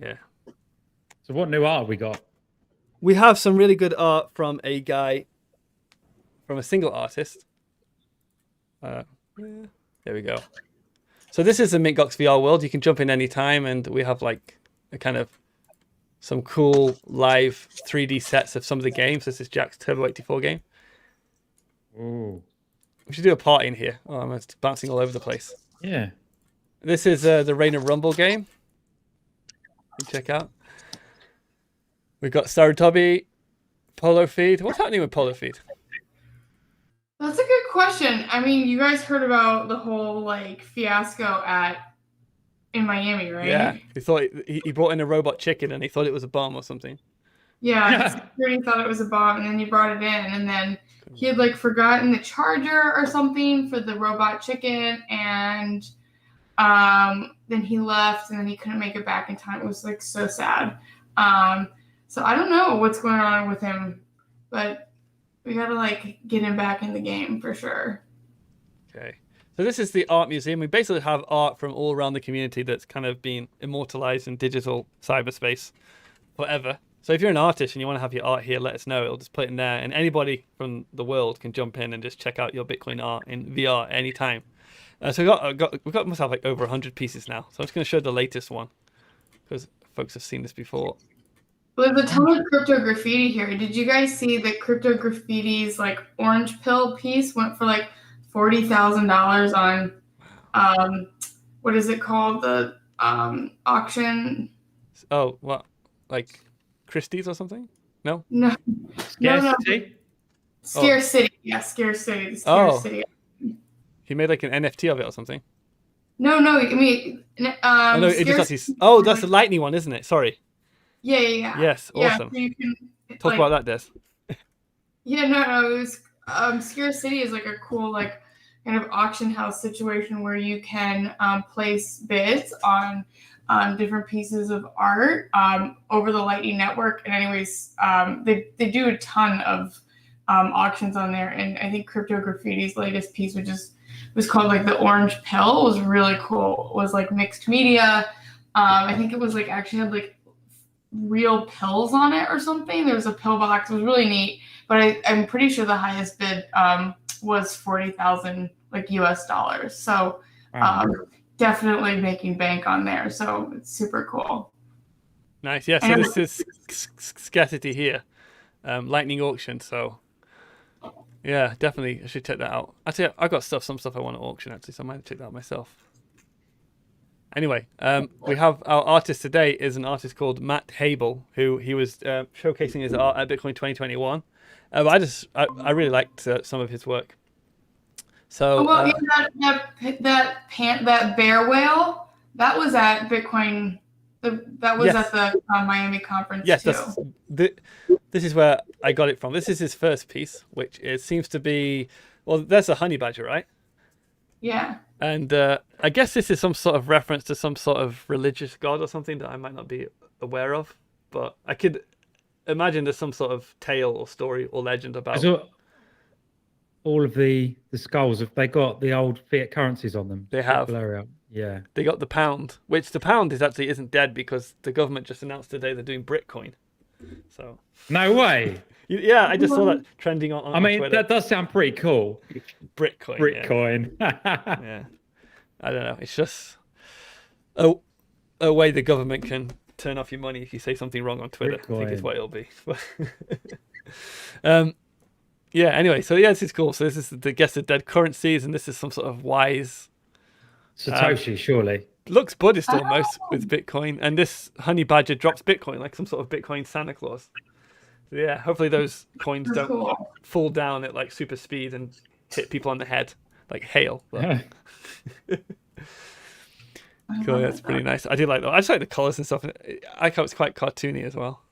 Yeah. So what new art have we got? We have some really good art from a guy, from a single artist. There we go. So this is the MintGox VR world. You can jump in any time, and we have like a kind of some cool live 3D sets of some of the games. This is Jack's Turbo 84 game. Ooh. We should do a party in here. Oh, I'm bouncing all over the place. Yeah. This is the Reign of Rumble game. Check out. We've got Sarutobi, Polo Feed. What's happening with Polo Feed? That's a good question. I mean, you guys heard about the whole like fiasco in Miami, right? Yeah, he thought he brought in a robot chicken and he thought it was a bomb or something. Yeah, security thought it was a bomb, and then he brought it in, and then he had like forgotten the charger or something for the robot chicken, and then he left, and then he couldn't make it back in time. It was like so sad. So I don't know what's going on with him, but we gotta like get him back in the game for sure. Okay. So this is the art museum. We basically have art from all around the community that's kind of been immortalized in digital cyberspace forever. So if you're an artist and you want to have your art here, let us know. It'll just put it in there, and anybody from the world can jump in and just check out your Bitcoin art in VR anytime. So we've got myself like over 100 pieces now. So I'm just going to show the latest one because folks have seen this before. Well, there's a ton of crypto graffiti here. Did you guys see that crypto graffiti's like orange pill piece went for like $40,000 on what is it called, the auction? Oh, what, like Christie's or something? No. Scarcity? Scarcity. Yeah, Scarcity. The Oh. Scarcity. He made like an NFT of it or something. No. I mean, Oh, no, it just actually. Oh, that's the lightning one, isn't it? Sorry. Yeah. Yes, Yeah, awesome. so you can, Talk like, about that, Des. Yeah, no. It was Scarcity is like a cool like kind of auction house situation where you can place bids on different pieces of art over the Lightning Network. And anyways, they do a ton of auctions on there. And I think Crypto Graffiti's latest piece, which was called like the Orange Pill, was really cool. It was like mixed media. I think it was like actually had like real pills on it or something. There was a pill box. It was really neat. But I'm pretty sure the highest bid was 40,000 like US dollars. So definitely making bank on there. So it's super cool. Nice. Yeah. So this is Scarcity here, Lightning auction. So yeah, definitely I should check that out. Actually, I've got some stuff I want to auction actually, so I might check that out myself. Anyway, we have our artist today is an artist called Matt Habel, who he was showcasing his art at Bitcoin 2021. But I really liked some of his work. So that bear whale that was at Bitcoin. That was at the Miami conference. Yes, too. This is where I got it from. This is his first piece, which seems to be there's a honey badger, right? Yeah. And I guess this is some sort of reference to some sort of religious god or something that I might not be aware of, but I could imagine there's some sort of tale or story or legend about. So all of the skulls, they got the old fiat currencies on them. They have. Yeah. They got the pound, which the pound isn't dead because the government just announced today they're doing Britcoin. So. No way. Yeah, I just saw that trending on. I mean, Twitter. that does sound pretty cool. Britcoin. Yeah. I don't know. It's just a way the government can turn off your money if you say something wrong on Twitter. Britcoin. I think is what it'll be. Yeah. Anyway, so yeah, this is cool. So this is the dead currencies, and this is some sort of wise Satoshi, surely. Looks Buddhist almost with Bitcoin, and this honey badger drops Bitcoin like some sort of Bitcoin Santa Claus. So yeah, hopefully those coins don't fall down at like super speed and hit people on the head. like hail. But I cool, love that's it, pretty though. nice. I do like that. I just like the colors and stuff. I thought it's quite cartoony as well.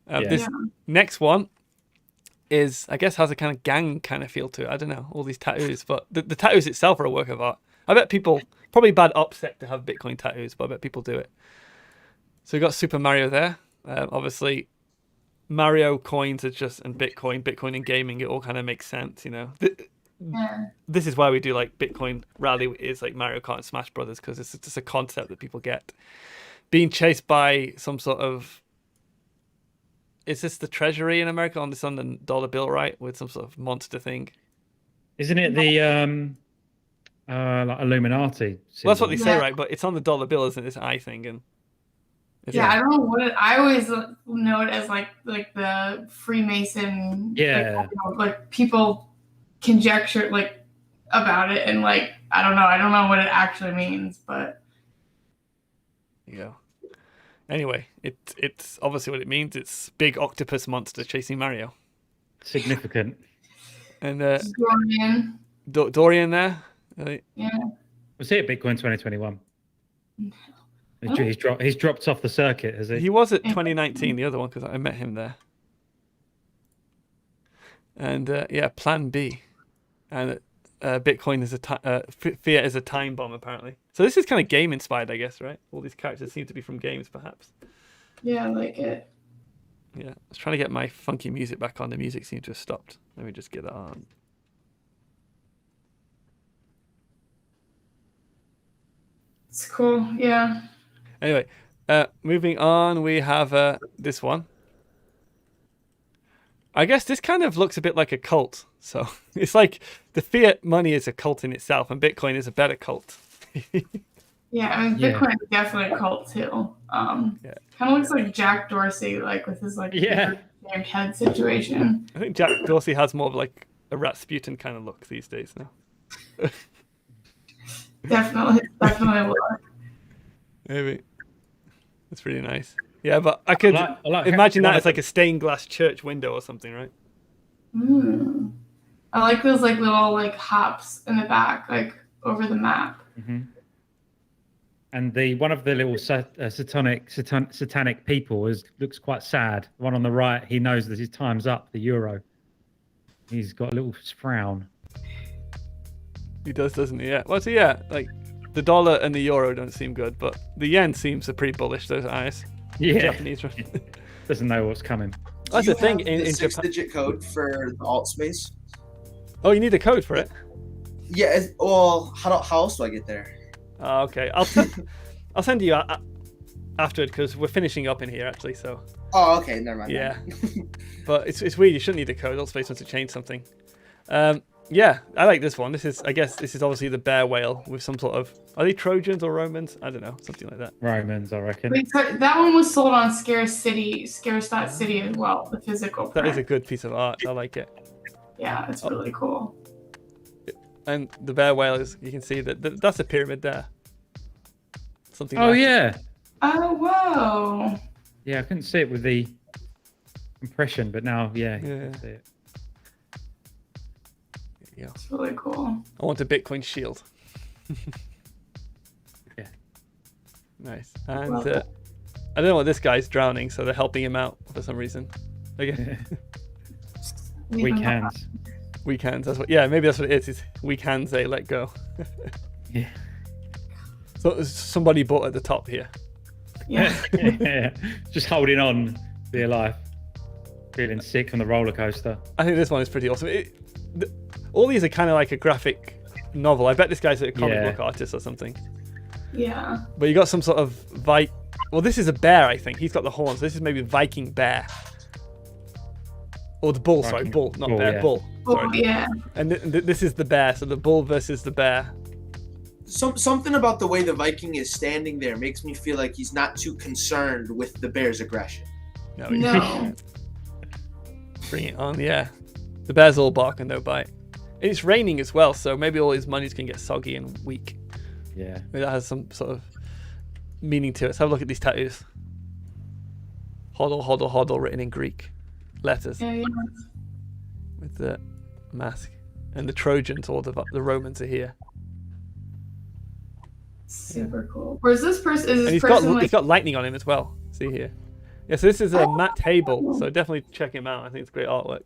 Yeah. This Yeah. next one is, I guess, has a kind of gang kind of feel to it. I don't know, all these tattoos, but the tattoos itself are a work of art. I bet people, probably bad upset to have Bitcoin tattoos, but I bet people do it. So we got Super Mario there. Obviously, Mario coins are just, and Bitcoin and gaming, it all kind of makes sense, you know. Yeah. This is why we do like Bitcoin Rally is like Mario Kart and Smash Brothers, because it's just a concept that people get. Being chased by some sort of, is this the treasury in America on the dollar bill, right? With some sort of monster thing. Isn't it the like Illuminati? Well, that's what they symbol? say, Yeah. right? But it's on the dollar bill, isn't it? This eye thing, and Yeah, I don't know what it. I always know it as like the Freemason. Yeah. Like people conjecture like about it, and like I don't know what it actually means, but yeah. Anyway, it's obviously what it means. It's big octopus monster chasing Mario, Significant. and Dorian. Dorian there. Yeah. Was he at Bitcoin 2021? Oh. He's dropped off the circuit, has he? He was at 2019, the other one, because I met him there. And yeah, Plan B, and Bitcoin is Fiat is a time bomb apparently. So this is kind of game inspired, I guess, right? All these characters seem to be from games, perhaps. Yeah, I like it. Yeah, I was trying to get my funky music back on. The music seemed to have stopped. Let me just get that on. It's cool. Yeah. Anyway, moving on, we have this one. I guess this kind of looks a bit like a cult. So it's like the fiat money is a cult in itself, and Bitcoin is a better cult. Yeah, I mean Yeah. Bitcoin is definitely a cult too. Yeah. Kind of looks like Jack Dorsey, like with his like Yeah. named head situation. I think Jack Dorsey has more of like a Rasputin kind of look these days now. Definitely look. Maybe. That's pretty nice. Yeah, but I could I like imagine how- that as like a stained glass church window or something, right? Mm. I like those like little like hops in the back, like over the map. Mhm. And the one of the little satanic people looks quite sad. The one on the right, he knows that his time's up. The euro. He's got a little frown. He does, doesn't he? Yeah. Well, so yeah, like the dollar and the euro don't seem good, but the yen seems pretty bullish. Those eyes. Yeah. Japanese. Doesn't know what's coming. That's Do the you thing have in the Japan. six-digit code for the alt space. Oh, you need a code for it. Yeah. Well, how else do I get there? Oh, okay. I'll send you afterward because we're finishing up in here actually. So Oh, okay. Never mind. yeah, but it's weird. You shouldn't need a code. Altspace wants to change something. Yeah, I like this one. I guess this is obviously the bear whale with some sort of, are they Trojans or Romans? I don't know, something like that. Romans, I reckon. Wait, so that one was sold on Scarce.City as well, the physical That is a print. good piece of art. I like it. Yeah, it's really cool. And the bear whale is, you can see that's a pyramid there. Something. Oh like it. yeah, Oh whoa! yeah. I couldn't see it with the impression, but now, yeah, you Yeah. can see it. Yeah. It's really cool. I want a Bitcoin shield. Yeah. Nice. And Well- I don't know what this guy's drowning, so they're helping him out for some reason. Okay. Weak hands. Weak hands. That's what. Yeah, maybe that's what it is. Is weak hands they let go. Yeah. So somebody bought at the top here. Yeah. Yeah. Just holding on, be alive. Feeling sick on the roller coaster. I think this one is pretty awesome. All these are kind of like a graphic novel. I bet this guy's a comic Yeah. book artist or something. Yeah. But you got some sort of Well, this is a bear, I think. He's got the horns. This is maybe Viking bear. Or the bull, sorry, Viking bull, not bull, bear, yeah. bull. Oh, Sorry. yeah. And this is the bear, so the bull versus the bear. Something about the way the Viking is standing there makes me feel like he's not too concerned with the bear's aggression. No. No. Bring it on, yeah. The bear's all bark and no bite. And it's raining as well, so maybe all his monies can get soggy and weak. Yeah. Maybe that has some sort of meaning to it. Let's have a look at these tattoos. Hodl, hodl, hodl, written in Greek letters Yeah, yeah. with the mask. and the Trojans, or the Romans are here. Super cool. Where's this person? Is And this he's person got like? he's got lightning on him as well. See here. Yeah, so this is Matt Hable, so definitely check him out. I think it's great artwork.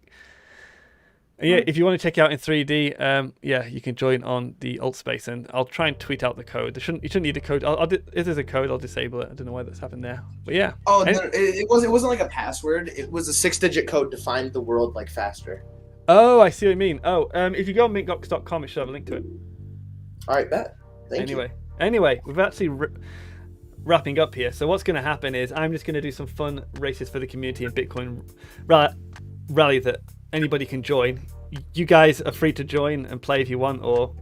And yeah, if you want to check it out in 3D, yeah, you can join on the alt space, and I'll try and tweet out the code. You shouldn't need a code. If there's a code, I'll disable it. I don't know why that's happened there, but yeah. Oh, no, it wasn't like a password. It was a 6-digit code to find the world like faster. Oh, I see what you mean. Oh, if you go on mintgox.com, it should have a link to it. All right, bet. Thank you. Anyway, we've actually wrapping up here. So what's going to happen is I'm just going to do some fun races for the community and Bitcoin rally that anybody can join. You guys are free to join and play if you want, or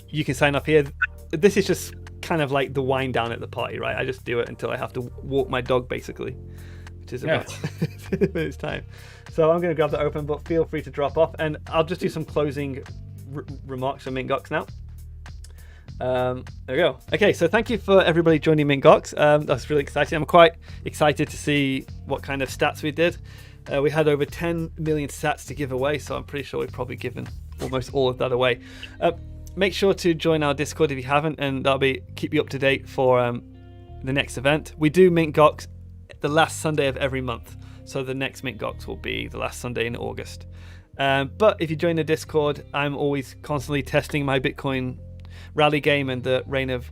you can sign up here. This is just kind of like the wind down at the party, right? I just do it until I have to walk my dog, basically, which is about it's time. So I'm going to grab that open, but feel free to drop off, and I'll just do some closing remarks for MintGox now. There we go. Okay, so thank you for everybody joining MintGox. That's really exciting. I'm quite excited to see what kind of stats we did. We had over 10 million sats to give away, so I'm pretty sure we've probably given almost all of that away. Make sure to join our Discord if you haven't, and that'll keep you up to date for the next event. We do MintGox the last Sunday of every month, so the next MintGox will be the last Sunday in August. But if you join the Discord, I'm always constantly testing my Bitcoin rally game and the Reign of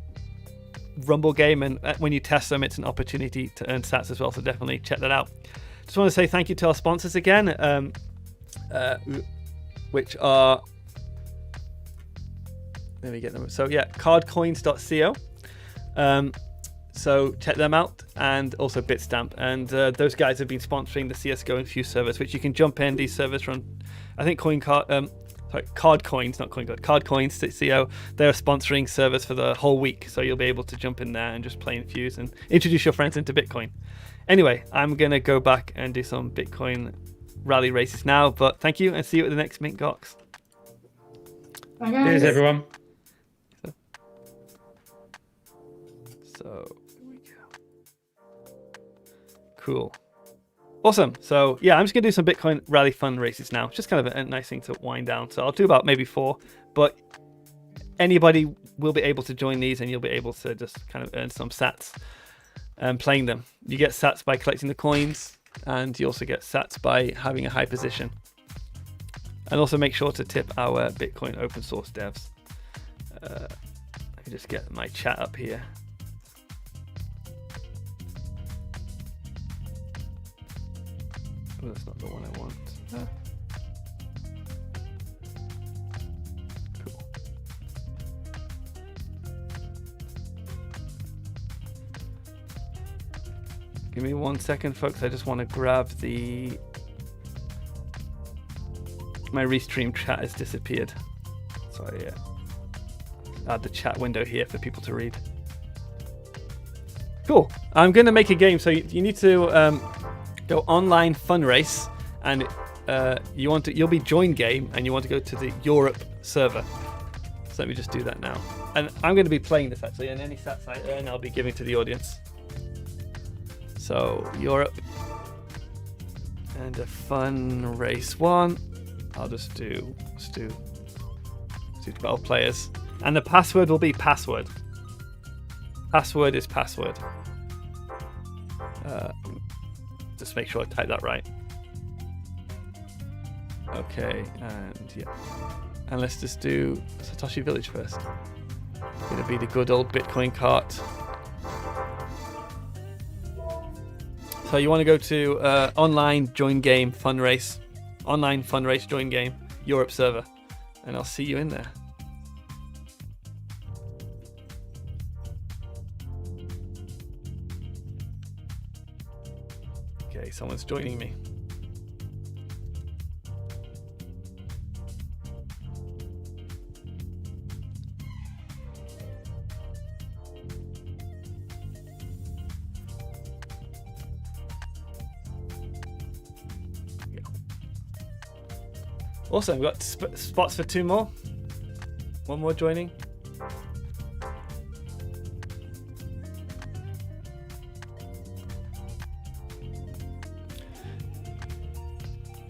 Rumble game, and when you test them, it's an opportunity to earn sats as well, so definitely check that out. Just want to say thank you to our sponsors again, which are, let me get them. So yeah, cardcoins.co. So check them out, and also Bitstamp, and those guys have been sponsoring the CS:GO Infused servers, which you can jump in. These servers run, I think Cardcoins, not CoinCard, Cardcoins.co. They're sponsoring servers for the whole week, so you'll be able to jump in there and just play Infuse and introduce your friends into Bitcoin. Anyway, I'm gonna go back and do some Bitcoin rally races now, but thank you, and see you at the next MintGox. Bye, guys. Cheers, everyone. So here we go. Cool. Awesome. So yeah, I'm just gonna do some Bitcoin rally fun races now. It's just kind of a nice thing to wind down. So I'll do about maybe 4, but anybody will be able to join these, and you'll be able to just kind of earn some sats playing them. You get sats by collecting the coins, and you also get sats by having a high position. And also make sure to tip our Bitcoin open source devs. Let me just get my chat up here. Oh, that's not the one I want. Cool. Give me 1 second, folks. I just want to grab my restream chat has disappeared. So I add the chat window here for people to read. Cool. I'm going to make a game. So you need to go online fun race, and you'll be join game, and you want to go to the Europe server. So let me just do that now. And I'm going to be playing this actually, and any stats I earn, I'll be giving to the audience. So Europe and a fun race 1. I'll just do 12 players, and the password will be password. Password is password. Just make sure I type that right. Okay, and yeah, and let's just do Satoshi Village first. Gonna be the good old Bitcoin cart. So you want to go to online join game fun race, online fun race join game Europe server, and I'll see you in there. Okay, someone's joining me. Awesome, we've got spots for 2 more. 1 more joining.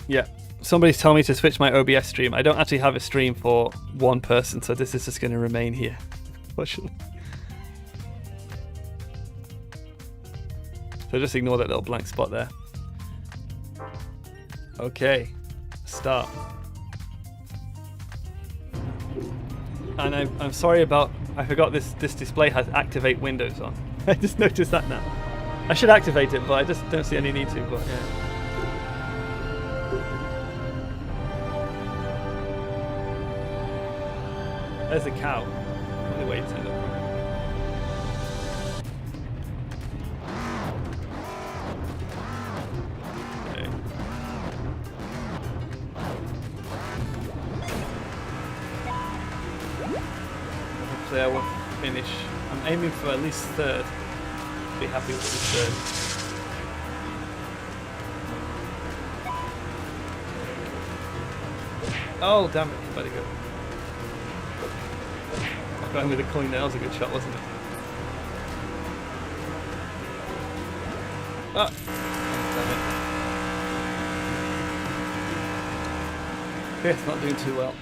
Yeah, somebody's telling me to switch my OBS stream. I don't actually have a stream for one person, so this is just going to remain here. Unfortunately. So just ignore that little blank spot there. Okay, start. And I'm sorry about, I forgot this display has activate windows on. I just noticed that now. I should activate it, but I just don't see any need to, but yeah. There's a cow. Only way to end up. Okay. Hopefully I won't finish. I'm aiming for at least third. Be happy with this third. Oh damn it, better go. Going with the coin there was a good shot, wasn't it? Ah! Damn it. Okay, it's not doing too well.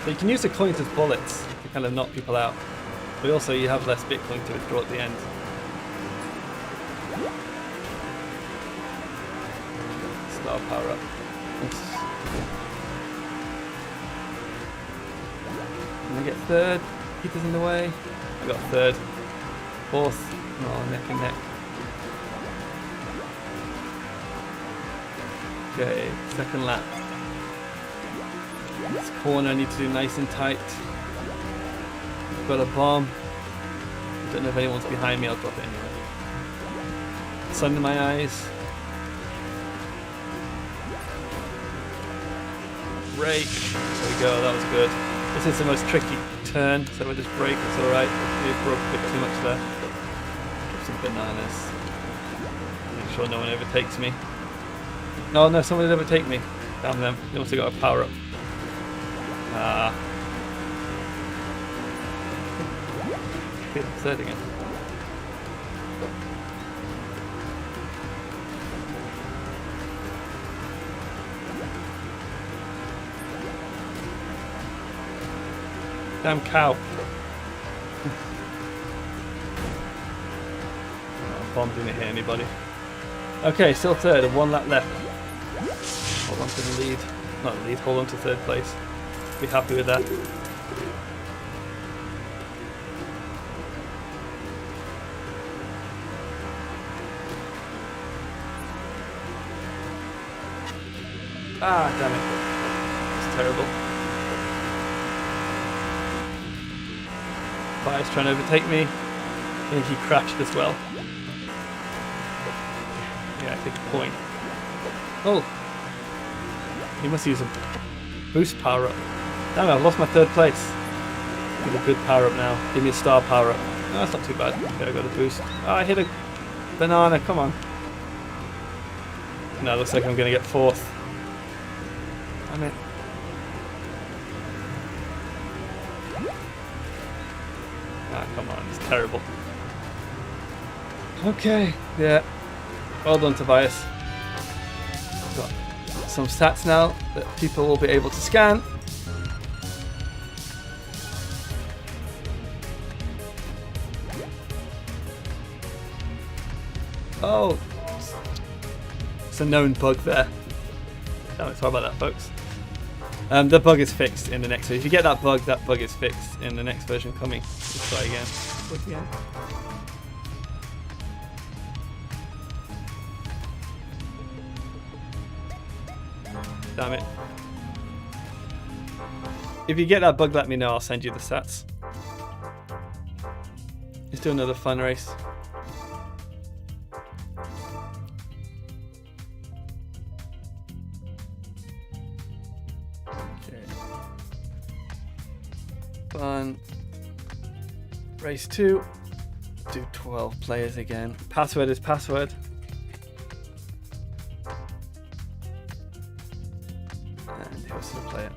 So you can use the coins as bullets to kind of knock people out, but also you have less Bitcoin to withdraw at the end. Star power up. Oops. And I get third. Peter's in the way. I got third. Fourth. Oh, neck and neck. Okay, second lap. This corner I need to do nice and tight. I've got a bomb. I don't know if anyone's behind me, I'll drop it anyway. Sun in my eyes. Brake. There we go, that was good. This is the most tricky turn, so we'll just brake, it's alright. We broke a bit too much there. Drop some bananas. Make sure no one overtakes me. No, someone did overtake me. Damn them. They also got a power up. Ah. Okay, third again. Damn cow. Oh, bomb didn't hit anybody. Okay, still third and one lap left. Hold on to the lead. Not the lead, hold on to third place. Be happy with that. Ah, damn it. It's terrible. Fire's trying to overtake me. I think he crashed as well. Yeah, I take a point. Oh! He must use a boost power up. Damn it, I've lost my third place. Give me a good power up now. Give me a star power up. No, that's not too bad. Okay, I got a boost. Oh, I hit a banana, come on. No, looks like I'm going to get fourth. Damn it. Ah, come on, it's terrible. Okay, yeah. Well done, Tobias. Got some stats now that people will be able to scan. Oh, it's a known bug there. Sorry about that, folks. The bug is fixed in the next. So if you get that bug is fixed in the next version coming. Let's try again. Look again. Damn it. If you get that bug, let me know. I'll send you the stats. Let's do another fun race. Fun. Race 2. Do 12 players again. Password is password. And who's the player?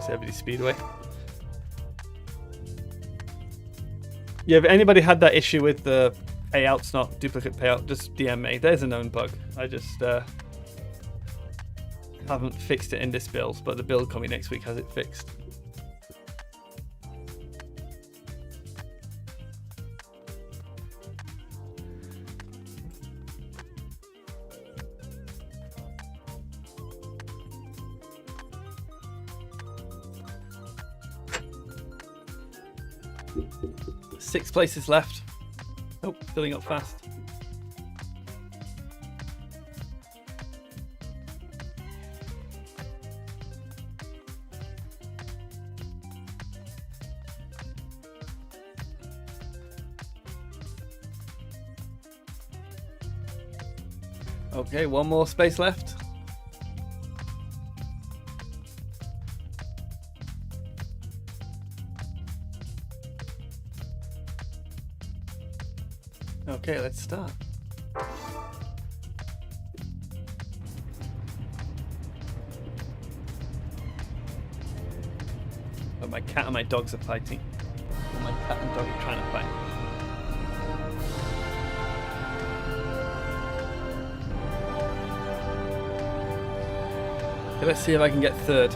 Yosemite Speedway. Yeah, if anybody had that issue with the payouts, not duplicate payout, just DM me. There's a known bug. I just haven't fixed it in this build, but the build coming next week has it fixed. Six places left. Oh, filling up fast. Okay, one more space left. Okay, let's start. But my cat and my dogs are fighting. And my cat and dog are trying to fight. Okay, let's see if I can get third.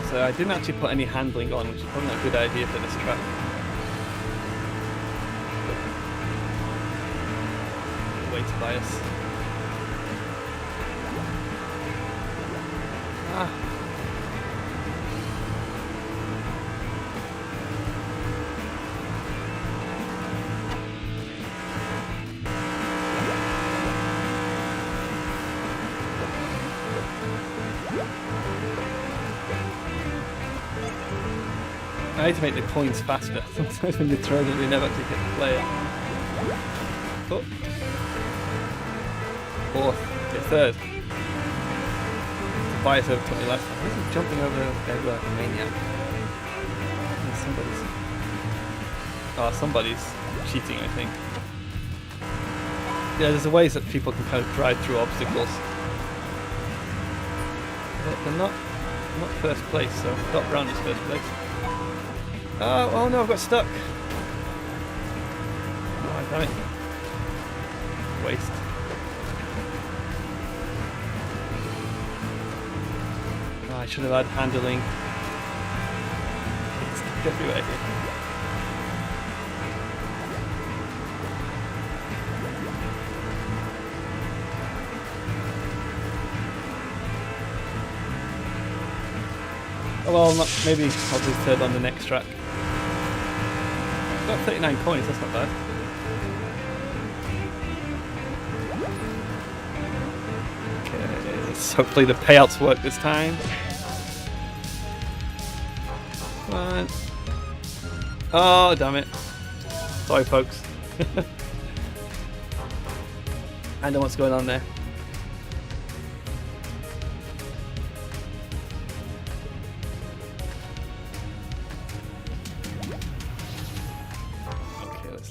So I didn't actually put any handling on, which is probably not a good idea for this track. Weight bias. Ah. I need to make the coins faster. Sometimes when you throw them, they never actually hit the player. Oh. Fourth. Okay, third. Tobias overtook me last time. Why is he jumping over the bed like a maniac? Somebody's cheating, I think. Yeah, there's ways that people can kind of drive through obstacles. But they're not first place, so Doc Brown is first place. Oh no, I've got stuck. Oh, damn it. Waste. Oh, I should have had handling. It's stuck everywhere here. Oh well, maybe I'll do third on the next track. Got 39 coins, that's not bad. Okay, so hopefully the payouts work this time. Come on. Oh, damn it. Sorry, folks. I know what's going on there.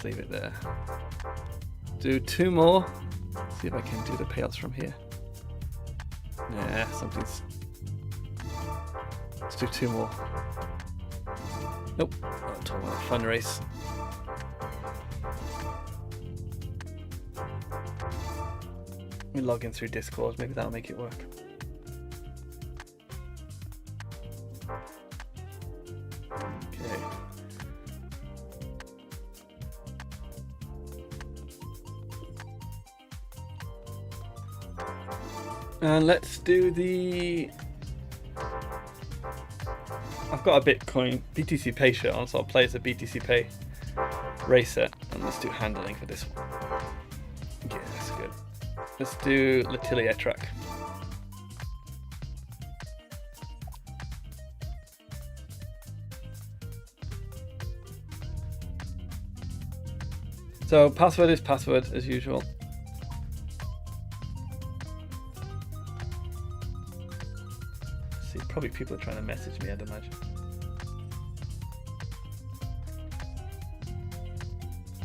Leave it there. Do two more. See if I can do the payouts from here. Nah, something's. Let's do two more. Nope. Not talking about a fun race. Let me log in through Discord. Maybe that'll make it work. And let's do the... I've got a Bitcoin BTC Pay shirt on, so I'll play as a BTC Pay racer. And let's do handling for this one. Yeah, that's good. Let's do Latilia track. So password is password as usual. people are trying to message me, I'd imagine.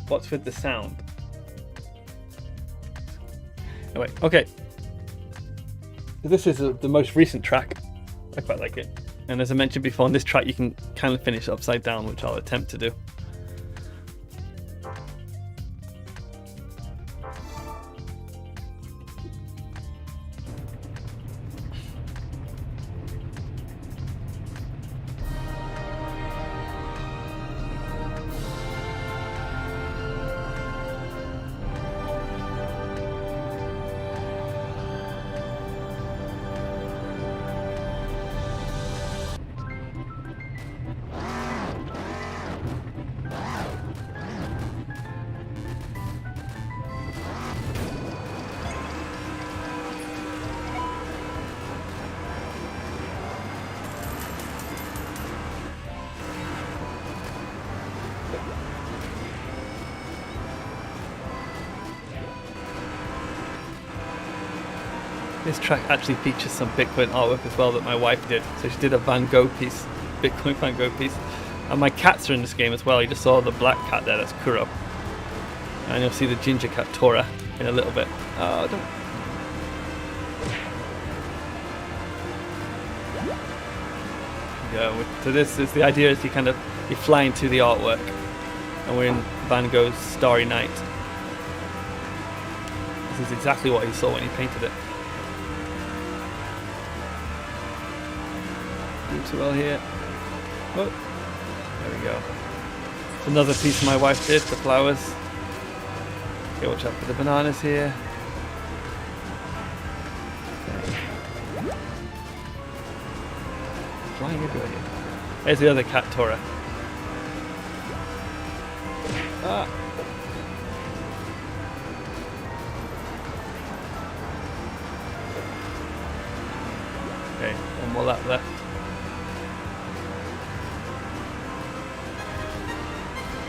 What's with the sound? Anyway, okay. This is the most recent track. I quite like it. And as I mentioned before, on this track you can kind of finish upside down, which I'll attempt to do. This track actually features some Bitcoin artwork as well that my wife did. So she did a Van Gogh piece, Bitcoin Van Gogh piece. And my cats are in this game as well. You just saw the black cat there, that's Kuro. And you'll see the ginger cat Tora in a little bit. Oh, don't... Yeah, so this is the idea is you fly into the artwork. And we're in Van Gogh's Starry Night. This is exactly what he saw when he painted it. Too well here. Oh, there we go. It's another piece my wife did, the flowers. Okay, watch out for the bananas here. Okay. Flying everywhere here. There's the other cat, Tora. Ah. Okay, one more lap left.